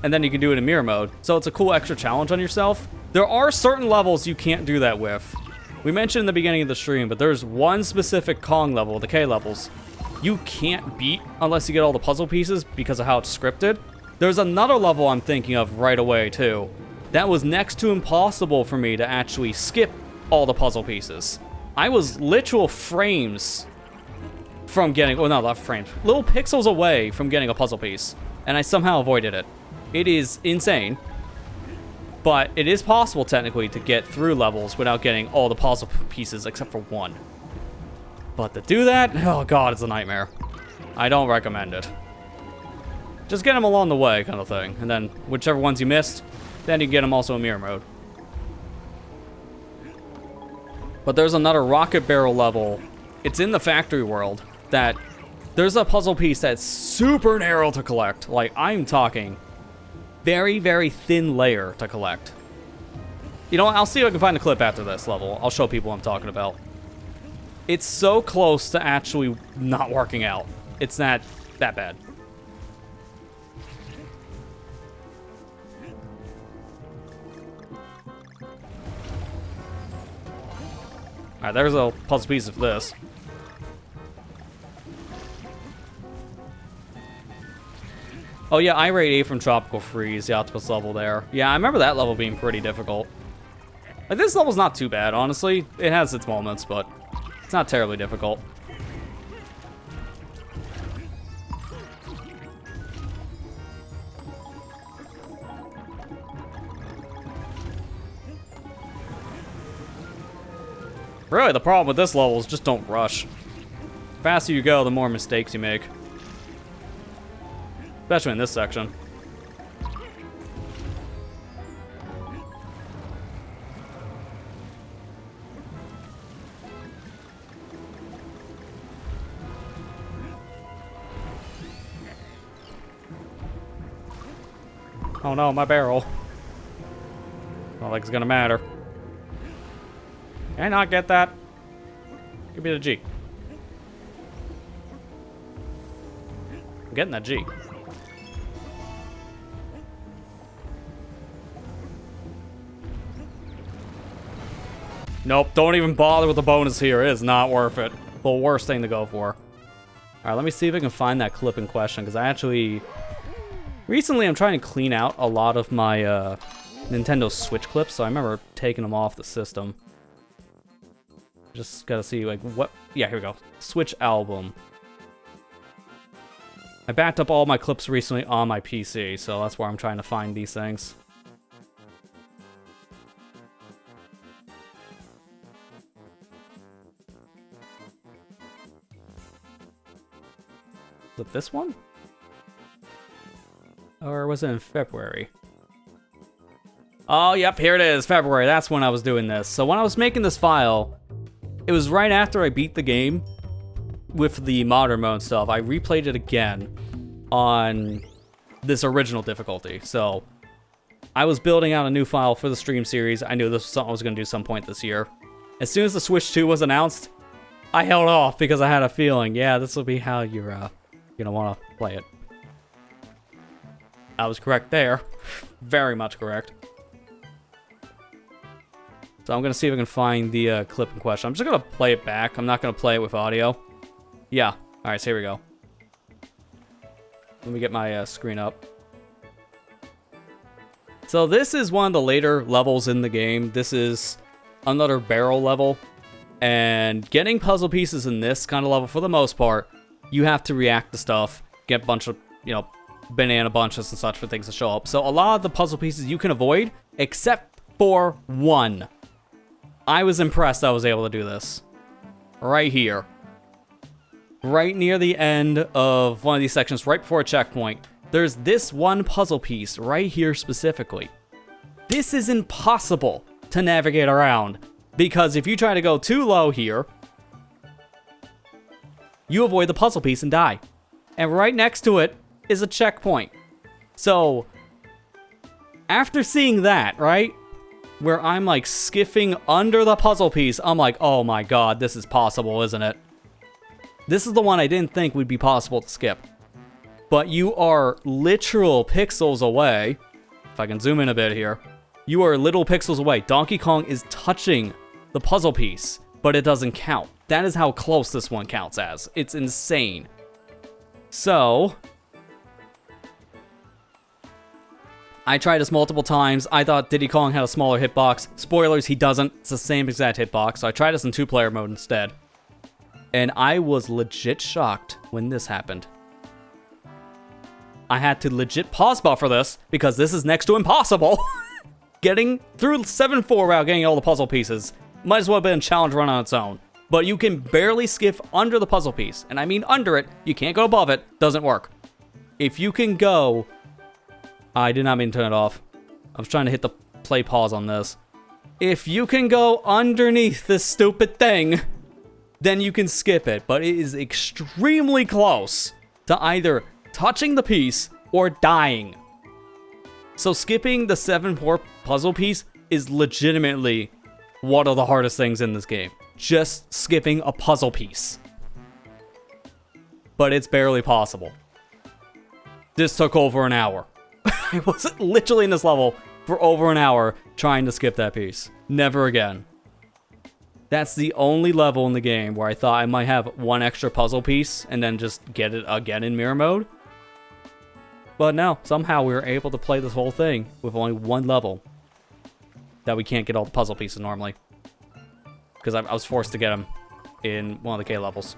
and then you can do it in mirror mode, so it's a cool extra challenge on yourself. There are certain levels you can't do that with. We mentioned in the beginning of the stream, but there's one specific Kong level, the K levels, you can't beat unless you get all the puzzle pieces because of how it's scripted. There's another level I'm thinking of right away, too. That was next to impossible for me to actually skip all the puzzle pieces. I was literal frames from getting, well, not frames, little pixels away from getting a puzzle piece, and I somehow avoided it. It is insane, but it is possible technically to get through levels without getting all the puzzle pieces except for one. But to do that, oh god, it's a nightmare. I don't recommend it. Just get them along the way, kind of thing, and then whichever ones you missed, then you can get them also in mirror mode. But there's another rocket barrel level. It's in the factory world that there's a puzzle piece that's super narrow to collect. Like, I'm talking very, very thin layer to collect. You know what? I'll see if I can find a clip after this level. I'll show people what I'm talking about. It's so close to actually not working out. It's not that bad. Alright, there's a puzzle piece of this. Oh yeah, I rate 8 from Tropical Freeze, the octopus level there. Yeah, I remember that level being pretty difficult. Like, this level's not too bad, honestly. It has its moments, but it's not terribly difficult. Really, the problem with this level is just don't rush. The faster you go, the more mistakes you make. Especially in this section. Oh no, my barrel. Not like it's gonna matter. Can I not get that? Give me the G. I'm getting that G. Nope, don't even bother with the bonus here. It is not worth it. The worst thing to go for. Alright, let me see if I can find that clip in question, because I actually... Recently, I'm trying to clean out a lot of my Nintendo Switch clips, so I remember taking them off the system. Just gotta see, like, what... Yeah, here we go. Switch album. I backed up all my clips recently on my PC, so that's where I'm trying to find these things. Was it this one? Or was it in February? Oh, yep, here it is, February. That's when I was doing this. So when I was making this file, it was right after I beat the game with the modern mode stuff. I replayed it again on this original difficulty. So I was building out a new file for the stream series. I knew this was something I was going to do some point this year. As soon as the Switch 2 was announced, I held off because I had a feeling, yeah, this will be how you're gonna want to play it. I was correct there. Very much correct. So I'm gonna see if I can find the clip in question. I'm just gonna play it back. I'm not gonna play it with audio. Yeah. Alright, so here we go. Let me get my screen up. So this is one of the later levels in the game. This is another barrel level. And getting puzzle pieces in this kind of level, for the most part, you have to react to stuff, get a bunch of, you know, banana bunches and such for things to show up. So a lot of the puzzle pieces you can avoid, except for one. I was impressed I was able to do this. Right here. Right near the end of one of these sections, right before a checkpoint, there's this one puzzle piece right here specifically. This is impossible to navigate around, because if you try to go too low here, you avoid the puzzle piece and die. And right next to it is a checkpoint. So, after seeing that, right, where I'm like skiffing under the puzzle piece, I'm like, oh my god, this is possible, isn't it? This is the one I didn't think would be possible to skip. But you are literal pixels away. If I can zoom in a bit here. You are little pixels away. Donkey Kong is touching the puzzle piece, but it doesn't count. That is how close this one counts as. It's insane. So, I tried this multiple times. I thought Diddy Kong had a smaller hitbox. Spoilers, he doesn't. It's the same exact hitbox. So I tried this in 2-player mode instead. And I was legit shocked when this happened. I had to legit pause buffer this, because this is next to impossible. Getting through 7-4 without getting all the puzzle pieces might as well have been a challenge run on its own. But you can barely skiff under the puzzle piece. And I mean under it. You can't go above it. Doesn't work. If you can go... I did not mean to turn it off. I was trying to hit the play pause on this. If you can go underneath this stupid thing, then you can skip it. But it is extremely close to either touching the piece or dying. So skipping the 7-4 puzzle piece is legitimately one of the hardest things in this game. Just skipping a puzzle piece. But it's barely possible. This took over an hour. I was literally in this level for over an hour trying to skip that piece. Never again. That's the only level in the game where I thought I might have one extra puzzle piece and then just get it again in mirror mode. But no, somehow we were able to play this whole thing with only one level that we can't get all the puzzle pieces normally. Because I was forced to get them in one of the K levels.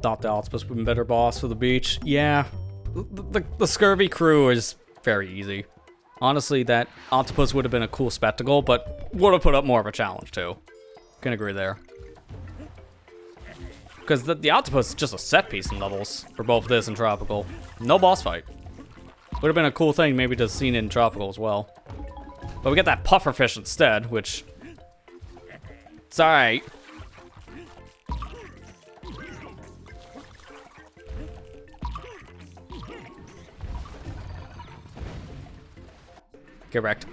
Thought the octopus would be a better boss for the beach. Yeah, the scurvy crew is very easy. Honestly, that octopus would have been a cool spectacle, but would have put up more of a challenge too. Can agree there. Because the octopus is just a set piece in levels for both this and Tropical. No boss fight. Would have been a cool thing maybe to have seen in Tropical as well. But we get that pufferfish instead, which It's alright. Get wrecked.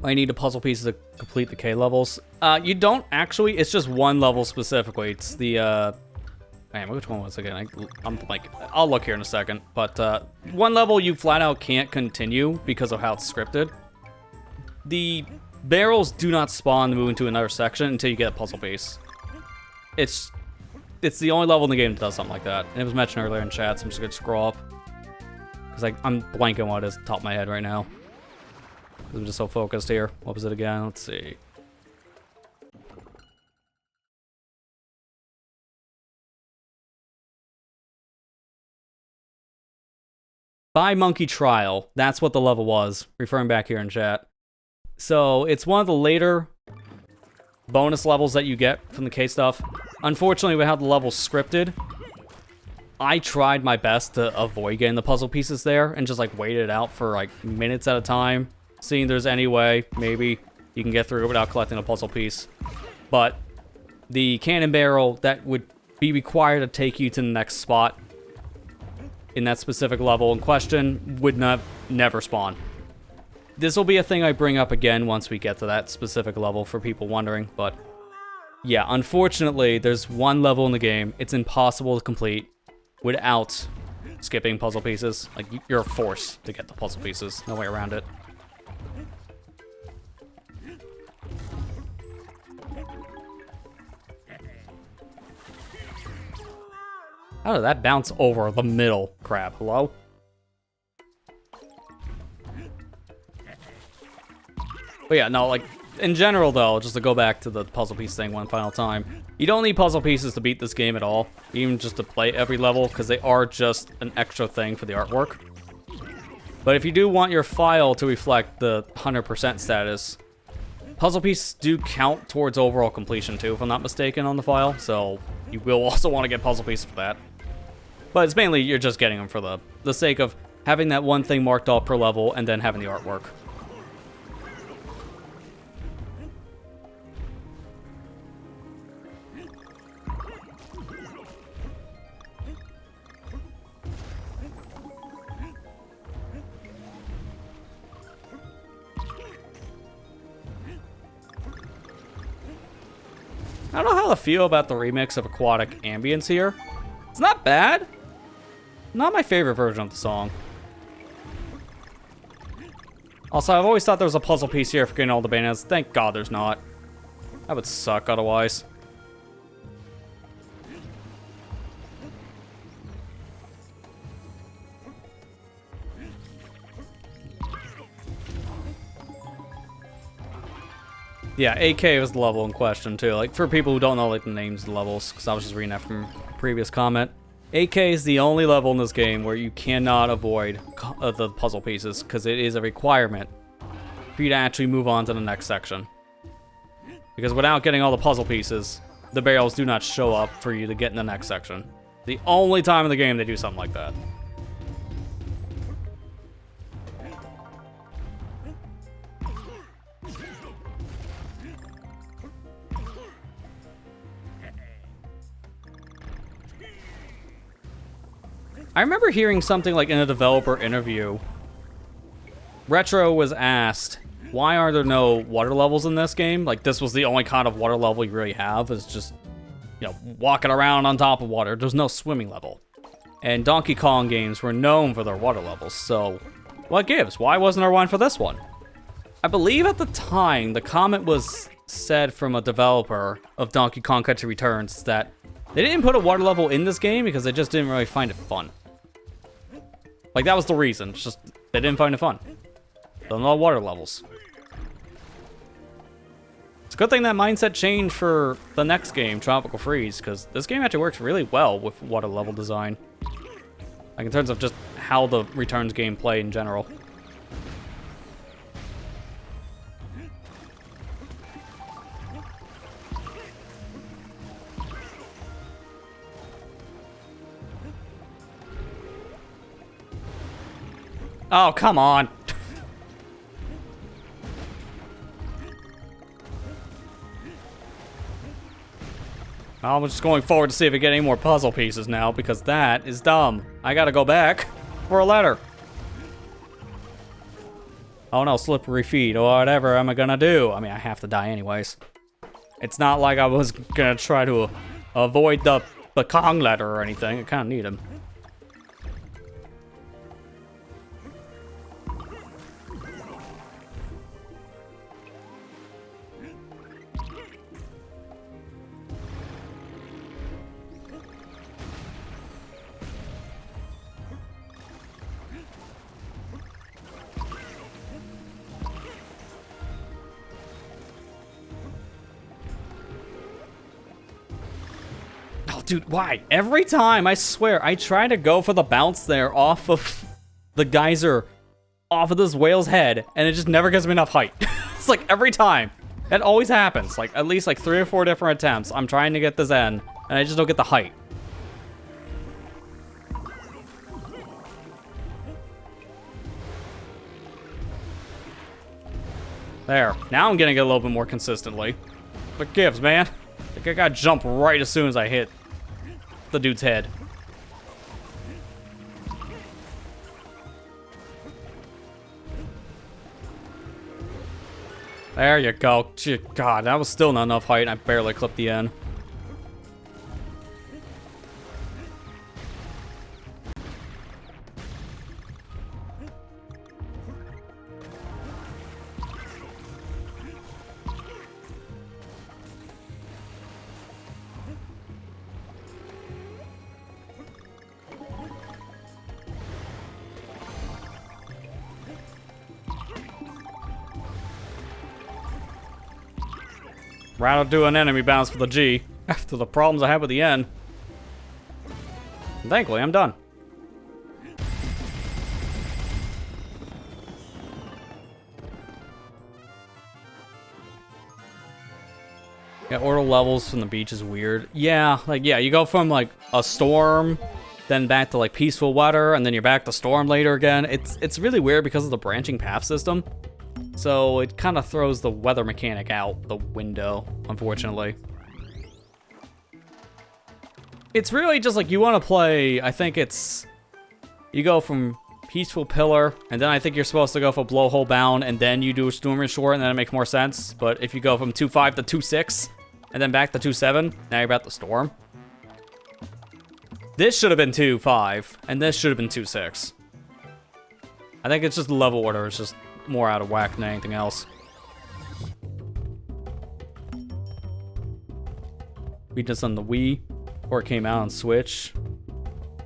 I need the puzzle pieces to complete the K levels. You don't actually. It's just one level specifically. It's the, man, which one was it again? I'm like, I'll look here in a second. But one level you flat out can't continue because of how it's scripted. The barrels do not spawn to move into another section until you get a puzzle piece. It's the only level in the game that does something like that. And it was mentioned earlier in chat, so I'm just gonna scroll up. Because I'm blanking what it is at the top of my head right now. I'm just so focused here. What was it again? Let's see. By Monkey Trial. That's what the level was. Referring back here in chat. So, it's one of the later bonus levels that you get from the K stuff. Unfortunately, we have the levels scripted. I tried my best to avoid getting the puzzle pieces there and just like waited it out for like minutes at a time, seeing there's any way maybe you can get through without collecting a puzzle piece. But the cannon barrel that would be required to take you to the next spot in that specific level in question would never spawn. This will be a thing I bring up again once we get to that specific level for people wondering, but yeah, unfortunately, there's one level in the game. It's impossible to complete without skipping puzzle pieces. Like, you're forced to get the puzzle pieces. No way around it. How did that bounce over the middle? Crap. Hello? But yeah, no, like, in general, though, just to go back to the puzzle piece thing one final time, you don't need puzzle pieces to beat this game at all, even just to play every level, because they are just an extra thing for the artwork. But if you do want your file to reflect the 100% status, puzzle pieces do count towards overall completion too, if I'm not mistaken, on the file, so you will also want to get puzzle pieces for that. But it's mainly you're just getting them for the sake of having that one thing marked off per level and then having the artwork. I don't know how to feel about the remix of Aquatic Ambience here. It's not bad. Not my favorite version of the song. Also, I've always thought there was a puzzle piece here for getting all the bananas. Thank God there's not. That would suck otherwise. Yeah, AK was the level in question, too. Like, for people who don't know, like, the names of the levels, because I was just reading that from a previous comment. AK is the only level in this game where you cannot avoid the puzzle pieces, because it is a requirement for you to actually move on to the next section. Because without getting all the puzzle pieces, the barrels do not show up for you to get in the next section. The only time in the game they do something like that. I remember hearing something like in a developer interview. Retro was asked, why are there no water levels in this game? Like, this was the only kind of water level you really have, is just, you know, walking around on top of water. There's no swimming level. And Donkey Kong games were known for their water levels, so what gives? Why wasn't there one for this one? I believe at the time, the comment was said from a developer of Donkey Kong Country Returns that they didn't put a water level in this game because they just didn't really find it fun. Like, that was the reason. It's just, they didn't find it fun. So no water levels. It's a good thing that mindset changed for the next game, Tropical Freeze, because this game actually works really well with water level design. Like, in terms of just how the Returns game play in general. Oh, come on. I'm just going forward to see if we get any more puzzle pieces now, because that is dumb. I gotta go back for a letter. Oh no, slippery feet, or whatever am I gonna do? I mean, I have to die anyways. It's not like I was gonna try to avoid the Kong letter or anything. I kinda need him. Dude, why? Every time, I swear, I try to go for the bounce there off of the geyser, off of this whale's head, and it just never gives me enough height. It's like every time. It always happens. Like, at least like 3 or 4 different attempts. I'm trying to get this in, and I just don't get the height. There. Now I'm getting it a little bit more consistently. What gives, man? I think I gotta jump right as soon as I hit the dude's head. There you go. God, that was still not enough height, and I barely clipped the end. Rather do an enemy bounce for the G after the problems I had with the N. And thankfully, I'm done. Yeah, orbital levels from the beach is weird. Yeah, like, yeah, you go from, like, a storm, then back to, like, peaceful water, and then you're back to storm later again. It's really weird because of the branching path system. So it kind of throws the weather mechanic out the window, unfortunately. It's really just like you want to play, I think it's, you go from Peaceful Pillar, and then I think you're supposed to go for Blowhole Bound, and then you do a Storm Shore, and then it makes more sense. But if you go from 2.5 to 2.6, and then back to 2.7, now you're about to Storm. This should have been 2.5, and this should have been 2.6. I think it's just the level order, it's just more out of whack than anything else. Beat this on the Wii, or it came out on Switch.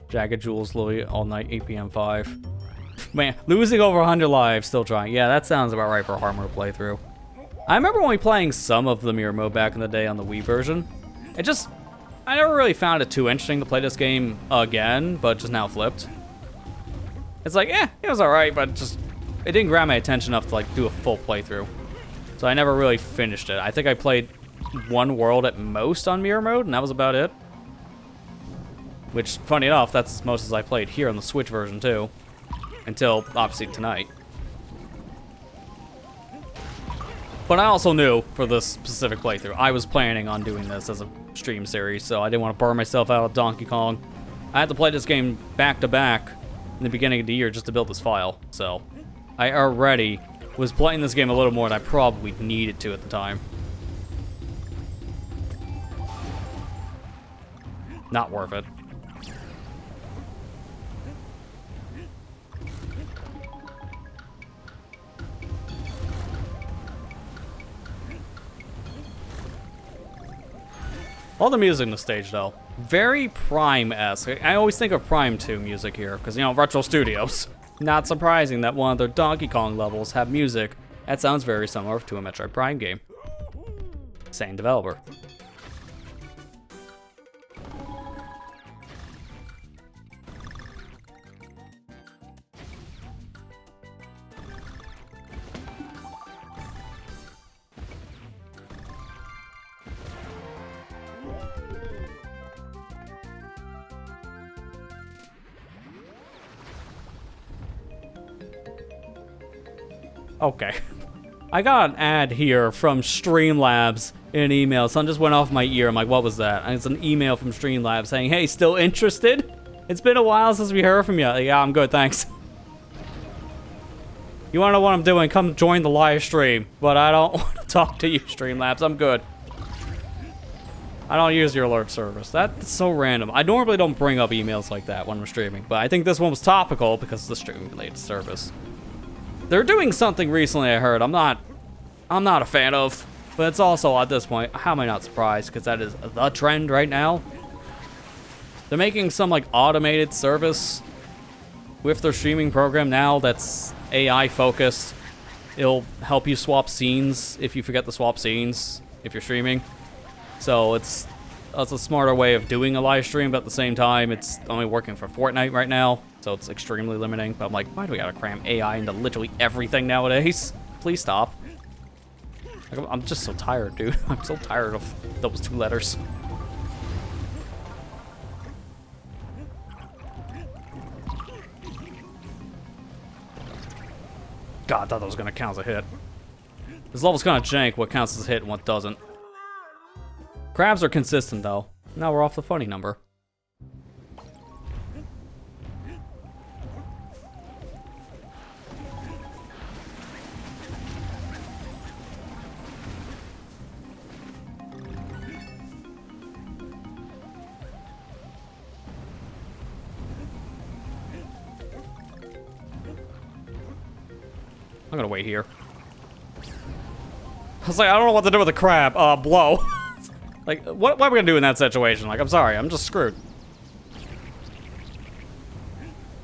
Jagged Jewels, literally all night, 8 p.m. 5. Man, losing over 100 lives, still trying. Yeah, that sounds about right for a hard mode playthrough. I remember only playing some of the mirror mode back in the day on the Wii version. I never really found it too interesting to play this game again, but just now flipped. It's like, it was alright, but just, it didn't grab my attention enough to like do a full playthrough. So I never really finished it. I think I played one world at most on mirror mode, and that was about it. Which, funny enough, that's as most as I played here on the Switch version too. Until, obviously, tonight. But I also knew, for this specific playthrough, I was planning on doing this as a stream series, so I didn't want to burn myself out of Donkey Kong. I had to play this game back to back in the beginning of the year just to build this file, so I already was playing this game a little more than I probably needed to at the time. Not worth it. All the music in the stage, though, very Prime-esque. I always think of Prime 2 music here, because, you know, Retro Studios. Not surprising that one of their Donkey Kong levels have music that sounds very similar to a Metroid Prime game. Same developer. Okay. I got an ad here from Streamlabs in an email. Something just went off my ear. I'm like, what was that? And it's an email from Streamlabs saying, hey, still interested? It's been a while since we heard from you. Yeah, I'm good, thanks. You wanna know what I'm doing? Come join the live stream. But I don't want to talk to you, Streamlabs. I'm good. I don't use your alert service. That's so random. I normally don't bring up emails like that when I'm streaming, but I think this one was topical because of the streaming-related service. They're doing something recently I heard I'm not a fan of, but it's also at this point, how am I not surprised? Because that is the trend right now. They're making some like automated service with their streaming program now that's AI focused. It'll help you swap scenes if you forget to swap scenes if you're streaming. So it's a smarter way of doing a live stream, but at the same time, it's only working for Fortnite right now, so it's extremely limiting. But I'm like, why do we gotta cram AI into literally everything nowadays? Please stop. Like, I'm just so tired, dude. I'm so tired of those 2 letters. God, I thought that was gonna count as a hit. This level's kind of jank what counts as a hit and what doesn't. Crabs are consistent, though. Now we're off the funny number. I'm gonna wait here. I was like, I don't know what to do with a crab. Blow. Like, what am I gonna do in that situation? Like, I'm sorry, I'm just screwed.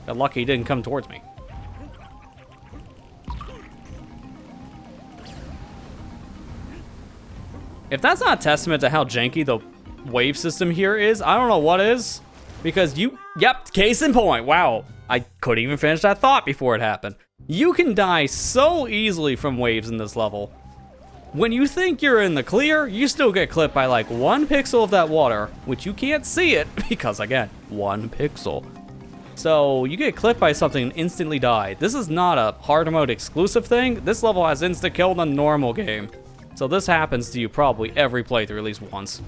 Got lucky he didn't come towards me. If that's not a testament to how janky the wave system here is, I don't know what is. Because yep, case in point. Wow, I couldn't even finish that thought before it happened. You can die so easily from waves in this level. When you think you're in the clear, you still get clipped by like 1 pixel of that water, which you can't see it because, again, 1 pixel. So you get clipped by something and instantly die. This is not a hard mode exclusive thing. This level has insta kill in the normal game. So this happens to you probably every playthrough at least once.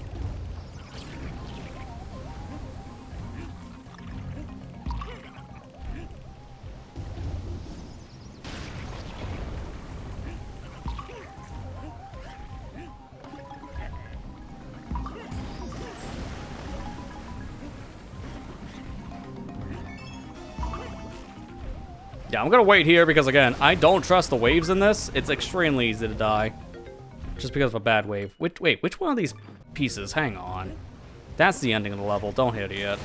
Yeah, I'm gonna wait here because, again, I don't trust the waves in this. It's extremely easy to die. Just because of a bad wave. Wait, which one of these pieces? Hang on. That's the ending of the level. Don't hit it yet.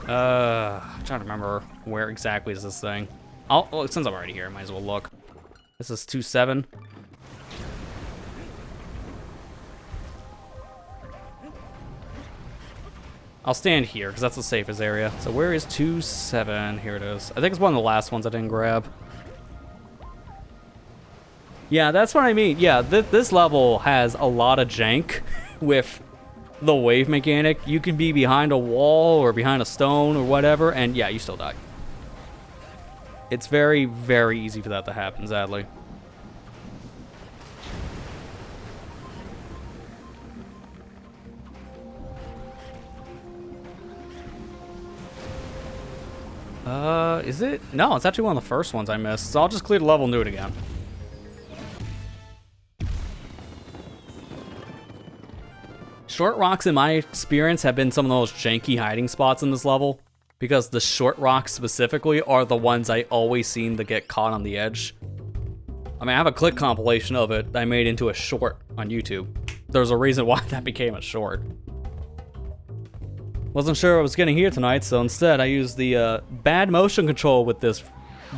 I'm trying to remember where exactly is this thing. Well, since I'm already here, I might as well look. This is 2-7. I'll stand here, because that's the safest area. So where is 2-7? Here it is. I think it's one of the last ones I didn't grab. Yeah, that's what I mean. Yeah, this level has a lot of jank with the wave mechanic. You can be behind a wall or behind a stone or whatever, and yeah, you still die. It's very, very easy for that to happen, sadly. Is it? No, it's actually one of the first ones I missed, so I'll just clear the level and do it again. Short rocks, in my experience, have been some of those janky hiding spots in this level, because the short rocks specifically are the ones I always seem to get caught on the edge. I mean, I have a clip compilation of it that I made into a short on YouTube. There's a reason why that became a short. Wasn't sure I was getting here tonight, so instead I used the bad motion control with this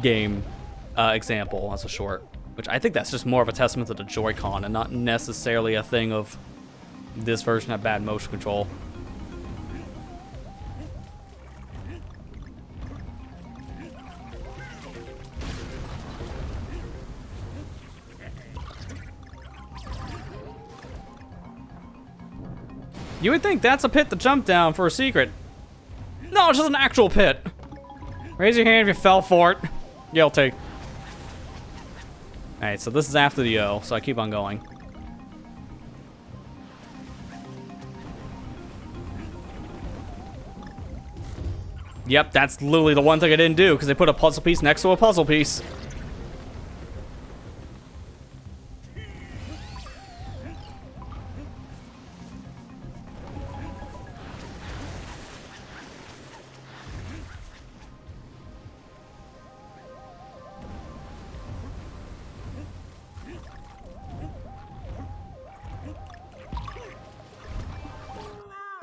game example as a short. Which I think that's just more of a testament to the Joy-Con and not necessarily a thing of this version had bad motion control. You would think that's a pit to jump down for a secret. No, it's just an actual pit. Raise your hand if you fell for it. Guilty. Alright, so this is after the O, so I keep on going. Yep, that's literally the one thing I didn't do, because they put a puzzle piece next to a puzzle piece.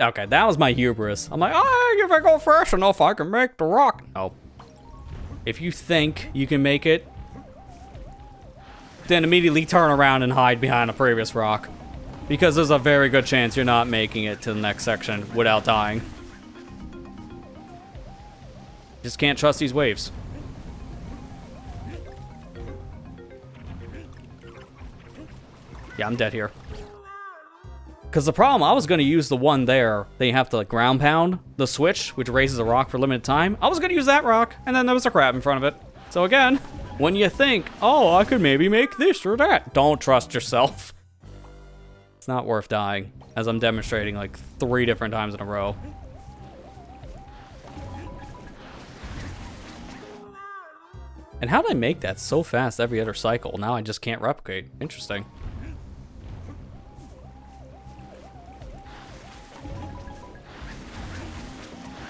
Okay, that was my hubris. I'm like, oh, if I go fast enough, I can make the rock. No. If you think you can make it, then immediately turn around and hide behind a previous rock. Because there's a very good chance you're not making it to the next section without dying. Just can't trust these waves. Yeah, I'm dead here. Because the problem, I was going to use the one there. They have to like ground pound the switch, which raises a rock for limited time. I was going to use that rock, and then there was a crab in front of it. So again, when you think, oh, I could maybe make this or that, don't trust yourself. It's not worth dying, as I'm demonstrating like 3 different times in a row. And how did I make that so fast every other cycle? Now I just can't replicate. Interesting.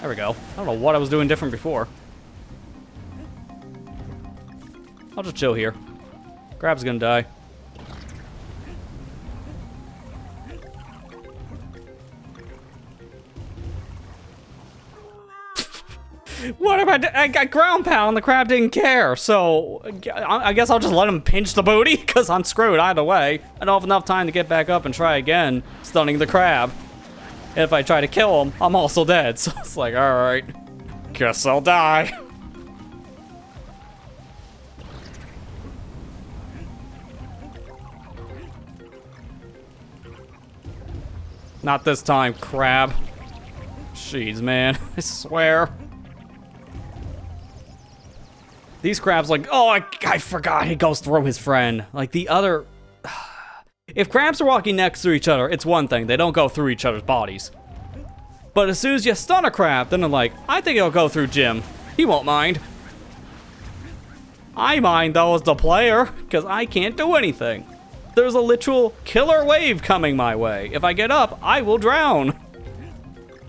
There we go. I don't know what I was doing different before. I'll just chill here. Crab's gonna die. What am I got ground pound, the crab didn't care, so I guess I'll just let him pinch the booty, because I'm screwed either way. I don't have enough time to get back up and try again, stunning the crab. If I try to kill him, I'm also dead. So it's like, alright, guess I'll die. Not this time, crab. Jeez, man, I swear. These crabs like, oh, I forgot he goes through his friend. Like the other... If crabs are walking next to each other, it's one thing. They don't go through each other's bodies. But as soon as you stun a crab, then they're like, I think it'll go through Jim. He won't mind. I mind, though, as the player, because I can't do anything. There's a literal killer wave coming my way. If I get up, I will drown.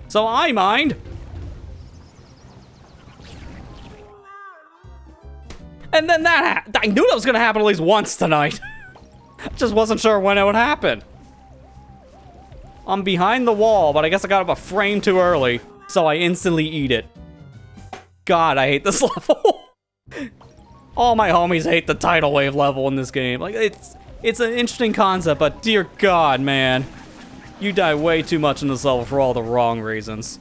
So I mind. And then I knew that was going to happen at least once tonight. Just wasn't sure when it would happen. I'm behind the wall, but I guess I got up a frame too early, so I instantly eat it. God, I hate this level. All my homies hate the tidal wave level in this game. Like, it's an interesting concept, but dear God, man. You die way too much in this level for all the wrong reasons.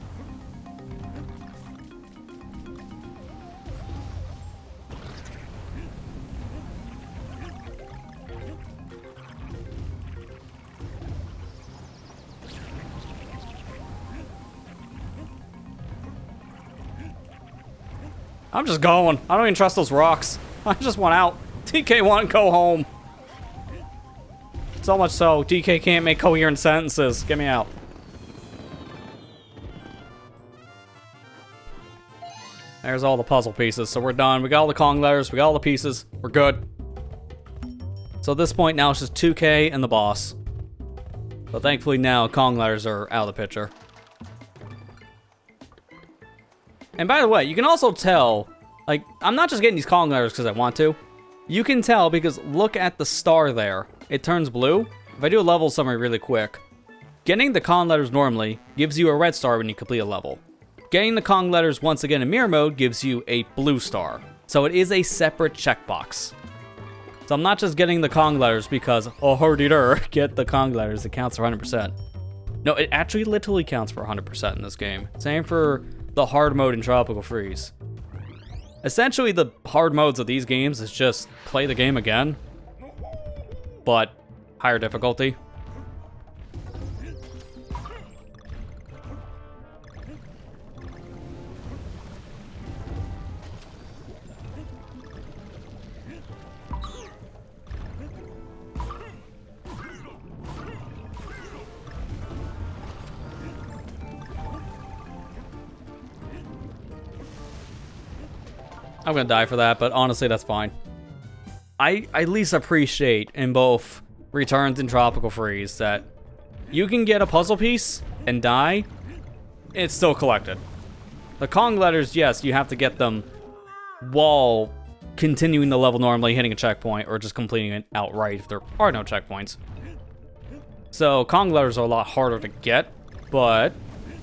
I'm just going. I don't even trust those rocks. I just want out. DK want to go home. So much so, DK can't make coherent sentences. Get me out. There's all the puzzle pieces, so we're done. We got all the Kong letters, we got all the pieces. We're good. So at this point now it's just 2K and the boss. But thankfully now Kong letters are out of the picture. And by the way, you can also tell, like, I'm not just getting these Kong letters because I want to. You can tell because look at the star there. It turns blue. If I do a level summary really quick, getting the Kong letters normally gives you a red star when you complete a level. Getting the Kong letters once again in mirror mode gives you a blue star. So it is a separate checkbox. So I'm not just getting the Kong letters because, oh, hurdy-dur, get the Kong letters, it counts for 100%. No, it actually literally counts for 100% in this game. Same for the hard mode in Tropical Freeze. Essentially, the hard modes of these games is just play the game again, but higher difficulty. I'm gonna die for that, but honestly, that's fine. I at least appreciate in both Returns and Tropical Freeze that you can get a puzzle piece and die, it's still collected. The Kong letters, yes, you have to get them while continuing the level normally, hitting a checkpoint, or just completing it outright if there are no checkpoints. So Kong letters are a lot harder to get, but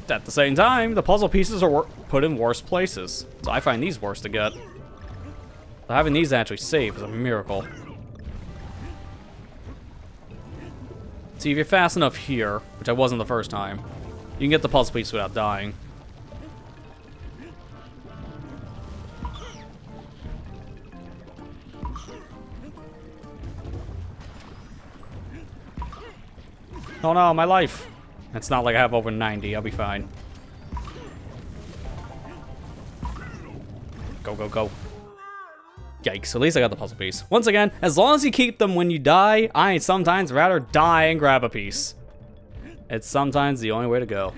at the same time, the puzzle pieces are put in worse places. So I find these worse to get. So having these actually safe is a miracle. See, if you're fast enough here, which I wasn't the first time, you can get the puzzle piece without dying. Oh no, my life. It's not like I have over 90, I'll be fine. Go, go, go. Yikes, at least I got the puzzle piece. Once again, as long as you keep them when you die, I'd sometimes rather die and grab a piece. It's sometimes the only way to go.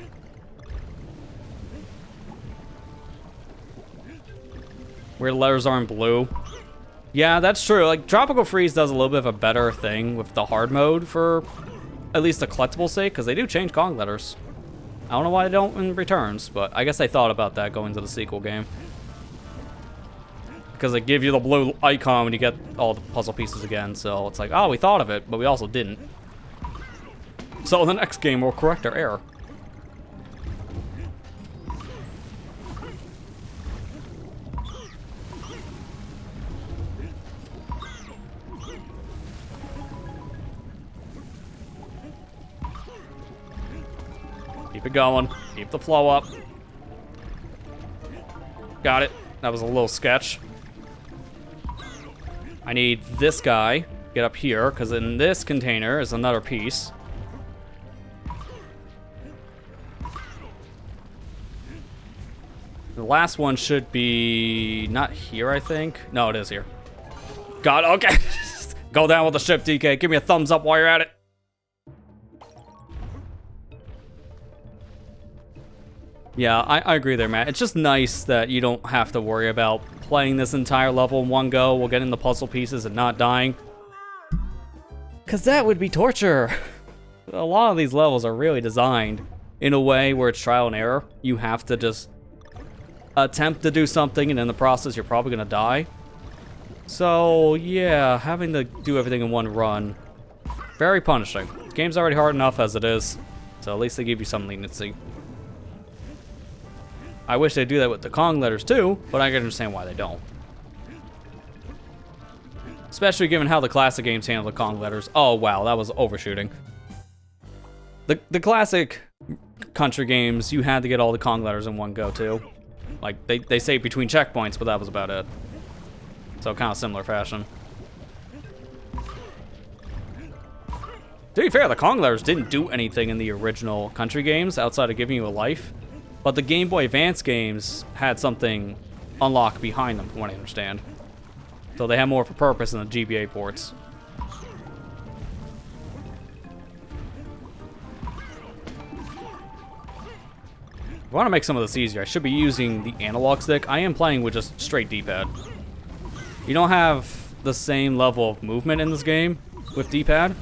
Weird letters aren't blue. Yeah, that's true. Like, Tropical Freeze does a little bit of a better thing with the hard mode for at least the collectible sake, because they do change Kong letters. I don't know why they don't in Returns, but I guess they thought about that going to the sequel game. Because they give you the blue icon when you get all the puzzle pieces again, so it's like, oh, we thought of it, but we also didn't. So the next game will correct our error. Keep it going. Keep the flow up. Got it. That was a little sketch. I need this guy. Get up here, because in this container is another piece. The last one should be not here, I think. No, it is here. Got it. Okay. Go down with the ship, DK. Give me a thumbs up while you're at it. Yeah, I agree there, Matt. It's just nice that you don't have to worry about playing this entire level in one go while getting the puzzle pieces and not dying. Because that would be torture. A lot of these levels are really designed in a way where it's trial and error. You have to just attempt to do something, and in the process, you're probably going to die. So, yeah, having to do everything in one run, very punishing. The game's already hard enough as it is, so at least they give you some leniency. I wish they'd do that with the Kong letters too, but I can understand why they don't. Especially given how the classic games handle the Kong letters. Oh wow, that was overshooting. The classic country games, you had to get all the Kong letters in one go too. Like, they say between checkpoints, but that was about it. So kind of similar fashion. To be fair, the Kong letters didn't do anything in the original country games outside of giving you a life. But the Game Boy Advance games had something unlocked behind them, from what I understand. So they had more of a purpose in the GBA ports. If I want to make some of this easier, I should be using the analog stick. I am playing with just straight D-pad. You don't have the same level of movement in this game with D-pad.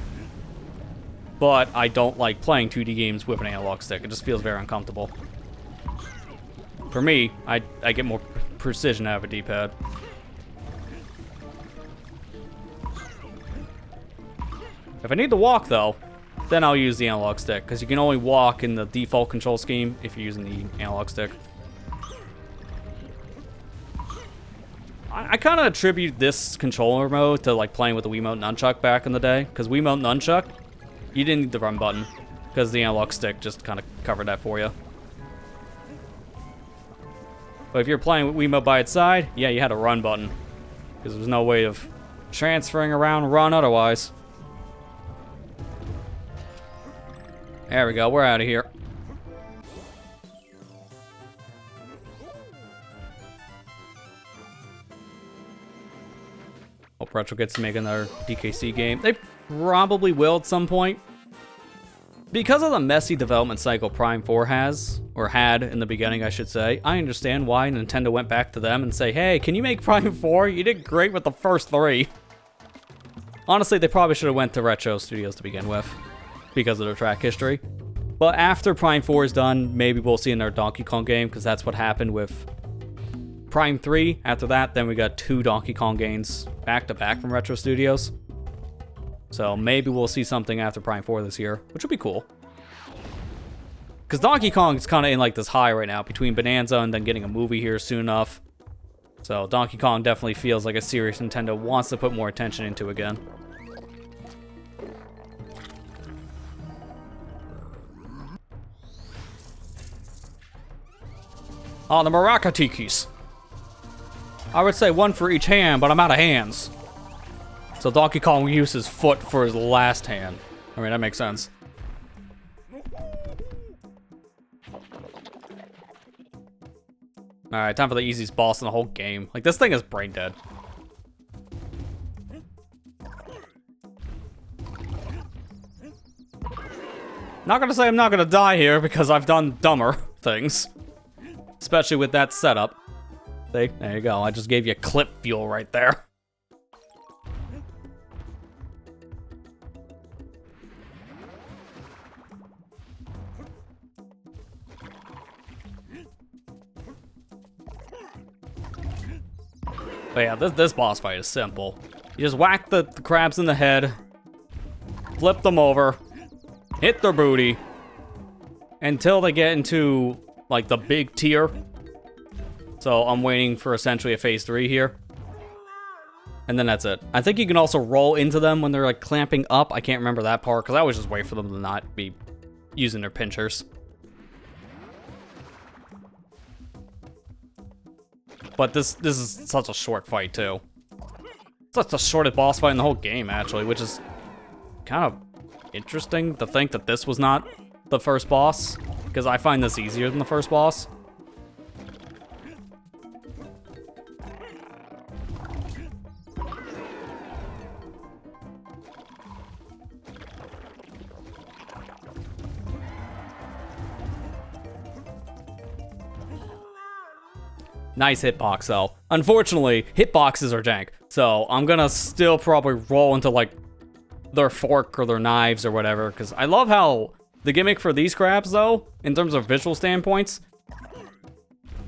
But I don't like playing 2D games with an analog stick. It just feels very uncomfortable. For me, I get more precision out of a D-pad. If I need to walk, though, then I'll use the analog stick, because you can only walk in the default control scheme if you're using the analog stick. I kind of attribute this controller mode to like playing with the Wiimote Nunchuck back in the day, because Wiimote Nunchuck, you didn't need the run button, because the analog stick just kind of covered that for you. But if you're playing with Wiimote by its side, yeah, you had a run button. Because there was no way of transferring around run otherwise. There we go, we're out of here. Hope Retro gets to make another DKC game. They probably will at some point. Because of the messy development cycle Prime 4 has, or had in the beginning, I should say, I understand why Nintendo went back to them and say, hey, can you make Prime 4? You did great with the first 3. Honestly, they probably should have went to Retro Studios to begin with, because of their track history. But after Prime 4 is done, maybe we'll see another Donkey Kong game, because that's what happened with Prime 3. After that, then we got 2 Donkey Kong games back-to-back from Retro Studios. So maybe we'll see something after Prime 4 this year, which would be cool. Because Donkey Kong is kind of in like this high right now, between Bonanza and then getting a movie here soon enough. So Donkey Kong definitely feels like a series Nintendo wants to put more attention into again. Oh, the Maracatikis. I would say 1 for each hand, but I'm out of hands. So Donkey Kong used his foot for his last hand. I mean, that makes sense. Alright, time for the easiest boss in the whole game. Like, this thing is brain dead. Not gonna say I'm not gonna die here, because I've done dumber things. Especially with that setup. See? There you go. I just gave you clip fuel right there. But yeah, this boss fight is simple. You just whack the crabs in the head, flip them over, hit their booty, until they get into, like, the big tier. So I'm waiting for essentially a phase 3 here. And then that's it. I think you can also roll into them when they're, like, clamping up. I can't remember that part, because I always just wait for them to not be using their pinchers. But this is such a short fight, too. Such the shortest boss fight in the whole game, actually, which is kind of interesting to think that this was not the first boss, because I find this easier than the first boss. Nice hitbox, though. Unfortunately, hitboxes are jank, so I'm gonna still probably roll into, like, their fork or their knives or whatever, because I love how the gimmick for these crabs, though, in terms of visual standpoints,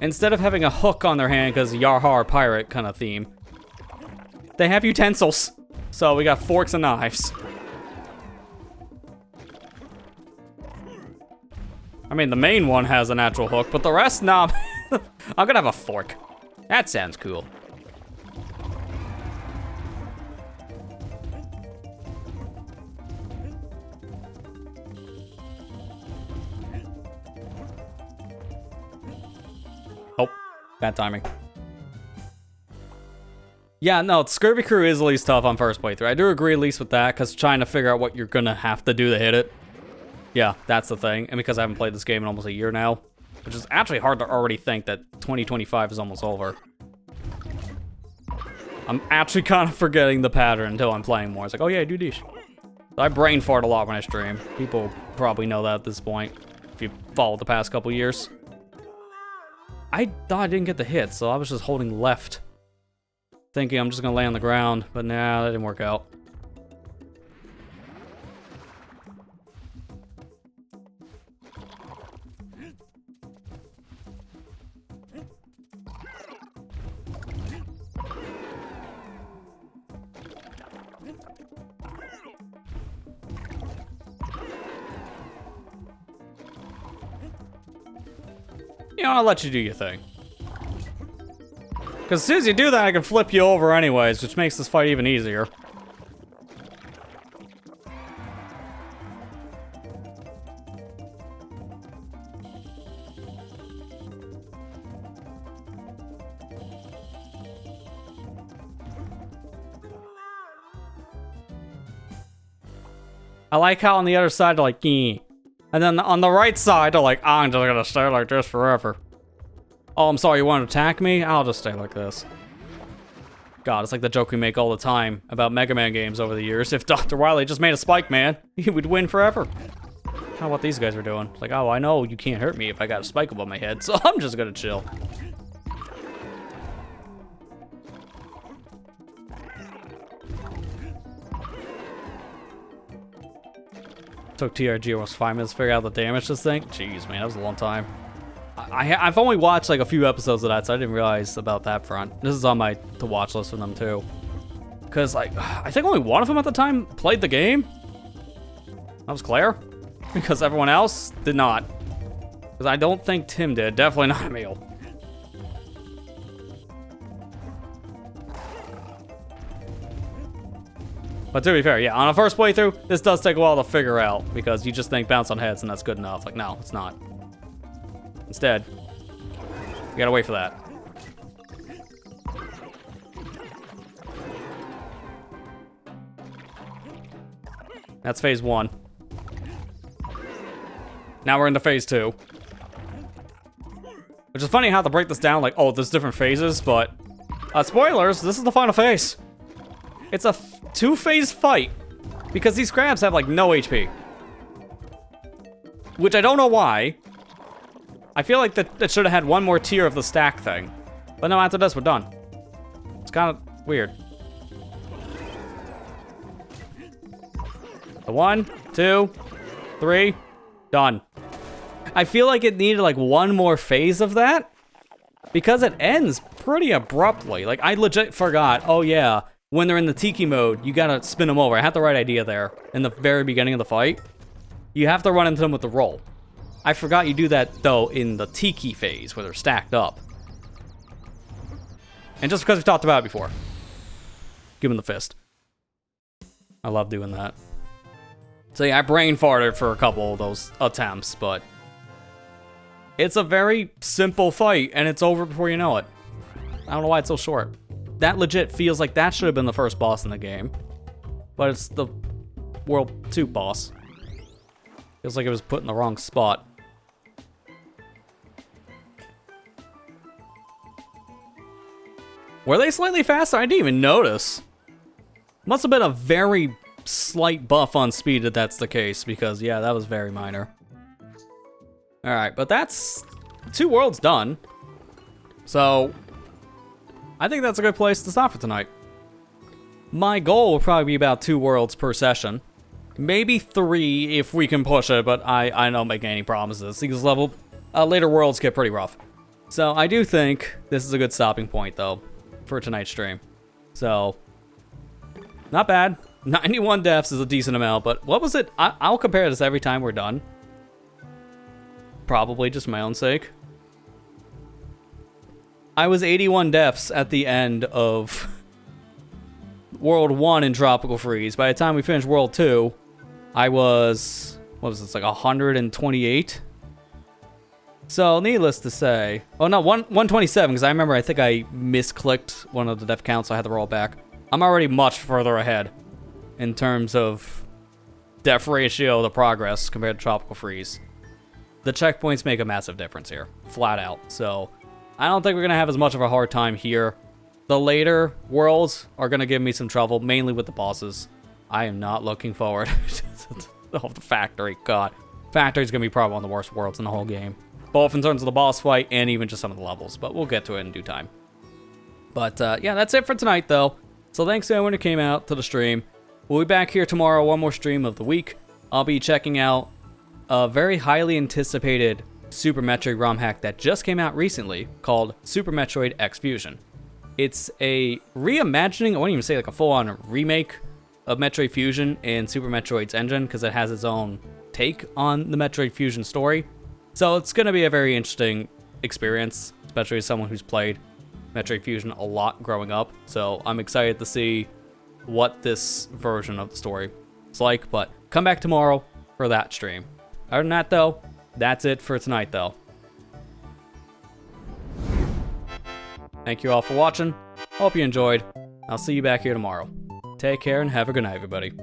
instead of having a hook on their hand, because Yarhar pirate kind of theme, they have utensils. So we got forks and knives. I mean, the main one has a natural hook, but the rest, nah. I'm gonna have a fork. That sounds cool. Oh, bad timing. Yeah, no, Scurvy Crew is at least tough on first playthrough. I do agree at least with that, because trying to figure out what you're gonna have to do to hit it. Yeah, that's the thing. And because I haven't played this game in almost a year now, which is actually hard to already think that 2025 is almost over. I'm actually kind of forgetting the pattern until I'm playing more. It's like, oh yeah, I do this. So I brain fart a lot when I stream. People probably know that at this point, if you followed the past couple years. I thought I didn't get the hit, so I was just holding left, thinking I'm just gonna lay on the ground, but nah, that didn't work out. You know, I'll let you do your thing. Because as soon as you do that, I can flip you over anyways, which makes this fight even easier. I like how on the other side, they're like, "Gee." And then on the right side, they're like, I'm just gonna stay like this forever. Oh, I'm sorry, you want to attack me? I'll just stay like this. God, it's like the joke we make all the time about Mega Man games over the years. If Dr. Wily just made a Spike Man, he would win forever. kind of what these guys were doing. Like, oh, I know you can't hurt me if I got a spike above my head, so I'm just gonna chill. Took TRG almost 5 minutes to figure out the damage to this thing. Jeez, man, that was a long time. I've only watched like a few episodes of that, so I didn't realize about that front. This is on my to-watch list for them too. Because like, I think only one of them at the time played the game. That was Claire. Because everyone else did not. Because I don't think Tim did. Definitely not Emil. But to be fair, yeah, on a first playthrough, this does take a while to figure out. Because you just think bounce on heads and that's good enough. Like, no, it's not. Instead, you gotta wait for that. That's phase 1. Now we're into phase 2. Which is funny how to break this down, like, oh, there's different phases, but... spoilers, this is the final phase. It's a 2-phase fight. Because these crabs have, like, no HP. Which I don't know why. I feel like that should have had one more tier of the stack thing. But no, after this, we're done. It's kind of weird. The 1, 2, 3, done. I feel like it needed like one more phase of that because it ends pretty abruptly. Like I legit forgot, oh yeah, when they're in the Tiki mode, you gotta spin them over. I had the right idea there in the very beginning of the fight. You have to run into them with the roll. I forgot you do that though in the Tiki phase where they're stacked up. And just because we talked about it before. Give him the fist. I love doing that. So yeah, I brain farted for a couple of those attempts, but it's a very simple fight, and it's over before you know it. I don't know why it's so short. That legit feels like that should have been the first boss in the game, but it's the World 2 boss. Feels like it was put in the wrong spot. Were they slightly faster? I didn't even notice. Must have been a very slight buff on speed if that's the case, because yeah, that was very minor. Alright, but that's 2 worlds done. So, I think that's a good place to stop for tonight. My goal will probably be about 2 worlds per session. Maybe 3 if we can push it, but I don't make any promises. These later worlds get pretty rough. So, I do think this is a good stopping point, though, for tonight's stream. So, not bad. 91 deaths is a decent amount, but what was it? I'll compare this every time we're done. Probably just my own sake. I was 81 deaths at the end of World 1 in Tropical Freeze. By the time we finished World 2, I was, what was this, like 128? So, needless to say, oh no, 127, because I remember I think I misclicked one of the death counts, so I had to roll back. I'm already much further ahead in terms of death ratio to progress compared to Tropical Freeze. The checkpoints make a massive difference here, flat out. So I don't think we're going to have as much of a hard time here. The later worlds are going to give me some trouble, mainly with the bosses. I am not looking forward to the factory. God, factory's going to be probably one of the worst worlds in the whole game. Both in terms of the boss fight and even just some of the levels, but we'll get to it in due time. But yeah, that's it for tonight though. So thanks to everyone who came out to the stream. We'll be back here tomorrow, one more stream of the week. I'll be checking out a very highly anticipated Super Metroid ROM hack that just came out recently called Super Metroid X Fusion. It's a reimagining, I wouldn't even say like a full-on remake of Metroid Fusion in Super Metroid's engine because it has its own take on the Metroid Fusion story. So it's going to be a very interesting experience, especially as someone who's played Metroid Fusion a lot growing up. So I'm excited to see what this version of the story is like, but come back tomorrow for that stream. Other than that, though, that's it for tonight, though. Thank you all for watching. Hope you enjoyed. I'll see you back here tomorrow. Take care and have a good night, everybody.